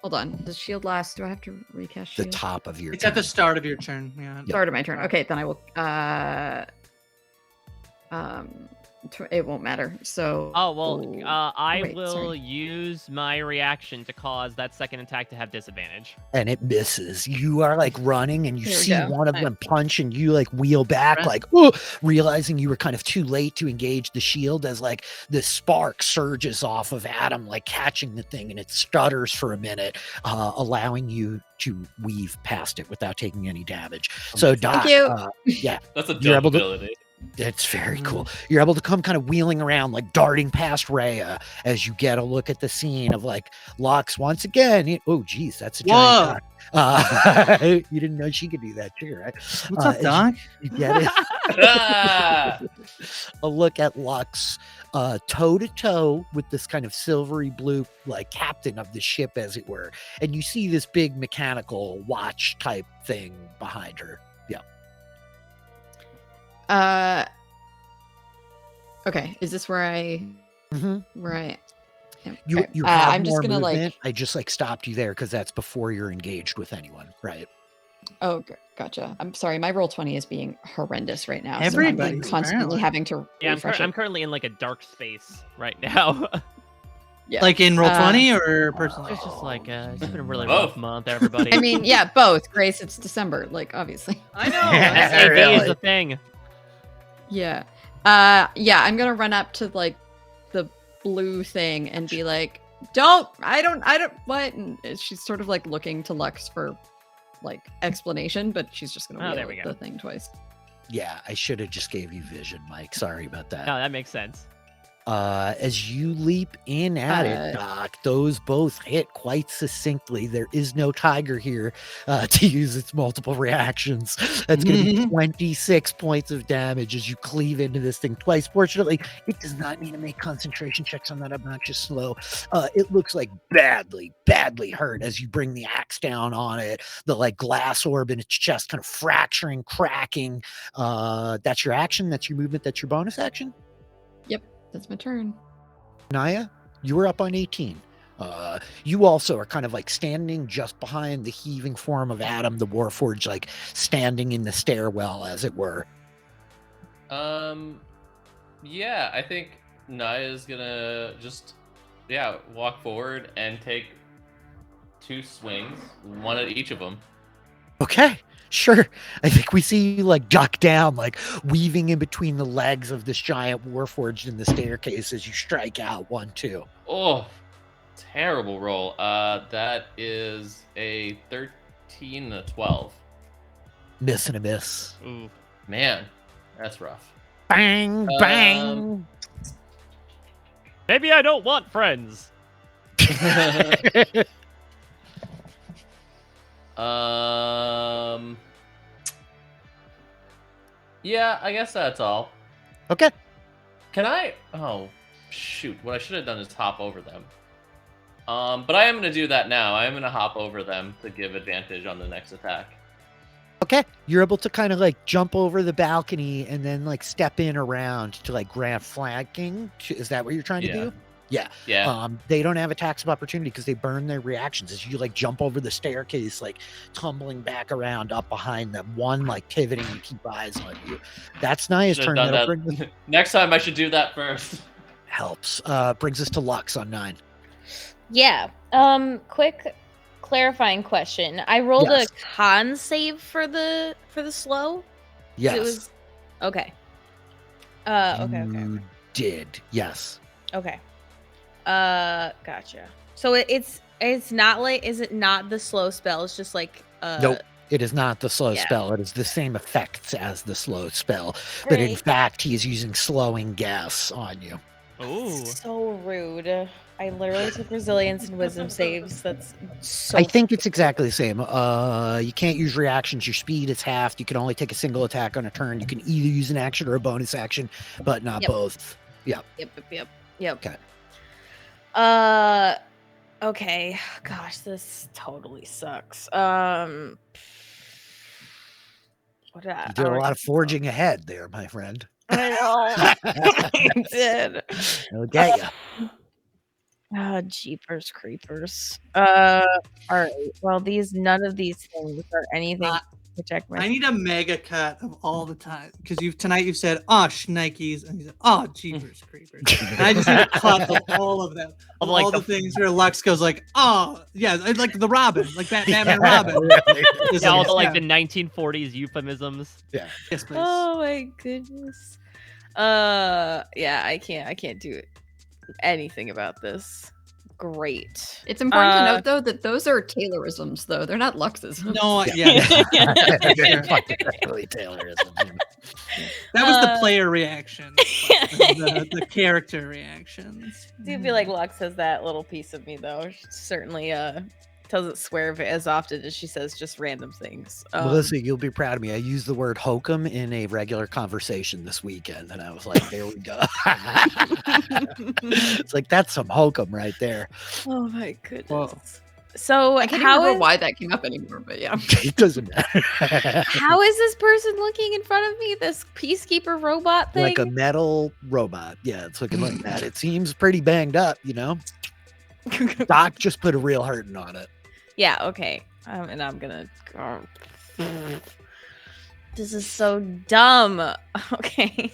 Hold on. Does shield last? Do I have to recast The shield? top of your It's at the turn. start of your turn. Yeah. Start of my turn. Okay, then I will. It won't matter. So. Oh well, I wait, will sorry. use my reaction to cause that second attack to have disadvantage. And it misses. You are like running and you There we see go. one of Nice. them punch and you like wheel back, Right. like, oh, realizing you were kind of too late to engage the shield as like the spark surges off of Adam, like catching the thing and it stutters for a minute, allowing you to weave past it without taking any damage. So, Doc, you. yeah, That's a You're dumb able to- ability. it's very cool. You're able to come kind of wheeling around, like darting past Reya as you get a look at the scene of like Lux once again. Oh, geez, that's a giant Doc. You didn't know she could do that too, right? What's up, as Doc? You get it. Ah! A look at Lux toe to toe with this kind of silvery blue, like captain of the ship, as it were. And you see this big mechanical watch type thing behind her. Okay. Is this where I? Mm-hmm. Where I? am? You Okay. you have I'm just more gonna movement. like. I just like stopped you there because that's before you're engaged with anyone, right? Oh, gotcha. I'm sorry. My roll 20 is being horrendous right now. So I'm Everybody's like constantly apparently. having to Yeah, refresh I'm it. currently in like a dark space right now. Yeah. Like in roll 20 or personally? It's just like it's been a really Both. rough month, everybody. I mean, yeah, both. Grace, it's December. Like, obviously. I know. SAV Really? is a thing. Yeah. Yeah, I'm gonna run up to like the blue thing and be like, I don't what? And she's sort of like looking to Lux for like explanation, but she's just gonna Oh, wheel there we at go. the thing twice. Yeah, I should have just gave you vision, Mike. Sorry about that. No, that makes sense. As you leap in at it, Doc, those both hit quite succinctly. There is no tiger here to use its multiple reactions. That's going to be 26 points of damage as you cleave into this thing twice. Fortunately, it does not need to make concentration checks on that obnoxious slow. It looks like badly hurt as you bring the axe down on it. The like glass orb in its chest kind of fracturing, cracking. That's your action. That's your movement. That's your bonus action. That's my turn. Naya, you were up on 18. You also are kind of like standing just behind the heaving form of Adam, the Warforged, like standing in the stairwell, as it were. Yeah, I think Naya's gonna just, walk forward and take 2 swings, one at each of them. Okay, sure. I think we see you like duck down, like weaving in between the legs of this giant Warforged in the staircase as you strike out 1, 2. Oh, terrible roll. That is a 13 and a 12. Miss and a miss. Ooh. Man, that's rough. Bang, bang. Maybe I don't want friends. Yeah, I guess that's all. Okay. Can I? Oh, shoot. What I should have done is hop over them. But I am going to do that now. I am going to hop over them to give advantage on the next attack. Okay. You're able to kind of like jump over the balcony and then like step in around to like grant flanking. Is that what you're trying to do? Yeah. Yeah. They don't have attacks of opportunity because they burn their reactions as you like jump over the staircase, like tumbling back around up behind them. One like pivoting to keep eyes on you. That's Naya's Should've turn. done That'll that. bring us, Next time I should do that first. helps. Brings us to Lux on 9. Yeah. Quick clarifying question. I rolled Yes. a con save for the slow. Yes. It was okay. Okay. You did. Yes. Okay. Gotcha. So it's not like, is it not the slow spell? It's just like Nope. It is not the slow Yeah. spell. It is the same effects as the slow spell. But in Great. fact, he is using slowing gas on you. Ooh. So rude. I literally took resilience and wisdom saves. That's so. I think it's exactly the same. You can't use reactions. Your speed is halved. You can only take a single attack on a turn. You can either use an action or a bonus action, but not Yep. both. Yep. Okay. Okay. Gosh, this totally sucks. You did a lot of forging ahead there, my friend. I know. I did. It'll get you. Jeepers creepers. All right. Well, none of these things are anything to protect my. I need a mega cut of all the time because tonight you've said, "Oh, shnikes," and you said, "Oh, jeepers creepers." And I just need a cut of all of them, of Like all the things where Lux goes like, "Oh, yeah," like the Robin, like Batman and Yeah, Robin. really. Just Yeah, all the yeah. the 1940s euphemisms. Yeah. Yes, please. Oh my goodness. Yeah, I can't do anything about this. Great. It's important to note though that those are Taylorisms, though they're not Luxes. No, yeah. Fucking definitely Taylorism. That was the player reaction, the character reactions. I do feel like Lux has that little piece of me though. She certainly doesn't swear as often as she says just random things. Melissa, you'll be proud of me. I used the word hokum in a regular conversation this weekend, and I was like, there we go. It's like, that's some hokum right there. Oh my goodness. Whoa. So I can't how remember is why that came up anymore, but yeah. It doesn't matter. how is this person looking in front of me? This peacekeeper robot thing? Like a metal robot. Yeah, it's looking like that. It seems pretty banged up, you know? Doc just put a real hurting on it. Yeah, okay. And I'm gonna go. This is so dumb. Okay.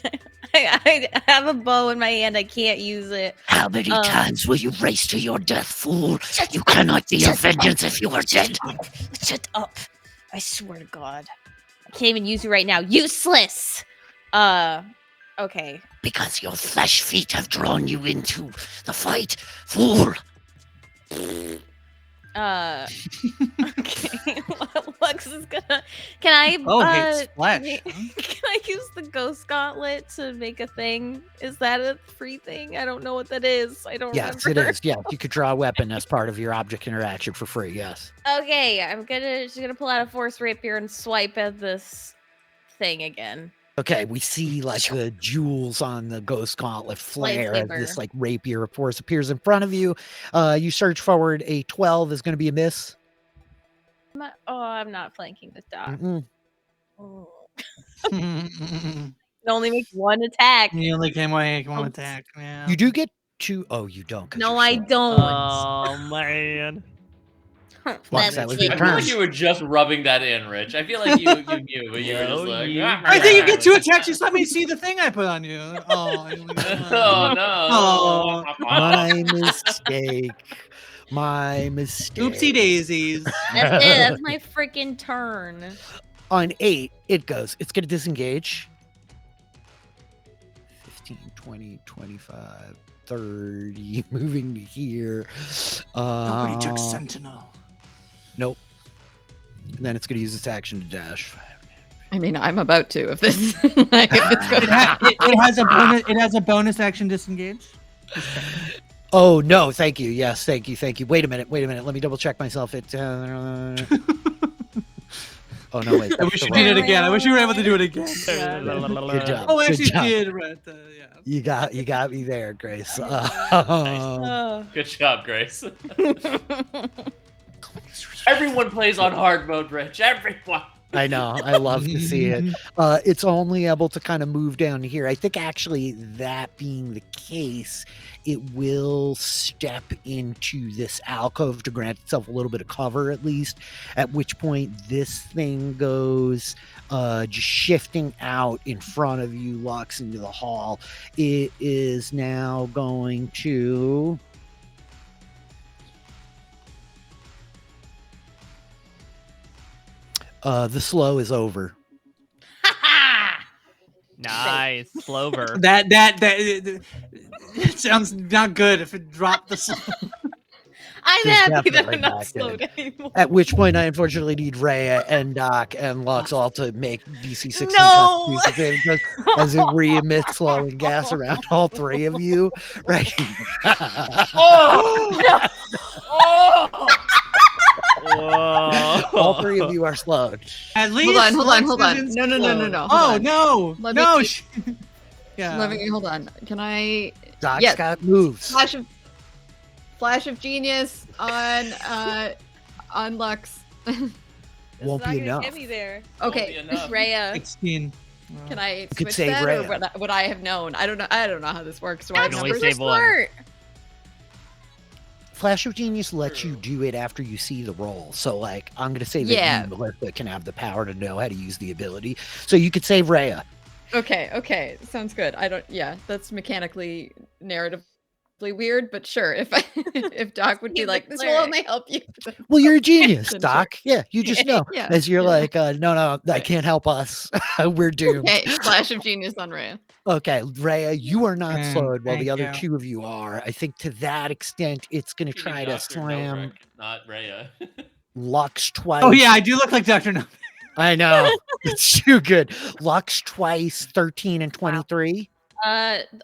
I have a bow in my hand. I can't use it. How many times will you race to your death, fool? You cannot be your vengeance if you are dead. Shut up. I swear to God. I can't even use you right now. Useless. Okay. Because your flesh feet have drawn you into the fight, fool. Okay. Lux is gonna. Can I? It's flesh. Can I use the ghost gauntlet to make a thing? Is that a free thing? I don't know what that is. I don't. Yes, remember. it is. Yeah, you could draw a weapon as part of your object interaction for free. Yes. Okay, I'm just gonna pull out a force rapier and swipe at this thing again. Okay, we see like the jewels on the ghost gauntlet flare as this Lightsaber. like rapier, of course, appears in front of you. You search forward. A 12 is going to be a miss. I'm not flanking this dog. Mm-mm. Oh. You It only makes one attack. only came away one attack. Yeah. You do get two. Oh, you don't. 'cause No, you're I so- don't. Oh man. Lux, that was That's your I feel turn. like you were just rubbing that in, Rich. I feel like you knew, but you were just No, like, you- I think you get 2 attacks. Just let me see the thing I put on you. Oh, I only got one. Oh no! My mistake. My mistake. Oopsie daisies. That's it. That's my freaking turn. On 8, it goes. It's going to disengage. 15, 20, 25, 30. Moving to here. Nobody took Sentinel. Nope. And then it's going to use its action to dash. I mean, I'm about to if this like, if it's It, going it has a bonus. It has a bonus action disengage. Oh, no. Thank you. Yes. Thank you. Thank you. Wait a minute. Let me double check myself. It. Oh, no. Wait. I wish you did it again. I wish you were able to do it again. Good job. Oh, Good actually, job. did. Right, yeah. You got me there, Grace. Oh. Good job, Grace. Everyone plays on hard mode, Rich. Everyone. I know. I love to see it. It's only able to kind of move down here. I think actually that being the case, it will step into this alcove to grant itself a little bit of cover at least, at which point this thing goes just shifting out in front of you, Lux, into the hall. It is now going to... the slow is over. Nice. Slover. That it sounds not good if it dropped the. I'm There's happy that definitely I'm not back slowed anymore. At which point, I unfortunately need Reya and Doc and Lux all to make DC 16 No! Constitution saving throws as it re-emits flowing gas around all three of you. Right? Oh! Oh! Whoa. All three of you are slowed. At least. Hold on. Lux isn't No. slowed. Hold Oh on. no! Let No. me- Yeah. Let me hold on. Can I Doc's Yes. got moves. flash of genius on Lux? Won't It's not be gonna enough. Get me there. Okay. Won't be enough. Rhea. 16. Can I could switch save that, Reya. or would I have known? I don't know. I don't know how this works. Do I have can only numbers? save one. Smart. Flash of Genius lets you do it after you see the roll. So, like, I'm going to say that Yeah. you, Melissa, can have the power to know how to use the ability. So you could save Reya. Okay, sounds good. I don't. Yeah, that's mechanically narratively weird, but sure. If if Doc would be He's a like, this will cleric. only help you. Well, you're a genius, Then Doc. Yeah, you just know. Yeah, As you're yeah. like, no, that can't help us. We're doomed. Okay, flash of genius on Reya. Okay, Reya, you are not slowed while the thank other you. two of you are. I think to that extent, it's going to You mean try to Dr. slam Novak, not Reya. Lux twice. Oh yeah, I do look like Dr. No. I know. It's too good. Lux twice, 13 and 23.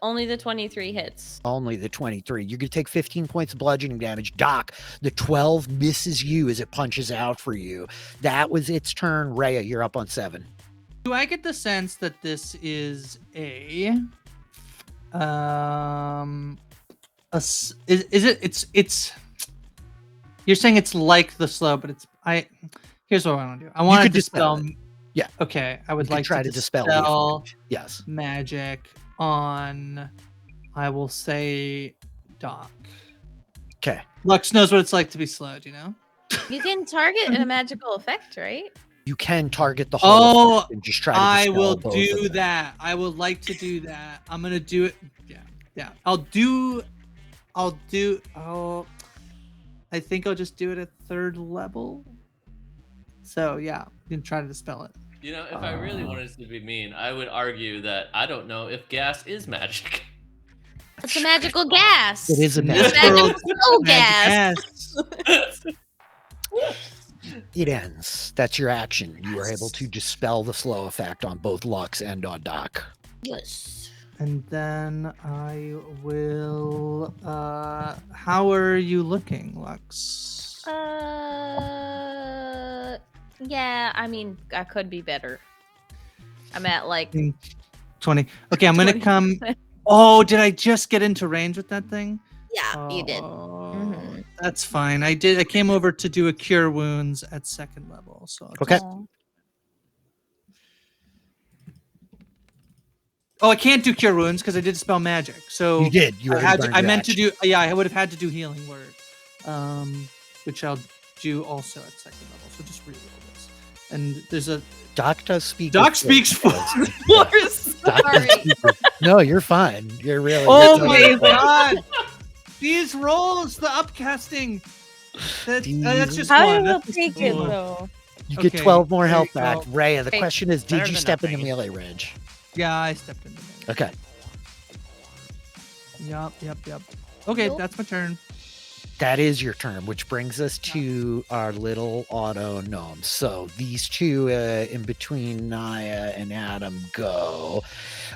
Only the 23 hits. Only the 23. You're going to take 15 points of bludgeoning damage. Doc, the 12 misses you as it punches out for you. That was its turn. Reya, you're up on 7. Do I get the sense that this is is it it's you're saying it's like the slow, but here's what I want to do. I want to could dispel dispel. Yeah. Okay, I would You could like try to to dispel dispel the Yes. magic on, I will say, Doc. Okay. Lux knows what it's like to be slowed, you know? You can target a magical effect, right? You can target the whole effect and just try to I dispel will both do of them. that. I would like to do that. I'm gonna do it. Yeah. I think I'll just do it at 3rd level. So yeah, you can try to dispel it. You know, if I really wanted to be mean, I would argue that I don't know if gas is magic. It's a magical gas. It is a In this magic. Magical world, slow gas. yes. It ends. That's your action. You are able to dispel the slow effect on both Lux and on Doc. Yes. And then I will. How are you looking, Lux? Yeah, I mean, I could be better. I'm at like 20. Okay, I'm gonna 20. come. Oh, did I just get into range with that thing? yeah, you did. Oh, Mhm. That's fine. I came over to do a cure wounds at 2nd level. So Okay. Aw. Oh, I can't do cure wounds because I did spell magic. So You did. You I already had to, burned I your meant to action. do. Yeah, I would have had to do healing word, which I'll do also at 2nd level. So just reroll this. And there's a Doc does speak. Doc with speaks words. for. Doc does Sorry. speak with- No, you're fine. You're really. Oh you're my totally fine. god! These rolls, the upcasting. That's just How one. did That's it just take it one. though? You get Okay, 12 more there health you back. go. Raya, the Okay. question is, Better did you than step into nothing. melee range? Yeah, I stepped into it. Okay. Yep. Okay, Nope. that's my turn. That is your turn, which brings us to our little auto gnomes. So these two in between Naya and Adam go.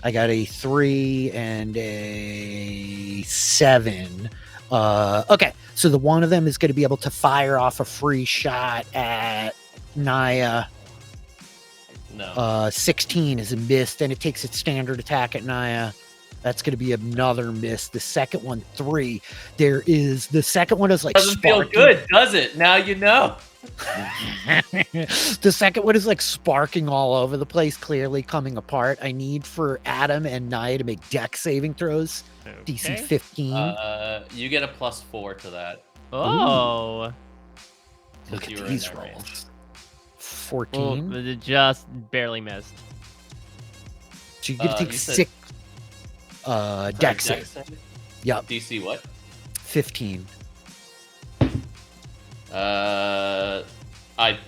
I got a 3 and a 7. Okay, so the one of them is going to be able to fire off a free shot at Naya. No. 16 is a miss. Then it takes its standard attack at Naya. That's going to be another miss. The second one, 3. The second one is like Doesn't feel sparking. good, does it? Now you know. The second one is like sparking all over the place, clearly coming apart. I need for Adam and Naya to make deck saving throws. DC Okay. 15. You get a +4 to that. Oh. Look since you at were in these that range. rolls. Well, 14. it just barely missed. So you're going to take you said- 6 Sorry, deck save. Yep, DC what? 15. I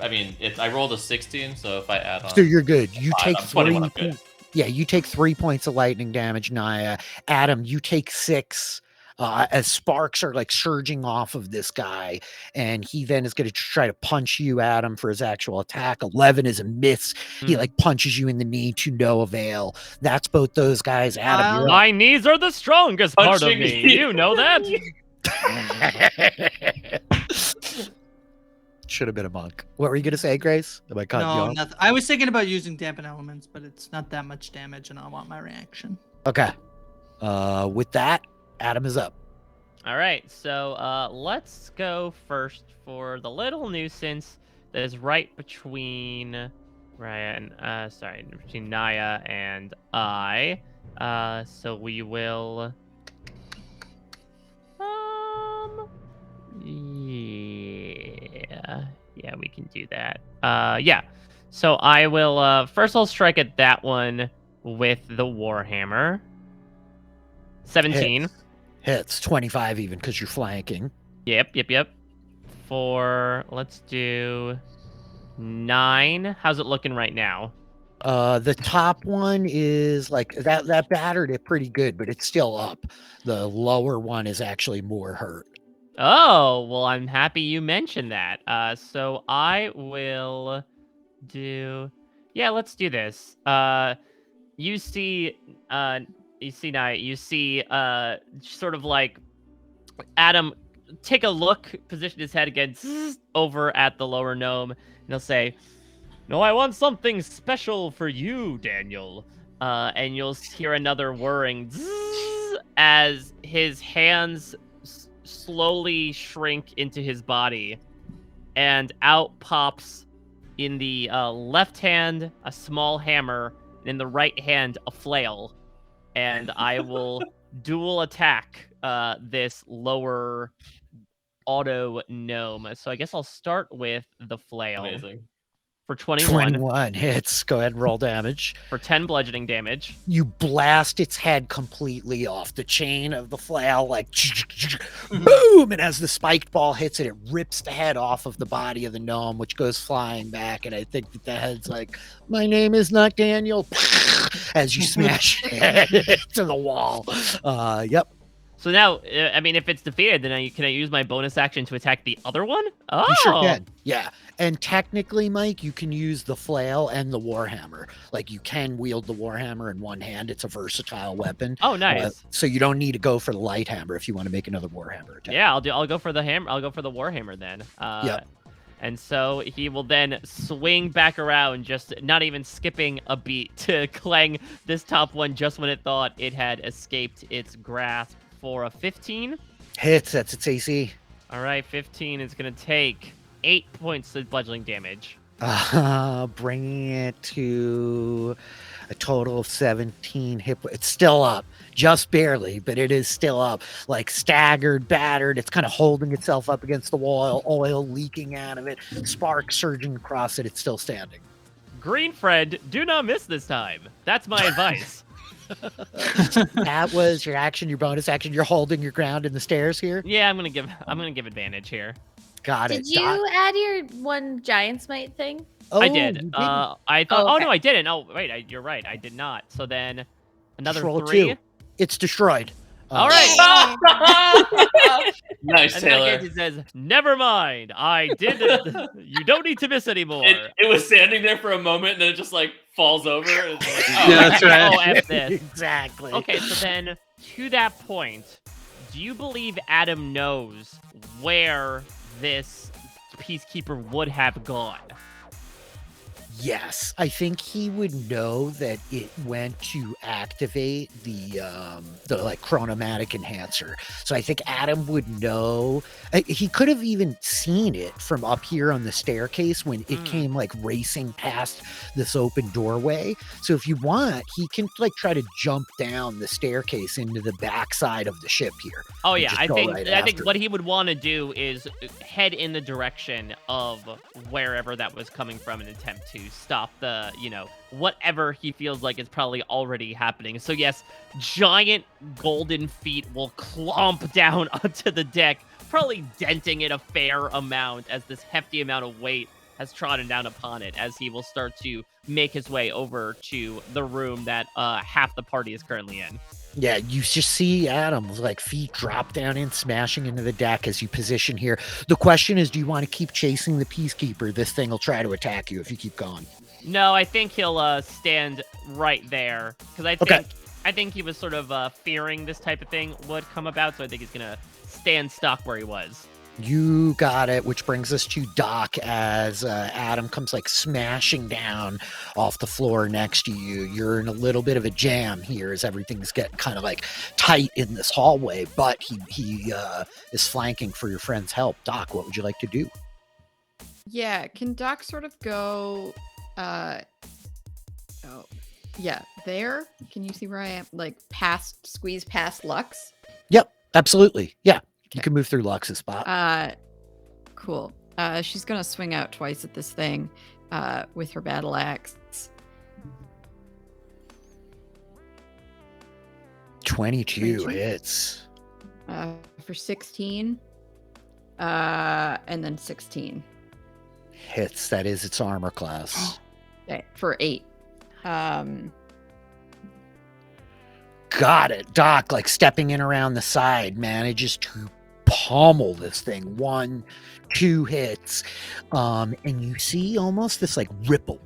mean, I rolled a 16, so if I add on, So you're good. You five, take I'm 21, 3 I'm good. Yeah, you take 3 points of lightning damage, Naya. Adam, you take 6. as sparks are like surging off of this guy, and he then is going to try to punch you, Adam, for his actual attack. 11 is a miss. He like punches you in the knee to no avail. That's both those guys. Adam, you're up. My knees are the strongest part of Punching me. you. You know that. Should have been a monk. What were you gonna say, Grace? Am I cutting you No, off? nothing. I was thinking about using dampen elements, but it's not that much damage, and I want my reaction. Okay. With that, Adam is up. All right, so let's go first for the little nuisance that is right between Ryan. Between Naya and I. So we will. Yeah, we can do that. Yeah. So I will. First, I'll strike at that one with the Warhammer. 17. Hits 25 even because you're flanking. Yep. Let's do 9. How's it looking right now? The top one is like that battered it pretty good, but it's still up. The lower one is actually more hurt. Oh, well, I'm happy you mentioned that. So I will do. Yeah, let's do this. You see, sort of like Adam take a look, position his head again over at the lower gnome, and he'll say, "No, I want something special for you, Daniel." And you'll hear another whirring as his hands slowly shrink into his body, and out pops in the left hand a small hammer, and in the right hand a flail, and I will dual attack this lower auto gnome. So I guess I'll start with the flail. Amazing. For 21. 21 hits. Go ahead and roll damage. For 10 bludgeoning damage. You blast its head completely off the chain of the flail, like boom! And as the spiked ball hits it, it rips the head off of the body of the gnome, which goes flying back. And I think that the head's like, "My name is not Daniel," as you smash it to the wall. Yep. So now, I mean, if it's defeated, then can I use my bonus action to attack the other one? Oh, You sure can. Yeah. And technically, Mike, you can use the flail and the warhammer. Like, you can wield the warhammer in one hand. It's a versatile weapon. Oh, nice. So you don't need to go for the light hammer if you want to make another warhammer attack. Yeah, I'll go for the hammer. I'll go for the warhammer then. Yep. And so he will then swing back around, just not even skipping a beat, to clang this top one just when it thought it had escaped its grasp for a 15. Hits. That's its AC. All right, 15 is going to take 8 points of bludgeoning damage. Bringing it to a total of 17 hit points. It's still up, just barely, but it is still up. Like staggered, battered. It's kind of holding itself up against the wall, oil leaking out of it, sparks surging across it. It's still standing. Green friend, do not miss this time. That's my advice. That was your action, your bonus action. You're holding your ground in the stairs here. Yeah, I'm gonna give advantage here. Got it. Did you add your one giant smite thing? Oh, I did. you didn't. I thought. Oh, Oh okay. no, I didn't. Oh wait, you're right. I did not. So then another Just roll 3. 2. It's destroyed. All right. Nice, And Taylor. then he says, "Never mind. I did it. You don't need to miss anymore." It was standing there for a moment, and then it just like falls over. And it's like, oh, Yeah, that's right. Oh, F this. Exactly. Okay, so then to that point, do you believe Adam knows where this peacekeeper would have gone? Yes, I think he would know that it went to activate the like chronomatic enhancer. So I think Adam would know. He could have even seen it from up here on the staircase when it came like racing past this open doorway. So if you want, he can like try to jump down the staircase into the backside of the ship here. Oh and yeah, just I go think right I think after what it. he would want to do is head in the direction of wherever that was coming from and attempt to stop the, whatever he feels like is probably already happening. So yes, giant golden feet will clomp down onto the deck, probably denting it a fair amount as this hefty amount of weight has trodden down upon it, as he will start to make his way over to the room that half the party is currently in. Yeah, you just see Adam's like feet drop down in, smashing into the deck as you position here. The question is, do you want to keep chasing the Peacekeeper? This thing will try to attack you if you keep going. No, I think he'll stand right there because I think he was sort of fearing this type of thing would come about, so I think he's gonna stand stuck where he was. You got it, which brings us to Doc as Adam comes like smashing down off the floor next to you. You're in a little bit of a jam here as everything's getting kind of like tight in this hallway, but he is flanking for your friend's help. Doc, what would you like to do? Yeah, can Doc sort of go there? Can you see where I am? Like squeeze past Lux? Yep, absolutely. Yeah. You Okay. can move through Lux's spot. Cool. She's gonna swing out twice at this thing with her battle axe. 22 hits. For 16. And then 16. Hits. That is its armor class. Okay, for 8. Got it. Doc, like stepping in around the side, manages to pummel this thing. 1, 2 hits. And you see almost this like ripple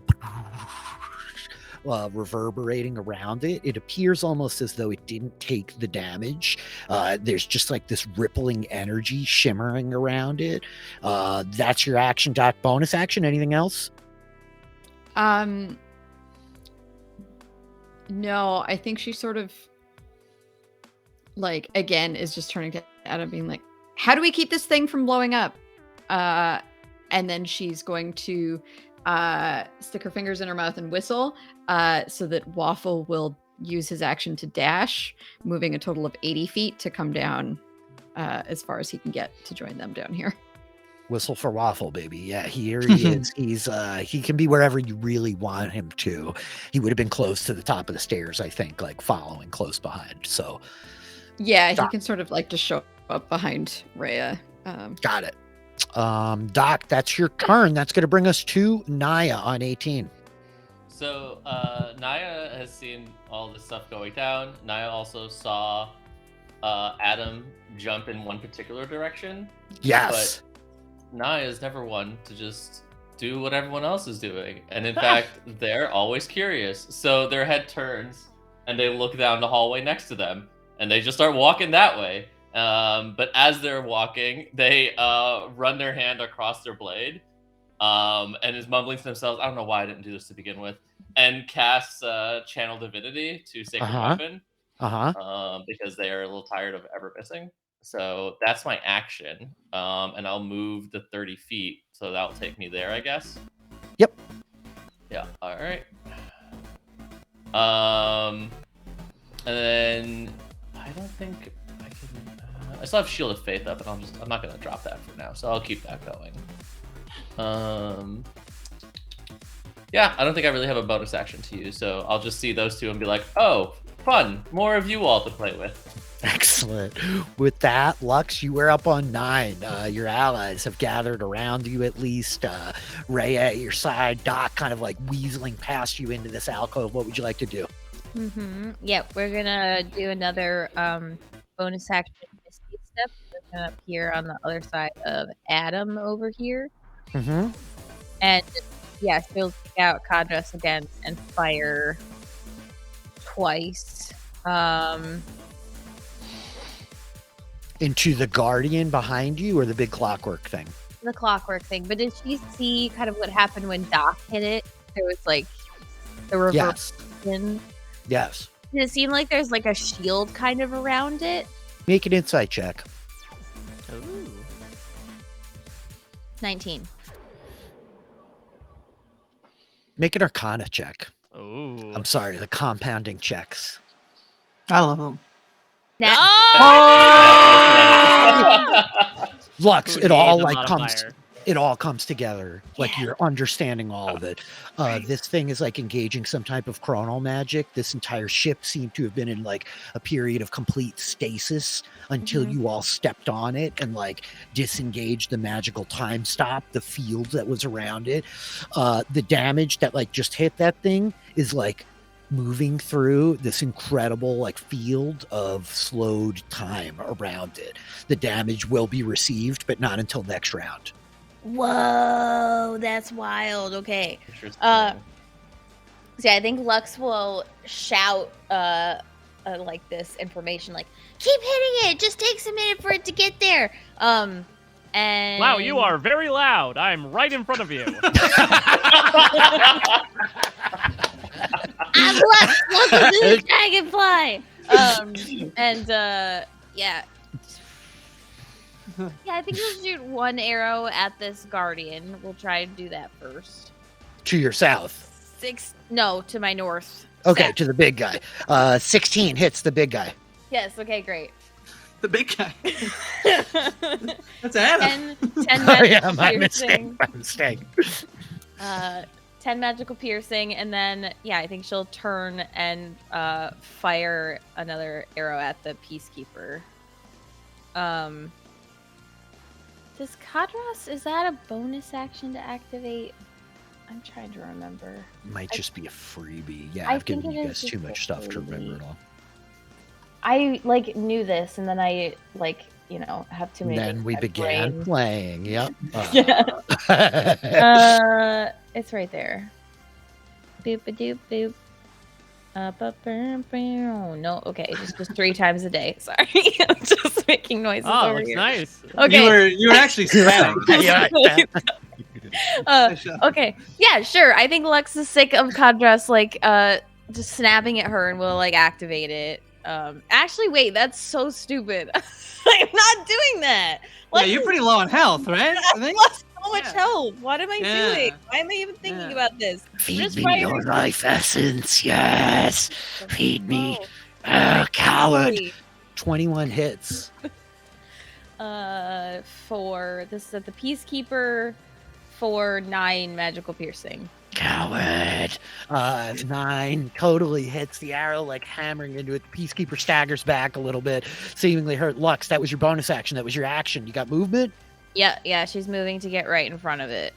reverberating around it. It appears almost as though it didn't take the damage. There's just like this rippling energy shimmering around it. That's your action, Doc. Bonus action, anything else? No, I think she sort of like again is just turning to Adam being like, how do we keep this thing from blowing up? And then she's going to stick her fingers in her mouth and whistle so that Waffle will use his action to dash, moving a total of 80 feet to come down as far as he can get to join them down here. Whistle for Waffle, baby. Yeah, here he is. He can be wherever you really want him to. He would have been close to the top of the stairs, I think, like following close behind. So yeah, Doc. he can sort of like just show up behind Reya. Got it. Doc, that's your turn. That's going to bring us to Naya on 18. So Naya has seen all this stuff going down. Naya also saw Adam jump in one particular direction. Yes. But Naya is never one to just do what everyone else is doing. And in fact, they're always curious. So their head turns and they look down the hallway next to them and they just start walking that way. But as they're walking, they run their hand across their blade and is mumbling to themselves, I don't know why I didn't do this to begin with, and casts Channel Divinity to Sacred Weapon because they are a little tired of ever missing. So that's my action, and I'll move the 30 feet, so that'll take me there, I guess. Yep. Yeah. All right. And then I don't think I can. I still have Shield of Faith up, and I'm not gonna drop that for now, so I'll keep that going. Yeah, I don't think I really have a bonus action to use, so I'll just see those two and be like, oh, fun, more of you all to play with. Excellent. With that, Lux, you were up on 9. Your allies have gathered around you at least. Reya at your side, Doc kind of like weaseling past you into this alcove. What would you like to do? Yep, we're gonna do another bonus action misty step. We're gonna appear on the other side of Adam over here. And yeah, she'll take out Kadras again and fire twice. Into the Guardian behind you or the big clockwork thing? The clockwork thing. But did she see kind of what happened when Doc hit it? There was like the reverse. Yes. Does it seem like there's like a shield kind of around it? Make an insight check. Ooh. 19. Make an Arcana check. Ooh. I'm sorry, the compounding checks. I love them. Lux, Who it all needs a like comes. modifier? It all comes together. Like you're understanding all of it. This thing is like engaging some type of chronal magic. This entire ship seemed to have been in like a period of complete stasis until you all stepped on it and like disengaged the magical time stop, the field that was around it. The damage that like just hit that thing is like moving through this incredible like field of slowed time around it. The damage will be received, but not until next round. Whoa, that's wild. Okay. Interesting. So yeah, I think Lux will shout like this information, like, keep hitting it. It just takes a minute for it to get there. And Wow, you are very loud. I'm right in front of you. I'm Lux. Welcome to the Dragonfly. Yeah. Yeah, I think we'll shoot one arrow at this guardian. We'll try to do that first. To your south. To my north. Okay, South. to the big guy. 16 hits the big guy. Yes, okay, great. The big guy. That's Adam. 10 Oh, magical yeah, my piercing. mistake. 10 magical piercing, and then, yeah, I think she'll turn and fire another arrow at the Peacekeeper. Does Kadras, is that a bonus action to activate? I'm trying to remember. Might just be a freebie. Yeah, I I've given think it you is guys just too a much stuff to remember freebie. it all. I, knew this, and then I, have too many. Then we my began brain. playing. Yep. Yeah. It's right there. Boop a doop boop. No, okay, just 3 times a day. Sorry, I'm just making noises Oh, over looks here. nice. Okay. You were actually sweating. Yeah. Okay. Yeah, sure. I think Lux is sick of Kadras just snapping at her, and we'll activate it. Actually, wait, that's so stupid. I'm not doing that. Yeah, you're pretty low on health, right? I think. Lost so much Yeah. health. What am I Yeah. doing? Why am I even thinking Yeah. about this? Feed Just me firing- your life essence, yes. Feed me. Oh, Coward. wait. 21 hits. For this is at the Peacekeeper for 9 magical piercing. Coward. 9 totally hits the arrow, like hammering into it. The Peacekeeper staggers back a little bit, seemingly hurt. Lux, that was your bonus action. That was your action. You got movement? Yeah, she's moving to get right in front of it.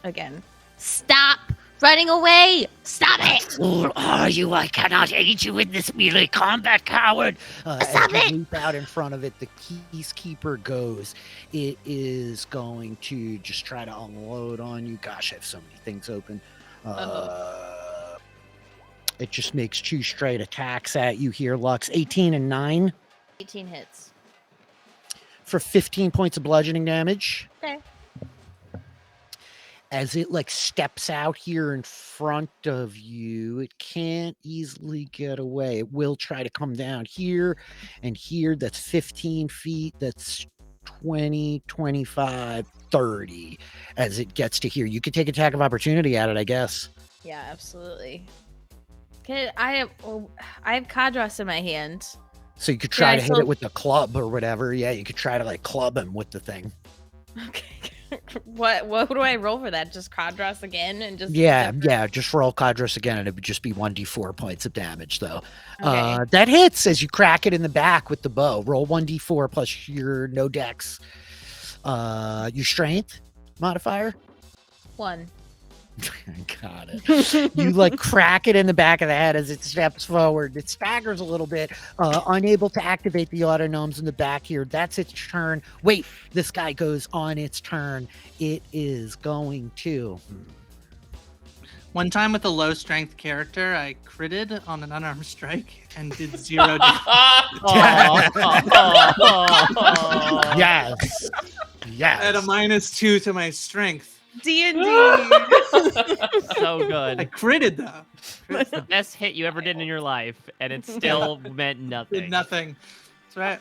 Again. Stop running away! Stop What it! fool are you? I cannot aid you in this melee combat, coward. As Stop you it! leap out in front of it, the Peacekeeper goes. It is going to just try to unload on you. Gosh, I have so many things open. It just makes 2 straight attacks at you here, Lux. 18 and 9 18 hits. for 15 points of bludgeoning damage. Okay. As it steps out here in front of you, it can't easily get away. It will try to come down here and here. That's 15 feet. That's 20, 25, 30 as it gets to here. You could take attack of opportunity at it, I guess. Yeah, absolutely. Okay, I have Kadras in my hand. So you could try I to hit still- it with the club or whatever. Yeah, you could try to club him with the thing. Okay. What do I roll for that? Just Kadras again and just Yeah, just roll Kadras again, and it would just be 1d4 points of damage, though. Okay. That hits as you crack it in the back with the bow. Roll 1d4 plus your no dex. Your strength modifier. 1. Got it. You crack it in the back of the head as it steps forward. It staggers a little bit, unable to activate the autonomes in the back here. That's its turn. Wait, this guy goes on its turn. It is going to. One time with a low strength character, I critted on an unarmed strike and did 0 damage. Yes. Yes. At a -2 to my strength. D&D. So I good. critted though. It's the best hit you ever did in your life, and it still meant nothing. Did nothing. That's right.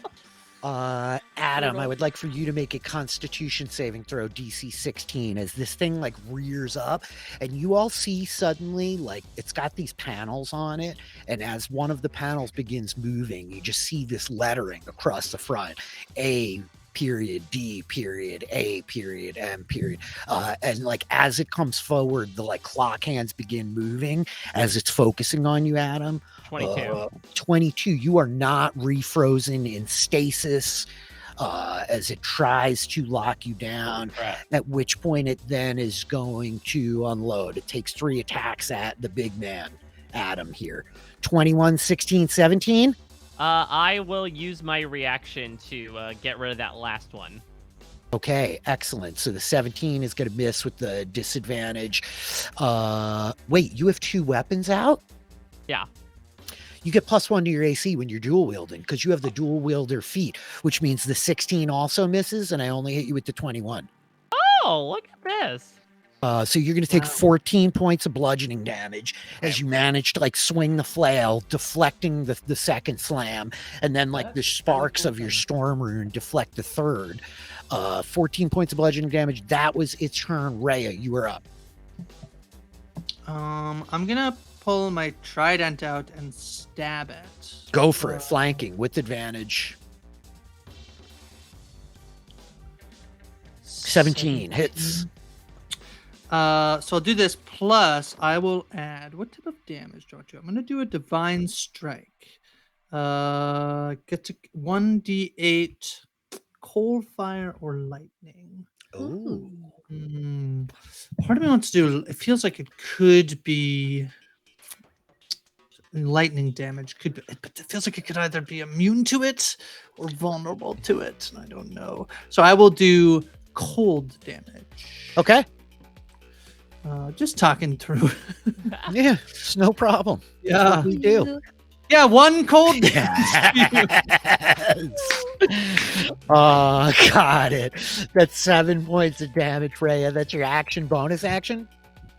Adam, I would like for you to make a Constitution saving throw, DC 16, as this thing rears up, and you all see suddenly it's got these panels on it, and as one of the panels begins moving, you just see this lettering across the front: A period, D period, A period, M period, and as it comes forward, the clock hands begin moving as it's focusing on you, Adam. 22. 22. You are not refrozen in stasis as it tries to lock you down, at which point it then is going to unload. It takes 3 attacks at the big man Adam here. 21, 16, 17. I will use my reaction to get rid of that last one. Okay, excellent. So the 17 is going to miss with the disadvantage. Wait, you have 2 weapons out? Yeah. You get +1 to your AC when you're dual wielding because you have the dual wielder feat, which means the 16 also misses, and I only hit you with the 21. Oh, look at this. So you're going to take 14 points of bludgeoning damage as you manage to like swing the flail, deflecting the second slam, and then like the sparks of your storm rune deflect the third. 14 points of bludgeoning damage. That was its turn. Reya, you are up. I'm gonna pull my trident out and stab it. Go for it. Flanking with advantage. 17 hits. So I'll do this plus I will add, what type of damage do I do? I'm going to do a divine strike. Get to 1d8 cold, fire, or lightning. Oh. Part of me wants to do, it feels like it could be lightning damage, but it feels like it could either be immune to it or vulnerable to it. I don't know. So I will do cold damage. Okay. Just talking through. Yeah, it's no problem. Yeah. We do. Yeah, 1 cold damage. Oh, got it. That's 7 points of damage, Reya. That's your action bonus action?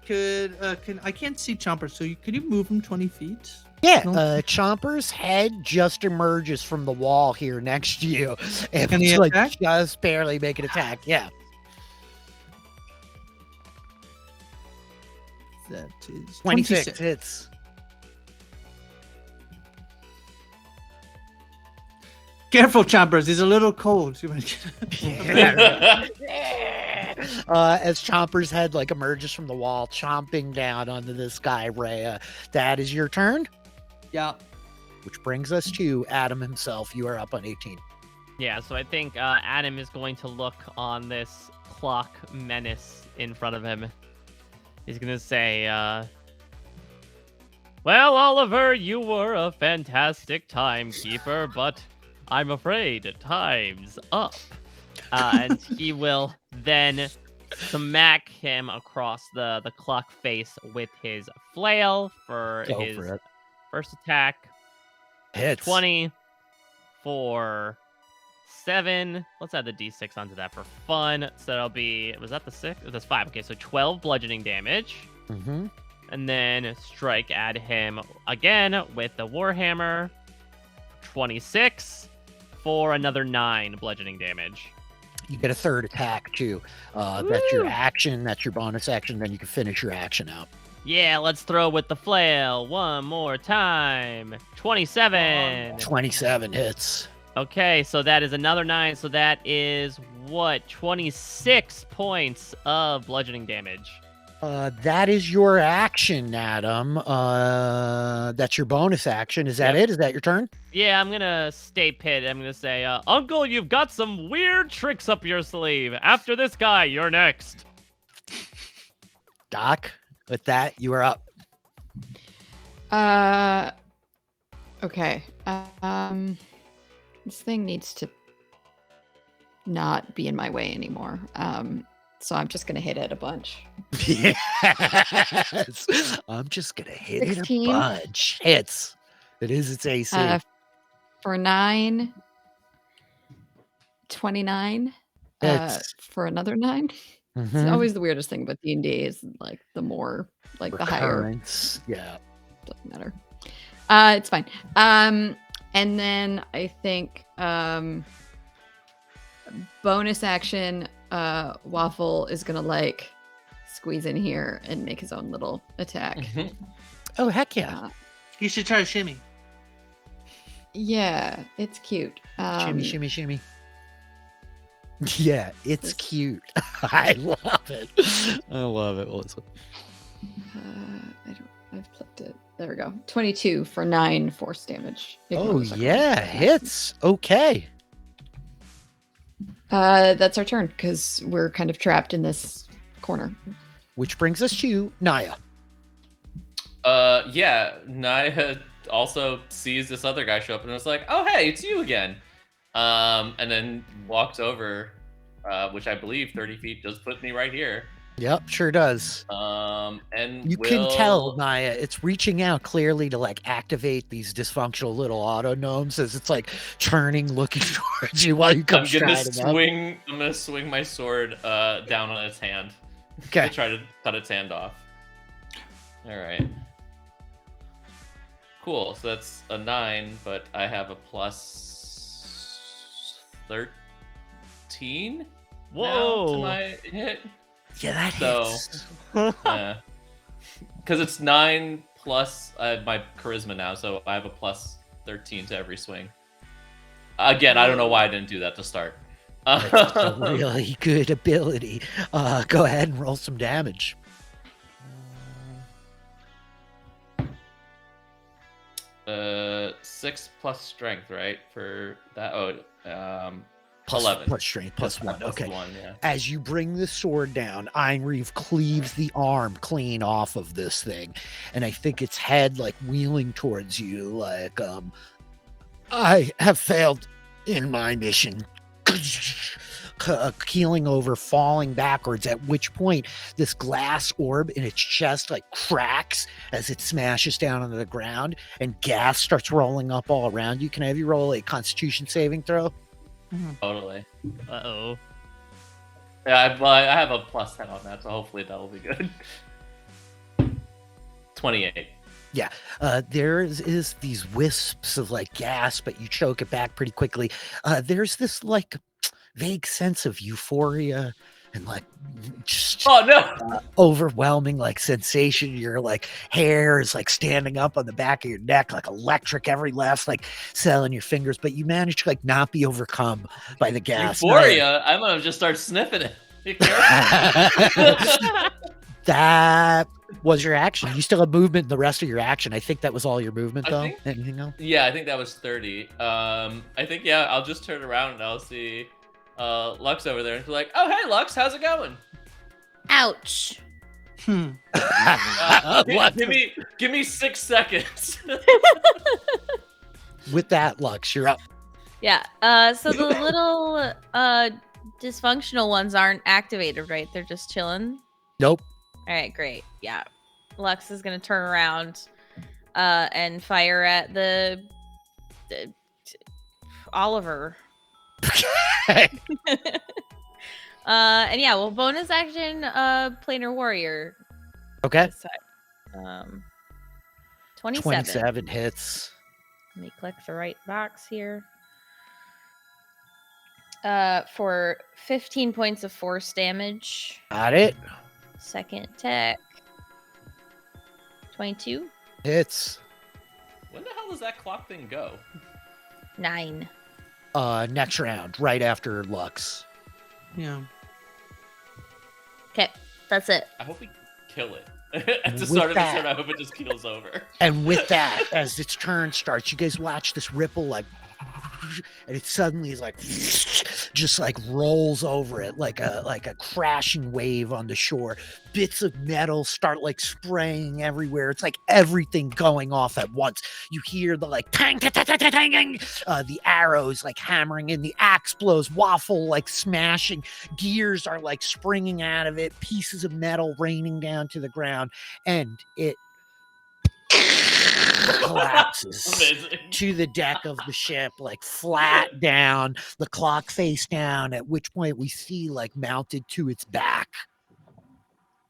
I can't see Chomper, so could you move him 20 feet? Yeah, No. Chomper's head just emerges from the wall here next to you. And Can he it's like attack? just barely make an attack. Yeah. That is 26 hits. Careful, Chompers. He's a little cold. As Chomper's head like emerges from the wall, chomping down onto this guy, Reya. That is your turn. Yeah. Which brings us to Adam himself. You are up on 18. Yeah, so I think Adam is going to look on this clock menace in front of him. He's going to say, well, Oliver, you were a fantastic timekeeper, but I'm afraid time's up. And he will then smack him across the clock face with his flail for Go his for it. first attack. Hits. 20 for 7. Let's add the d6 onto that for fun. So that'll be, was that the 6? That's 5. Okay, so 12 bludgeoning damage. Mm-hmm. And then strike at him again with the Warhammer. 26 for another 9 bludgeoning damage. You get a third attack too. That's your action. That's your bonus action. Then you can finish your action out. Yeah, let's throw with the flail one more time. 27. 27 hits. Okay, so that is another 9. So that is what? 26 points of bludgeoning damage. That is your action, Adam. That's your bonus action. Is that it? Is that your turn? Yeah, I'm gonna stay pit. I'm gonna say, Uncle, you've got some weird tricks up your sleeve. After this guy, you're next. Doc, with that, you are up. Okay. This thing needs to not be in my way anymore. So I'm just gonna hit it a bunch. Yes. I'm just gonna hit 16. it a bunch. Hits. It is its AC. For 9, 29. Hits. For another 9. It's Mhm. always the weirdest thing about D&D is like the more, like the higher. Recurrence. Yeah. Doesn't matter. It's fine. And then I think bonus action, Waffle is gonna like squeeze in here and make his own little attack. Oh, heck yeah. You should try to shimmy. Yeah, it's cute. Shimmy, shimmy, shimmy. Yeah, it's cute. I love it. I love it, Melissa. I've flipped it. There we go. 22 for 9 force damage. Ignore Oh, the second yeah, one. hits. Okay. That's our turn because we're kind of trapped in this corner. Which brings us to Naya. Yeah, Naya also sees this other guy show up and was like, "Oh, hey, it's you again." And then walks over, which I believe 30 feet just put me right here. Yep, sure does. And You can tell, Naya, it's reaching out clearly to like activate these dysfunctional little auto gnomes as it's like turning, looking towards you while you come striding up. I'm gonna swing my sword down on its hand. Okay. To try to cut its hand off. All right. Cool. So that's a 9, but I have a plus 13. Whoa! To my hit. Yeah, that hits. hits. Because it's 9 plus my charisma now, so I have a plus 13 to every swing. Again, I don't know why I didn't do that to start. That's a really good ability. Go ahead and roll some damage. 6 plus strength, right? For that. Oh, Plus, 11. Plus strength, plus Plus 1. plus Okay. 1, yeah. As you bring the sword down, Einreeve cleaves the arm clean off of this thing. And I think its head like wheeling towards you like, I have failed in my mission. Keeling over, falling backwards, at which point this glass orb in its chest like cracks as it smashes down onto the ground and gas starts rolling up all around you. Can I have you roll a Constitution saving throw? Totally. Uh-oh. Yeah, I have a plus 10 on that, so hopefully that'll be good. 28. Yeah, there is these wisps of like gas, but you choke it back pretty quickly. There's this like vague sense of euphoria and like just overwhelming like sensation. Your like hair is like standing up on the back of your neck, like electric every last like cell in your fingers, but you manage to like not be overcome by the gas. Euphoria? I'm gonna just start sniffing it. That was your action. You still have movement in the rest of your action. I think that was all your movement though. Anything else? Yeah, I think that was 30. I think, yeah, I'll just turn around and I'll see Lux over there and be like, "Oh, hey, Lux, how's it going?" Ouch. Give me 6 seconds. With that, Lux, you're up. Yeah. So the little dysfunctional ones aren't activated, right? They're just chilling. Nope. All right, great. Yeah. Lux is gonna turn around and fire at the Oliver. Okay. And yeah, well, bonus action, planar warrior. Okay. 27. 27 hits. Let me click the right box here. For 15 points of force damage. Got it. Second attack. 22. Hits. When the hell does that clock thing go? 9. Next round, right after Lux. Yeah. Okay, that's it. I hope we kill it. At the start of the turn, I hope it just keels over. And with that, as its turn starts, you guys watch this ripple like, and it suddenly is like, just like rolls over it like a crashing wave on the shore. Bits of metal start like spraying everywhere. It's like everything going off at once. You hear the like tang, tang, tang, tang, tang, tang. The arrows like hammering in. The axe blows. Waffle like smashing. Gears are like springing out of it. Pieces of metal raining down to the ground, and it collapses to the deck of the ship, like flat down, the clock face down, at which point we see like mounted to its back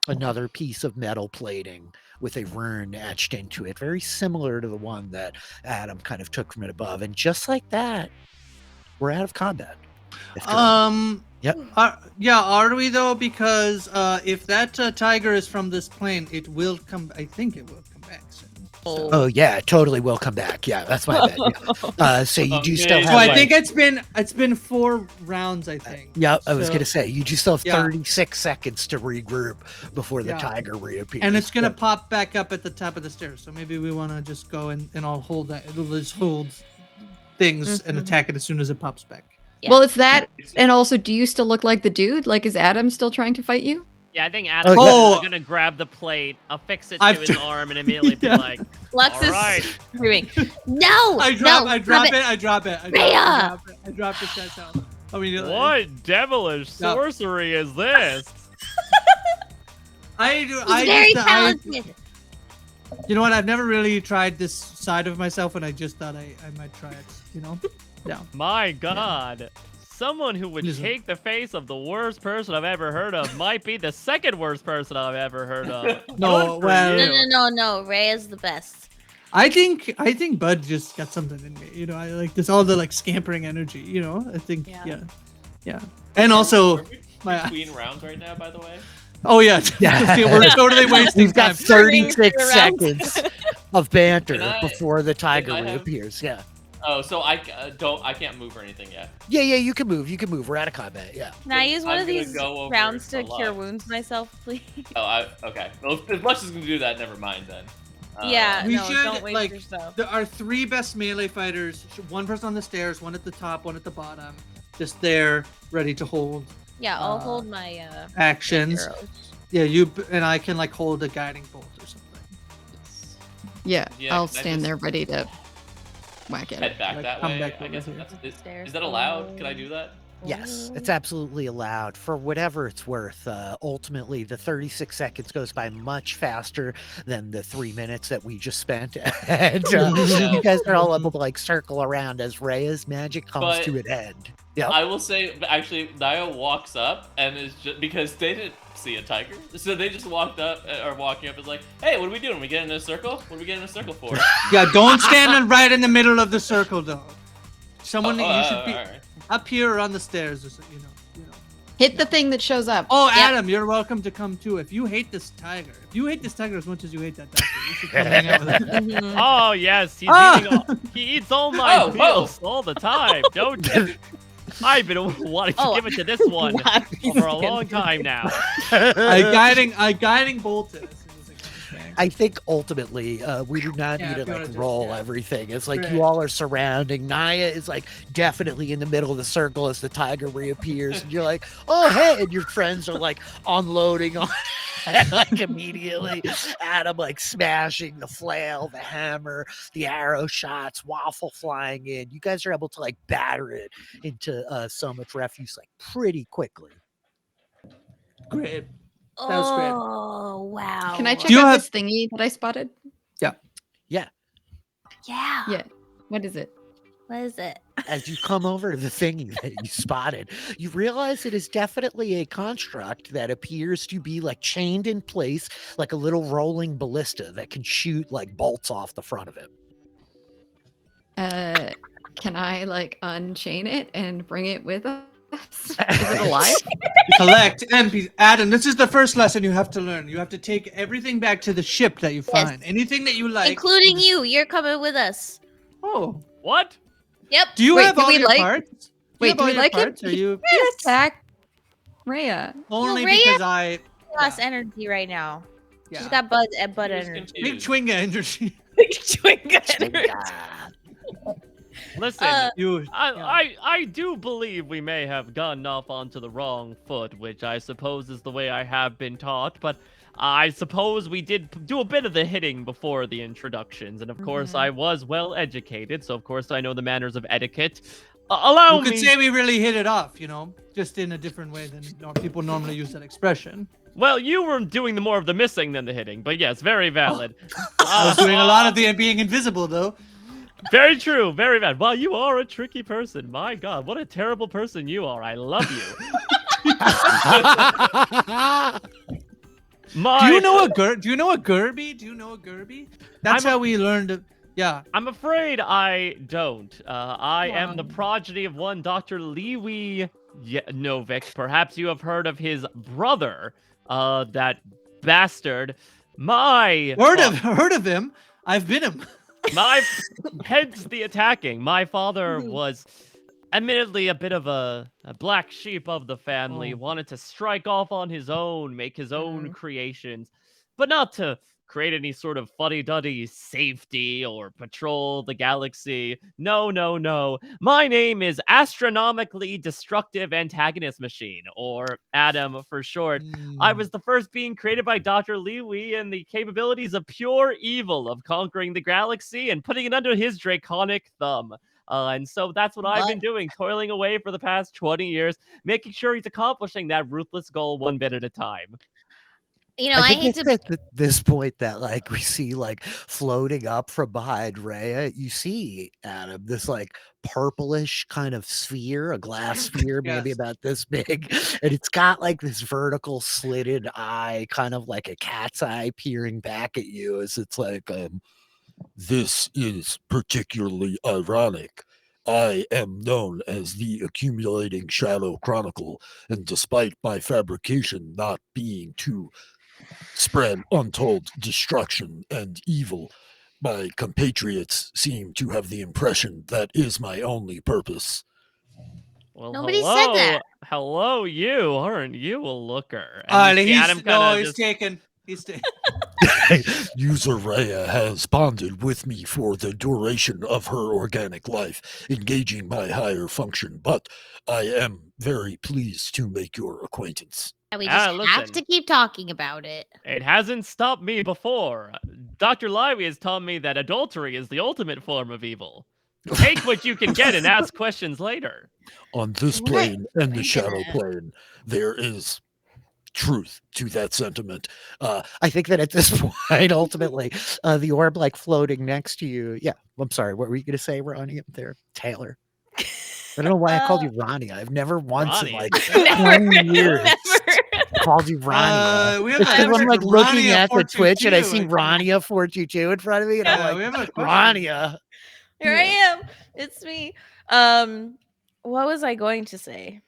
another piece of metal plating with a rune etched into it, very similar to the one that Adam kind of took from it above. And just like that, we're out of combat. Yep. Yeah, are we though? Because if that tiger is from this plane, it will come. I think it will come back soon. So. Oh yeah, it totally will come back. Yeah, that's my bet. Yeah. So you do still have. So I think it's been 4 rounds. I think. Yeah, I was gonna say you do still have 36 seconds to regroup before the tiger reappears. And it's gonna pop back up at the top of the stairs. So maybe we want to just go and I'll hold that. It'll just hold things and attack it as soon as it pops back. Yeah. Well, it's that, and also, do you still look like the dude? Like, is Adam still trying to fight you? Yeah, I think Adam's gonna grab the plate, affix it to his arm, and immediately be like, Lux all is right. screaming. No! I drop it. I drop it. Rhea! I drop it. That's how. What devilish sorcery is this? He's very talented. You know what? I've never really tried this side of myself, and I just thought I might try it. You know? Yeah. My God. Yeah. Someone who would take the face of the worst person I've ever heard of might be the second worst person I've ever heard of. No, well, no. Ray is the best. I think Bud just got something in me. You know, I like this all the like scampering energy. You know, I think yeah. And also, between rounds right now, by the way. Oh yeah, we're totally wasting. We've got 36 seconds of banter before the tiger reappears. Yeah. Oh, so I can't move or anything yet. Yeah, you can move. We're out of combat. Yeah. Can I use one of these rounds to cure wounds myself, please? Oh, okay. Well, if Lux is gonna do that, never mind then. Don't waste yourself. There are 3 best melee fighters. One person on the stairs, one at the top, one at the bottom. Just there, ready to hold. Yeah, I'll hold my actions. heroes. Yeah, you and I can like hold a guiding bolt or something. Yeah, I'll stand there ready to whack at it. Head back that way. I guess is that allowed? Can I do that? Yes, it's absolutely allowed for whatever it's worth. Ultimately, the 36 seconds goes by much faster than the 3 minutes that we just spent. And you guys are all able to like circle around as Reya's magic comes to an end. Yep. I will say, actually, Naya walks up and is just because they didn't see a tiger, so they just walked up or walking up is like, "Hey, what are we doing? We get in a circle? What are we getting in a circle for?" Yeah, don't stand right in the middle of the circle, though. Someone you should be up here or on the stairs, or something, you know. Hit the thing that shows up. Oh, Adam, you're welcome to come too. If you hate this tiger as much as you hate that tiger, you should come hang out with him. Oh yes, he eats all my meals all the time. Don't. I've been wanting to give it to this one for a long time now. I guiding bolted. I think ultimately we do not need to like roll everything. It's like you all are surrounding. Naya is like definitely in the middle of the circle as the tiger reappears, and you're like, "Oh hey!" And your friends are like unloading on like immediately. Adam like smashing the flail, the hammer, the arrow shots, Waffle flying in. You guys are able to like batter it into so much refuse like pretty quickly. Great. That was great. Oh, wow. Can I check out this thingy that I spotted? Yeah. Yeah. Yeah. What is it? What is it? As you come over to the thingy that you spotted, you realize it is definitely a construct that appears to be like chained in place, like a little rolling ballista that can shoot like bolts off the front of it. Can I like unchain it and bring it with us? Is it alive? Collect NPCs. Adam, this is the first lesson you have to learn. You have to take everything back to the ship that you find. Anything that you like. Including you. You're coming with us. Oh. What? Yep. Do you have all your parts? Wait, do we like him? Are you... Yes. Attack Reya. Only because I... lost energy right now. Yeah. She's got butt energy. Big Chwinga energy. Big Chwinga energy. Listen, I do believe we may have gotten off onto the wrong foot, which I suppose is the way I have been taught, but I suppose we did do a bit of the hitting before the introductions, and of course I was well educated, so of course I know the manners of etiquette. Allow me... You could say we really hit it off, you know, just in a different way than people normally use that expression. Well, you were doing the more of the missing than the hitting, but yes, very valid. I was doing a lot of the being invisible, though. Very true, very bad. Wow, you are a tricky person. My God, what a terrible person you are. I love you. Do you know a Gerby? That's how we learned. Yeah. I'm afraid I don't. I am the progeny of one Dr. Liwi Novik. Perhaps you have heard of his brother, that bastard. Heard of him. I've been him. Hence the attacking. My father was admittedly a bit of a black sheep of the family, wanted to strike off on his own, make his own creations, but not to create any sort of fuddy-duddy safety or patrol the galaxy. No, no, no. My name is Astronomically Destructive Antagonist Machine, or ADAM for short. I was the first being created by Dr. Li Wei, and the capabilities of pure evil of conquering the galaxy and putting it under his draconic thumb. And so that's what I've been doing, toiling away for the past 20 years, making sure he's accomplishing that ruthless goal one bit at a time. You know, I I think hate it's to. at this point that like we see like floating up from behind Reya, you see Adam, this like purplish kind of sphere, a glass sphere, maybe Yes. about this big, and it's got like this vertical slitted eye, kind of like a cat's eye peering back at you as it's like, this is particularly ironic. I am known as the Accumulating Shadow Chronicle, and despite my fabrication not being to spread untold destruction and evil, my compatriots seem to have the impression that is my only purpose. Well, Nobody said that. Hello, you. Aren't you a looker? And you see Adam he's taken. He's taken. User Reya has bonded with me for the duration of her organic life, engaging my higher function, but I am very pleased to make your acquaintance. We just have listen. to keep talking about it. It hasn't stopped me before. Dr. Lively has taught me that adultery is the ultimate form of evil. Take what you can get and ask questions later. On this plane and the shadow plane, there is truth to that sentiment. I think that at this point, ultimately, the orb like floating next to you. Yeah, I'm sorry. What were you going to say, Ronnie? Up there, Taylor. I don't know why I called you Ronnie. I've never once in like 20 years called you Ronnie. We It's have 'cause I'm like looking at the Twitch and I see Ronnie. Rania422 in front of me, and I'm like, Rania. Here I am. It's me. What was I going to say?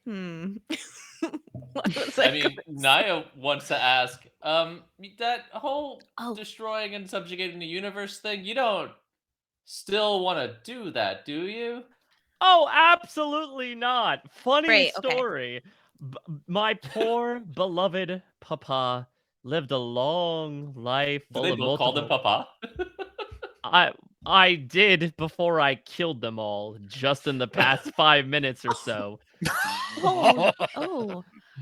What was I mean, Naya wants to ask, that whole destroying and subjugating the universe thing, you don't still want to do that, do you? Oh, absolutely not. Funny Great, okay. story. My poor beloved papa lived a long life Do full they of both call them papa? I did before I killed them all, just in the past 5 minutes or so.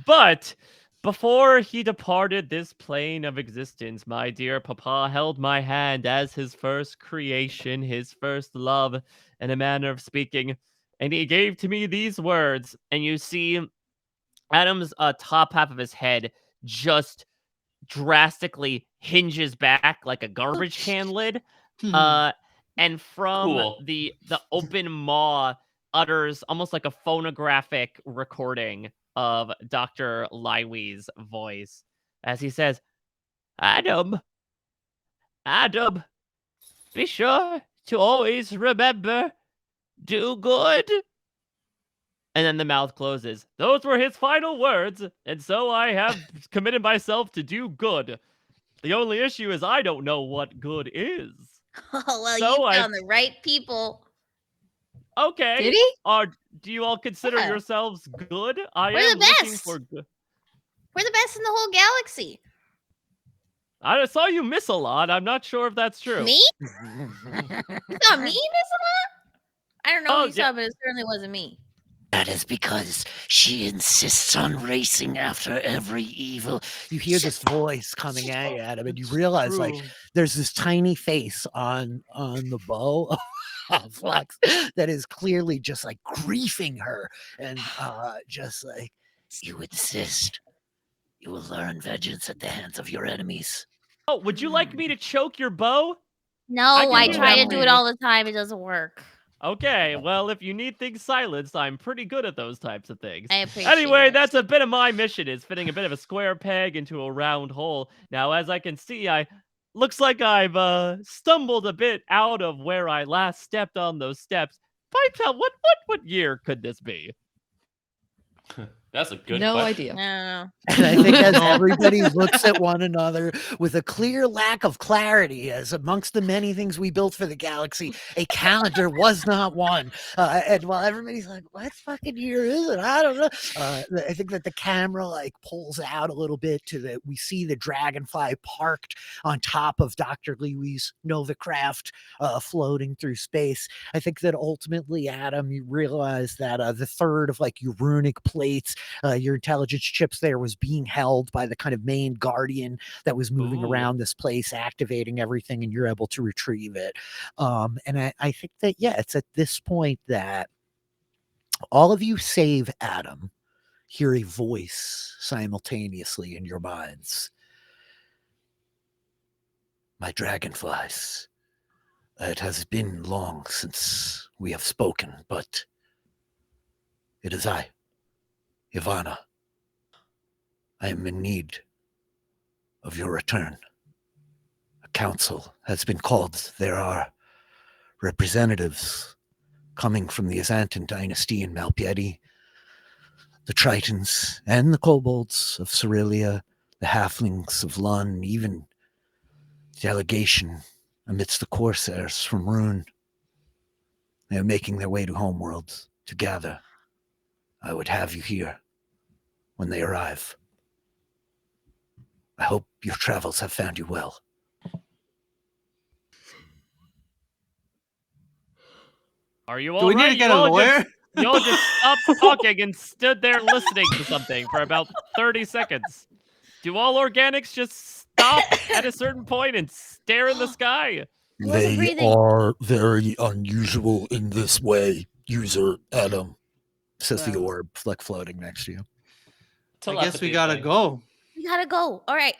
But before he departed this plane of existence, my dear papa held my hand as his first creation, his first love, in a manner of speaking, and he gave to me these words. And you see Adam's top half of his head just drastically hinges back like a garbage can lid. And from the open maw utters almost like a phonographic recording of Dr. Liwei's voice as he says, Adam, be sure to always remember, do good. And then the mouth closes. Those were his final words, and so I have committed myself to do good. The only issue is I don't know what good is. Oh, well, So you found the right people. Okay. Did he? Do you all consider yourselves good? I We're am the best. looking for good. We're the best in the whole galaxy. I saw you miss a lot. I'm not sure if that's true. Me? You saw me miss a lot? I don't know who you saw, but it certainly wasn't me. That is because she insists on racing after every evil. You hear this voice coming at you, Adam, and you realize like there's this tiny face on the bow of Flux that is clearly just like griefing her, and just like, you insist. You will learn vengeance at the hands of your enemies. Oh, would you like me to choke your bow? No, I try to do it all the time. It doesn't work. Okay, well, if you need things silenced, I'm pretty good at those types of things. I appreciate Anyway, it. that's a bit of my mission, is fitting a bit of a square peg into a round hole. Now, as I can see, looks like I've stumbled a bit out of where I last stepped on those steps. What year could this be? That's a good No question. idea. No. And I think as everybody looks at one another with a clear lack of clarity, as amongst the many things we built for the galaxy, a calendar was not one. And while everybody's like, what fucking year is it? I don't know. I think that the camera like pulls out a little bit to that we see the Dragonfly parked on top of Dr. Lewy's Nova craft floating through space. I think that ultimately, Adam, you realize that the third of like your runic plates, your intelligence chips there was being held by the kind of main guardian that was moving around this place, activating everything, and you're able to retrieve it. And I think that, yeah, it's at this point that all of you save Adam hear a voice simultaneously in your minds. My dragonflies, it has been long since we have spoken, but it is I, Ivana. I am in need of your return. A council has been called. There are representatives coming from the Azantan dynasty in Malpiedi, the Tritons and the Kobolds of Cerelia, the Halflings of Lun, even delegation amidst the Corsairs from Rune. They are making their way to Homeworld to gather. I would have you here when they arrive. I hope your travels have found you well. Are you Do all we need right? to get a lawyer? You all just stopped talking and stood there listening to something for about 30 seconds. Do all organics just stop at a certain point and stare in the sky? Wasn't They breathing. are very unusual in this way, user Adam. Says the Well. orb like floating next to you. I guess we Telepathy gotta thing. go. We gotta go. All right.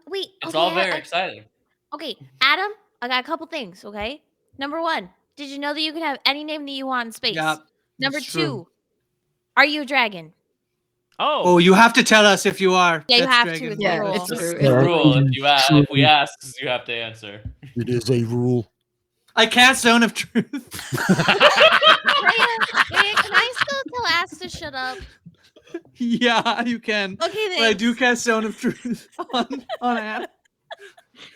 Wait. It's okay, all very exciting. Okay, Adam, I got a couple things, okay? Number one, did you know that you can have any name that you want in space? Yeah. Number that's two, true. are you a dragon? Oh, you have to tell us if you are. Yeah, you That's have to, Dragon it's Yeah, rule. it's It's true. the It's rule. true. If we ask, you have to answer. It is a rule. I cast Zone of Truth. Reya, can I still tell Ass to shut up? Yeah, you can. Okay, But I do thanks. cast Zone of Truth on Adam.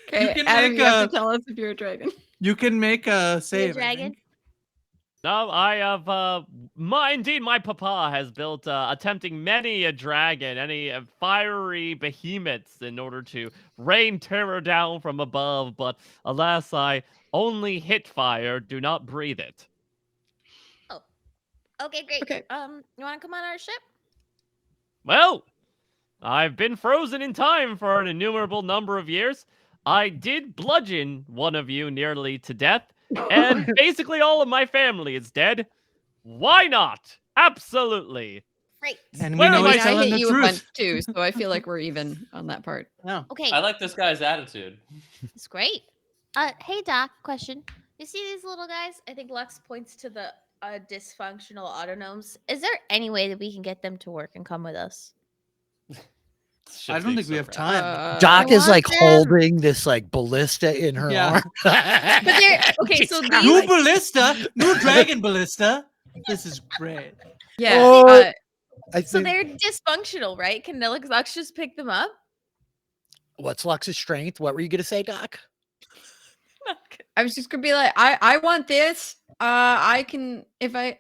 Okay, can Adam, make you have a- to tell us if you're a dragon. You can make a save. I dragon? think. No, I have, my papa has built, attempting many a dragon, any fiery behemoths in order to rain terror down from above, but alas, I only hit fire, do not breathe it. Okay, great. Okay. You wanna come on our ship? Well, I've been frozen in time for an innumerable number of years. I did bludgeon one of you nearly to death, and basically all of my family is dead. Why not? Absolutely. Great. And Where we am know I he's I telling hit the you a bunch truth. too, so I feel like we're even on that part. No. Okay, I like this guy's attitude. it's great. Hey Doc, question. You see these little guys? I think Lux points to the dysfunctional autonomes. Is there any way that we can get them to work and come with us? I don't think we have time. Doc I is like want them. holding this like ballista in her Yeah. arm. But they're okay. So these, New ballista, new dragon ballista. This is great. Yeah. Oh. I so think, they're dysfunctional, right? Can Lux just pick them up? what's Lux's strength? What were you gonna say, Doc? I was just gonna be like, I want this. I can can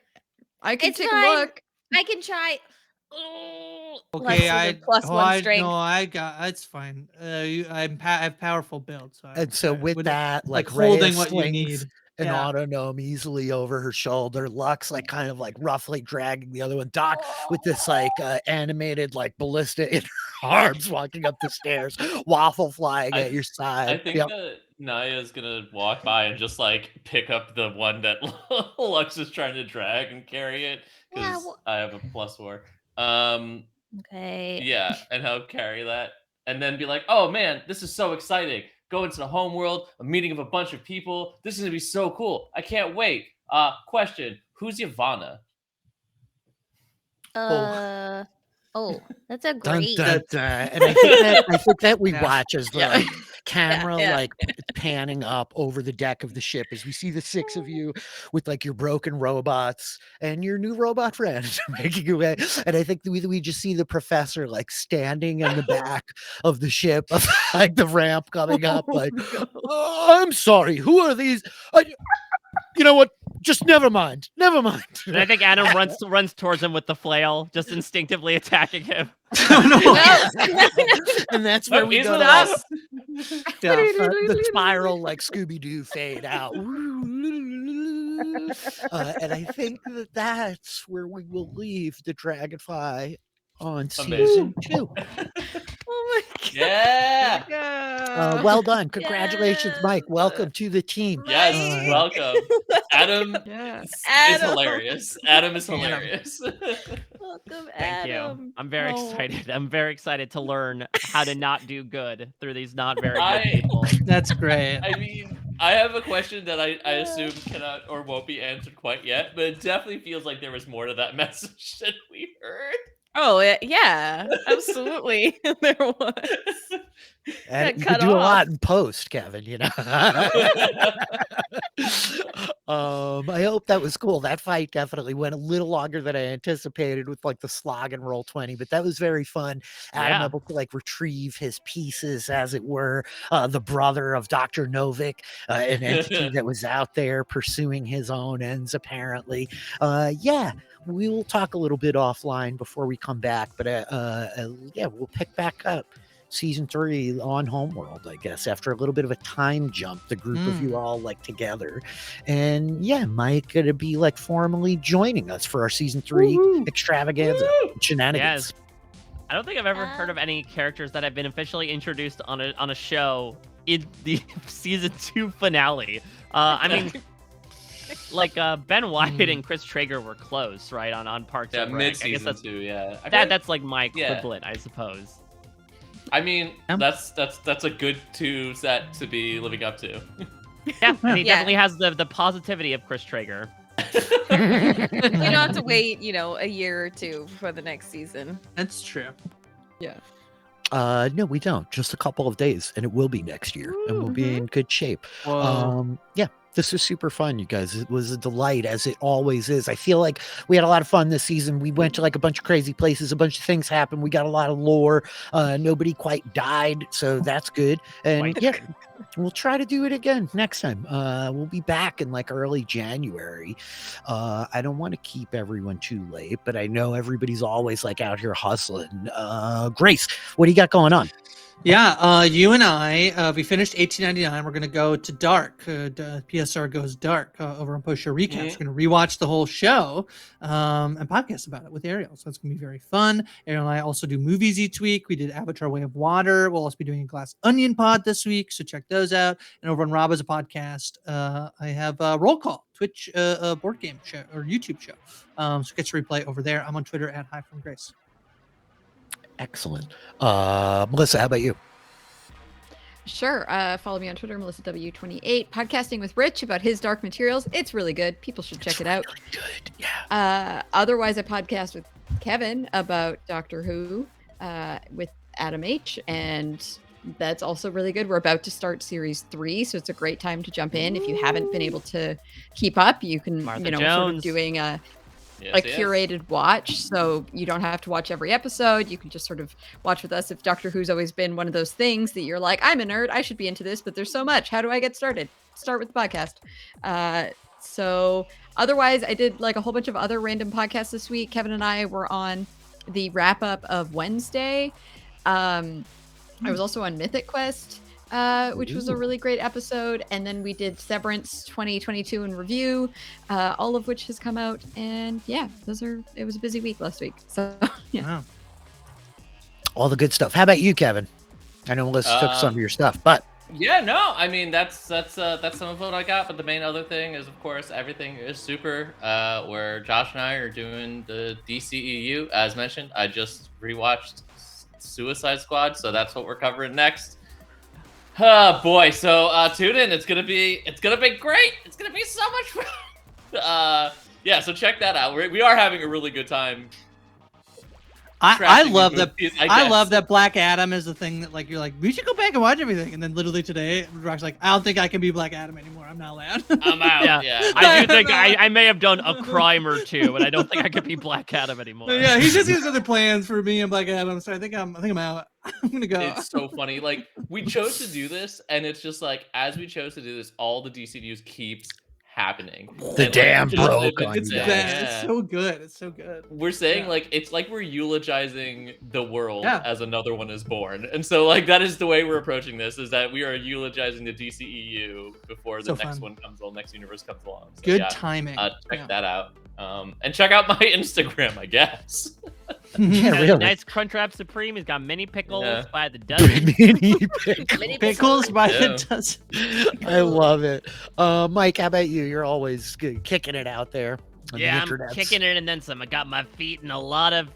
It's take fine. a look. I can try. Lux Okay, is a I +1 strength. No, I got. It's fine. I have powerful build, so. And so with that, like holding Reya what you slings need. an Yeah. autonome easily over her shoulder. Lux like kind of like roughly dragging the other one. Doc with this like animated like ballista in her arms walking up the stairs. Waffle flying at your side. I think Yep. that Naya's gonna walk by and just like pick up the one that Lux is trying to drag and carry it because Yeah, well- I have a +4. Okay. Yeah, and help carry that, and then be like, "Oh man, this is so exciting! Go into the home world, a meeting of a bunch of people. This is gonna be so cool! I can't wait." Question: Who's Ivana? Oh, that's a Dun, great. dun, dun. And I think that we Yeah. watch as the Yeah. like, camera Yeah. like panning up over the deck of the ship as we see the 6 of you with like your broken robots and your new robot friend making away. And I think we just see the professor like standing in the back of the ship, like the ramp coming up, like, oh, I'm sorry, who are these? You know what? Just never mind. Never mind. And I think Adam runs towards him with the flail, just instinctively attacking him. And that's where we go. The spiral like Scooby-Doo fade out. And I think that's where we will leave the Dragonfly on season 2. Oh my god. Yeah. Well done. Congratulations, Mike. Welcome to the team. Yes, welcome. Adam is hilarious. Adam is hilarious. Welcome, Thank Adam. you. I'm very excited. I'm very excited to learn how to not do good through these not very good people. That's great. I mean, I have a question that I assume cannot or won't be answered quite yet, but it definitely feels like there was more to that message than we heard. Oh yeah, absolutely. There was. And you cut can do a off. lot in post, Kevin, you know. I hope that was cool. That fight definitely went a little longer than I anticipated with like the slog and roll 20, but that was very fun. Adam able to like retrieve his pieces, as it were. The brother of Dr. Novik, an entity that was out there pursuing his own ends, apparently. Yeah, we will talk a little bit offline before we come back, but yeah, we'll pick back up season 3 on Homeworld, I guess, after a little bit of a time jump, the group of you all like together. And yeah, Mike gonna be like formally joining us for our season 3 extravaganza shenanigans. Yes. I don't think I've ever heard of any characters that have been officially introduced on a show in the season 2 finale. I mean, like Ben Wyatt and Chris Traeger were close, right, on Parks and Rec. Mid-season I guess that's 2, yeah. that's like my equivalent, I suppose. I mean, that's a good 2 set to be living up to. Yeah, and he definitely has the positivity of Chris Traeger. You don't have to wait, a year or 2 for the next season. That's true. Yeah. No, we don't. Just a couple of days, and it will be next year, and we'll be in good shape. Yeah. This was super fun, you guys. It was a delight, as it always is. I feel like we had a lot of fun this season. We went to like a bunch of crazy places. A bunch of things happened. We got a lot of lore. Nobody quite died, so that's good. And yeah, we'll try to do it again next time. We'll be back in like early January. I don't want to keep everyone too late, but I know everybody's always like out here hustling. Grace, what do you got going on? Yeah, you and I, we finished 1899. We're going to go to Dark. PSR goes Dark over on Post Show Recaps. We're going to rewatch the whole show and podcast about it with Ariel. So it's going to be very fun. Ariel and I also do movies each week. We did Avatar Way of Water. We'll also be doing a Glass Onion pod this week. So check those out. And over on Rob as a podcast, I have Roll Call, Twitch board game show or YouTube show. So get to replay over there. I'm on Twitter at Hi From Grace. Excellent. Melissa, how about you? Sure. Follow me on Twitter, MelissaW28. Podcasting with Rich about his Dark Materials. It's really good. People should check it out. Really good. Yeah. Otherwise, I podcast with Kevin about Doctor Who with Adam H. And that's also really good. We're about to start series 3, so it's a great time to jump in. If you haven't been able to keep up, you can, sort of doing a curated watch, so you don't have to watch every episode. You can just sort of watch with us. If Doctor Who's always been one of those things that you're like, I'm a nerd, I should be into this, but there's so much. How do I get started? Start with the podcast. So otherwise, I did like a whole bunch of other random podcasts this week. Kevin and I were on the wrap up of Wednesday. I was also on Mythic Quest, which was a really great episode. And then we did Severance 2022 in review, all of which has come out. And yeah, it was a busy week last week. So yeah. Wow. All the good stuff. How about you, Kevin? I know Melissa took some of your stuff, but yeah, no, I mean that's some of what I got. But the main other thing is, of course, everything is super. Where Josh and I are doing the DCEU, as mentioned. I just rewatched Suicide Squad, so that's what we're covering next. Oh boy, so tune in. It's gonna be great. It's gonna be so much fun. Yeah, so check that out. We are having a really good time I crafting love into that. a piece, I love guess. that Black Adam is the thing that like you're like we should go back and watch everything, and then literally today Rock's like I don't think I can be Black Adam anymore. I'm not allowed. I'm out. Yeah. Yeah. I do think I may have done a crime or two, but I don't think I could be Black Adam anymore. But yeah, he just has other plans for me and Black Adam, so I think I'm out. I'm gonna go. It's so funny. Like we chose to do this, and it's just like as we chose to do this, all the DC news keeps happening. The And, damn just- broke on It's you yeah, guys. bad. yeah. It's so good. It's so good. We're saying Yeah. like it's like we're eulogizing the world Yeah. as another one is born, and so like that is the way we're approaching this. Is that we are eulogizing the DCEU before the So next fun. one comes along, next universe comes along. So, Good yeah, timing. check Yeah. that out, and check out my Instagram, I guess. Yeah, Got a really. nice Crunchwrap Supreme. He's got mini pickles Yeah. by the dozen. Mini pickle. Pickles by Yeah. the dozen. I love it. Mike, how about you? You're always kicking it out there. On Yeah, the I'm internets. kicking it and then some. I got my feet in a lot of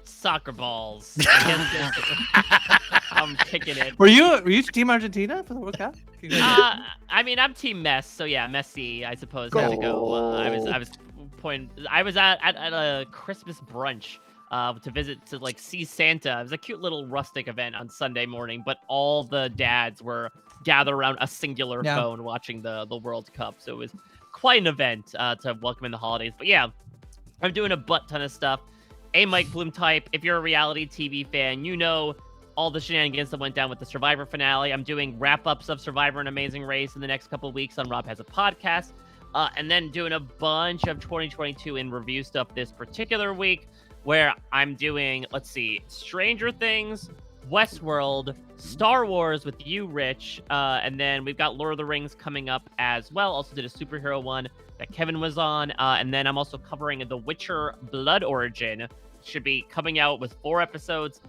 soccer balls. I guess I'm kicking it. Were you Team Argentina for the World Cup? I mean, I'm Team Mess, so yeah, Messi, I suppose, had to go. I was at a Christmas brunch to visit to like see Santa. It was a cute little rustic event on Sunday morning, but all the dads were gathered around a singular Yeah. phone watching the World Cup. So it was quite an event to welcome in the holidays. But yeah, I'm doing a butt ton of stuff. A Mike Bloom type. If you're a reality TV fan, you know all the shenanigans that went down with the Survivor finale. I'm doing wrap-ups of Survivor and Amazing Race in the next couple of weeks on Rob Has a Podcast. And then doing a bunch of 2022 in review stuff this particular week, where I'm doing, let's see, Stranger Things, Westworld, Star Wars with you, Rich, and then we've got Lord of the Rings coming up as well. Also did a superhero one that Kevin was on, and then I'm also covering The Witcher Blood Origin. Should be coming out with 4 episodes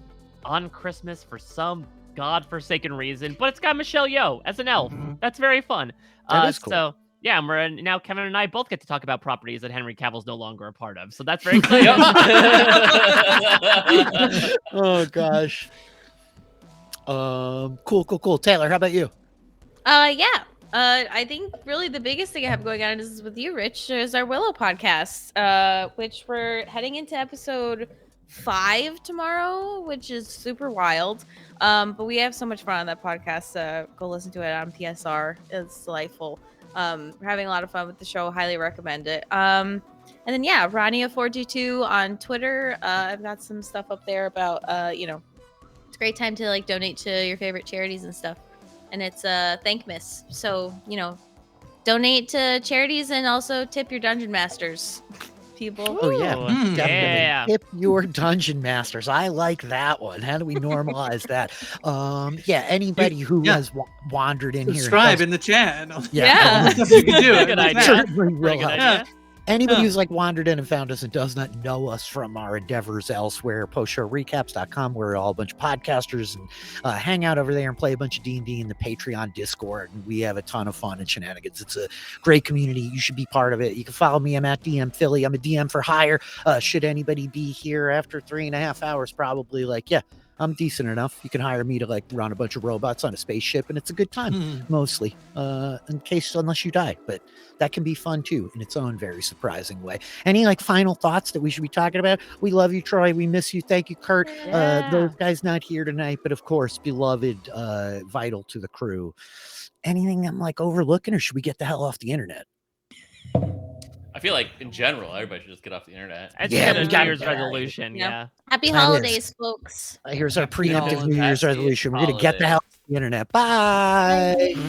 on Christmas for some godforsaken reason, but it's got Michelle Yeoh as an elf. That's very fun. That is cool. So yeah, and now Kevin and I both get to talk about properties that Henry Cavill's no longer a part of. So that's very exciting. Oh gosh. Cool. Taylor, how about you? Yeah. I think really the biggest thing I have going on is with you, Rich, is our Willow podcast, which we're heading into episode 5 tomorrow, which is super wild. But we have so much fun on that podcast. Go listen to it on PSR. It's delightful. We're having a lot of fun with the show. Highly recommend it. And then yeah, Rania422 on Twitter. I've got some stuff up there about it's a great time to like donate to your favorite charities and stuff. And it's Thankmas. So, donate to charities and also tip your dungeon masters, people. Oh yeah, Ooh, definitely. yeah. Tip your dungeon masters. I like that one. How do we normalize that? Yeah, anybody who Yeah. has wandered in here. and Subscribe does- in the chat. Yeah. Stuff you can do. Good idea. Certainly will Very good help. idea. Anybody Yeah. who's like wandered in and found us and does not know us from our endeavors elsewhere, postshowrecaps.com, where all a bunch of podcasters and hang out over there and play a bunch of D&D in the Patreon Discord. And we have a ton of fun and shenanigans. It's a great community. You should be part of it. You can follow me. I'm at DM Philly. I'm a DM for hire. Should anybody be here after 3.5 hours, probably like, yeah, I'm decent enough. You can hire me to like run a bunch of robots on a spaceship, and it's a good time. Mostly, unless you die, but that can be fun too in its own very surprising way. Any like final thoughts that we should be talking about? We love you, Troy. We miss you. Thank you, Kurt. Yeah. Those guys not here tonight, but of course, beloved, vital to the crew. Anything I'm like overlooking, or should we get the hell off the internet? I feel like in general, everybody should just get off the internet. It's Yeah, been a we New gotta Year's get out of here. resolution. Yeah. Yeah. Happy That is. holidays, folks. Here's our Happy preemptive New Year's holidays. resolution. We're gonna get the hell off the internet. Bye.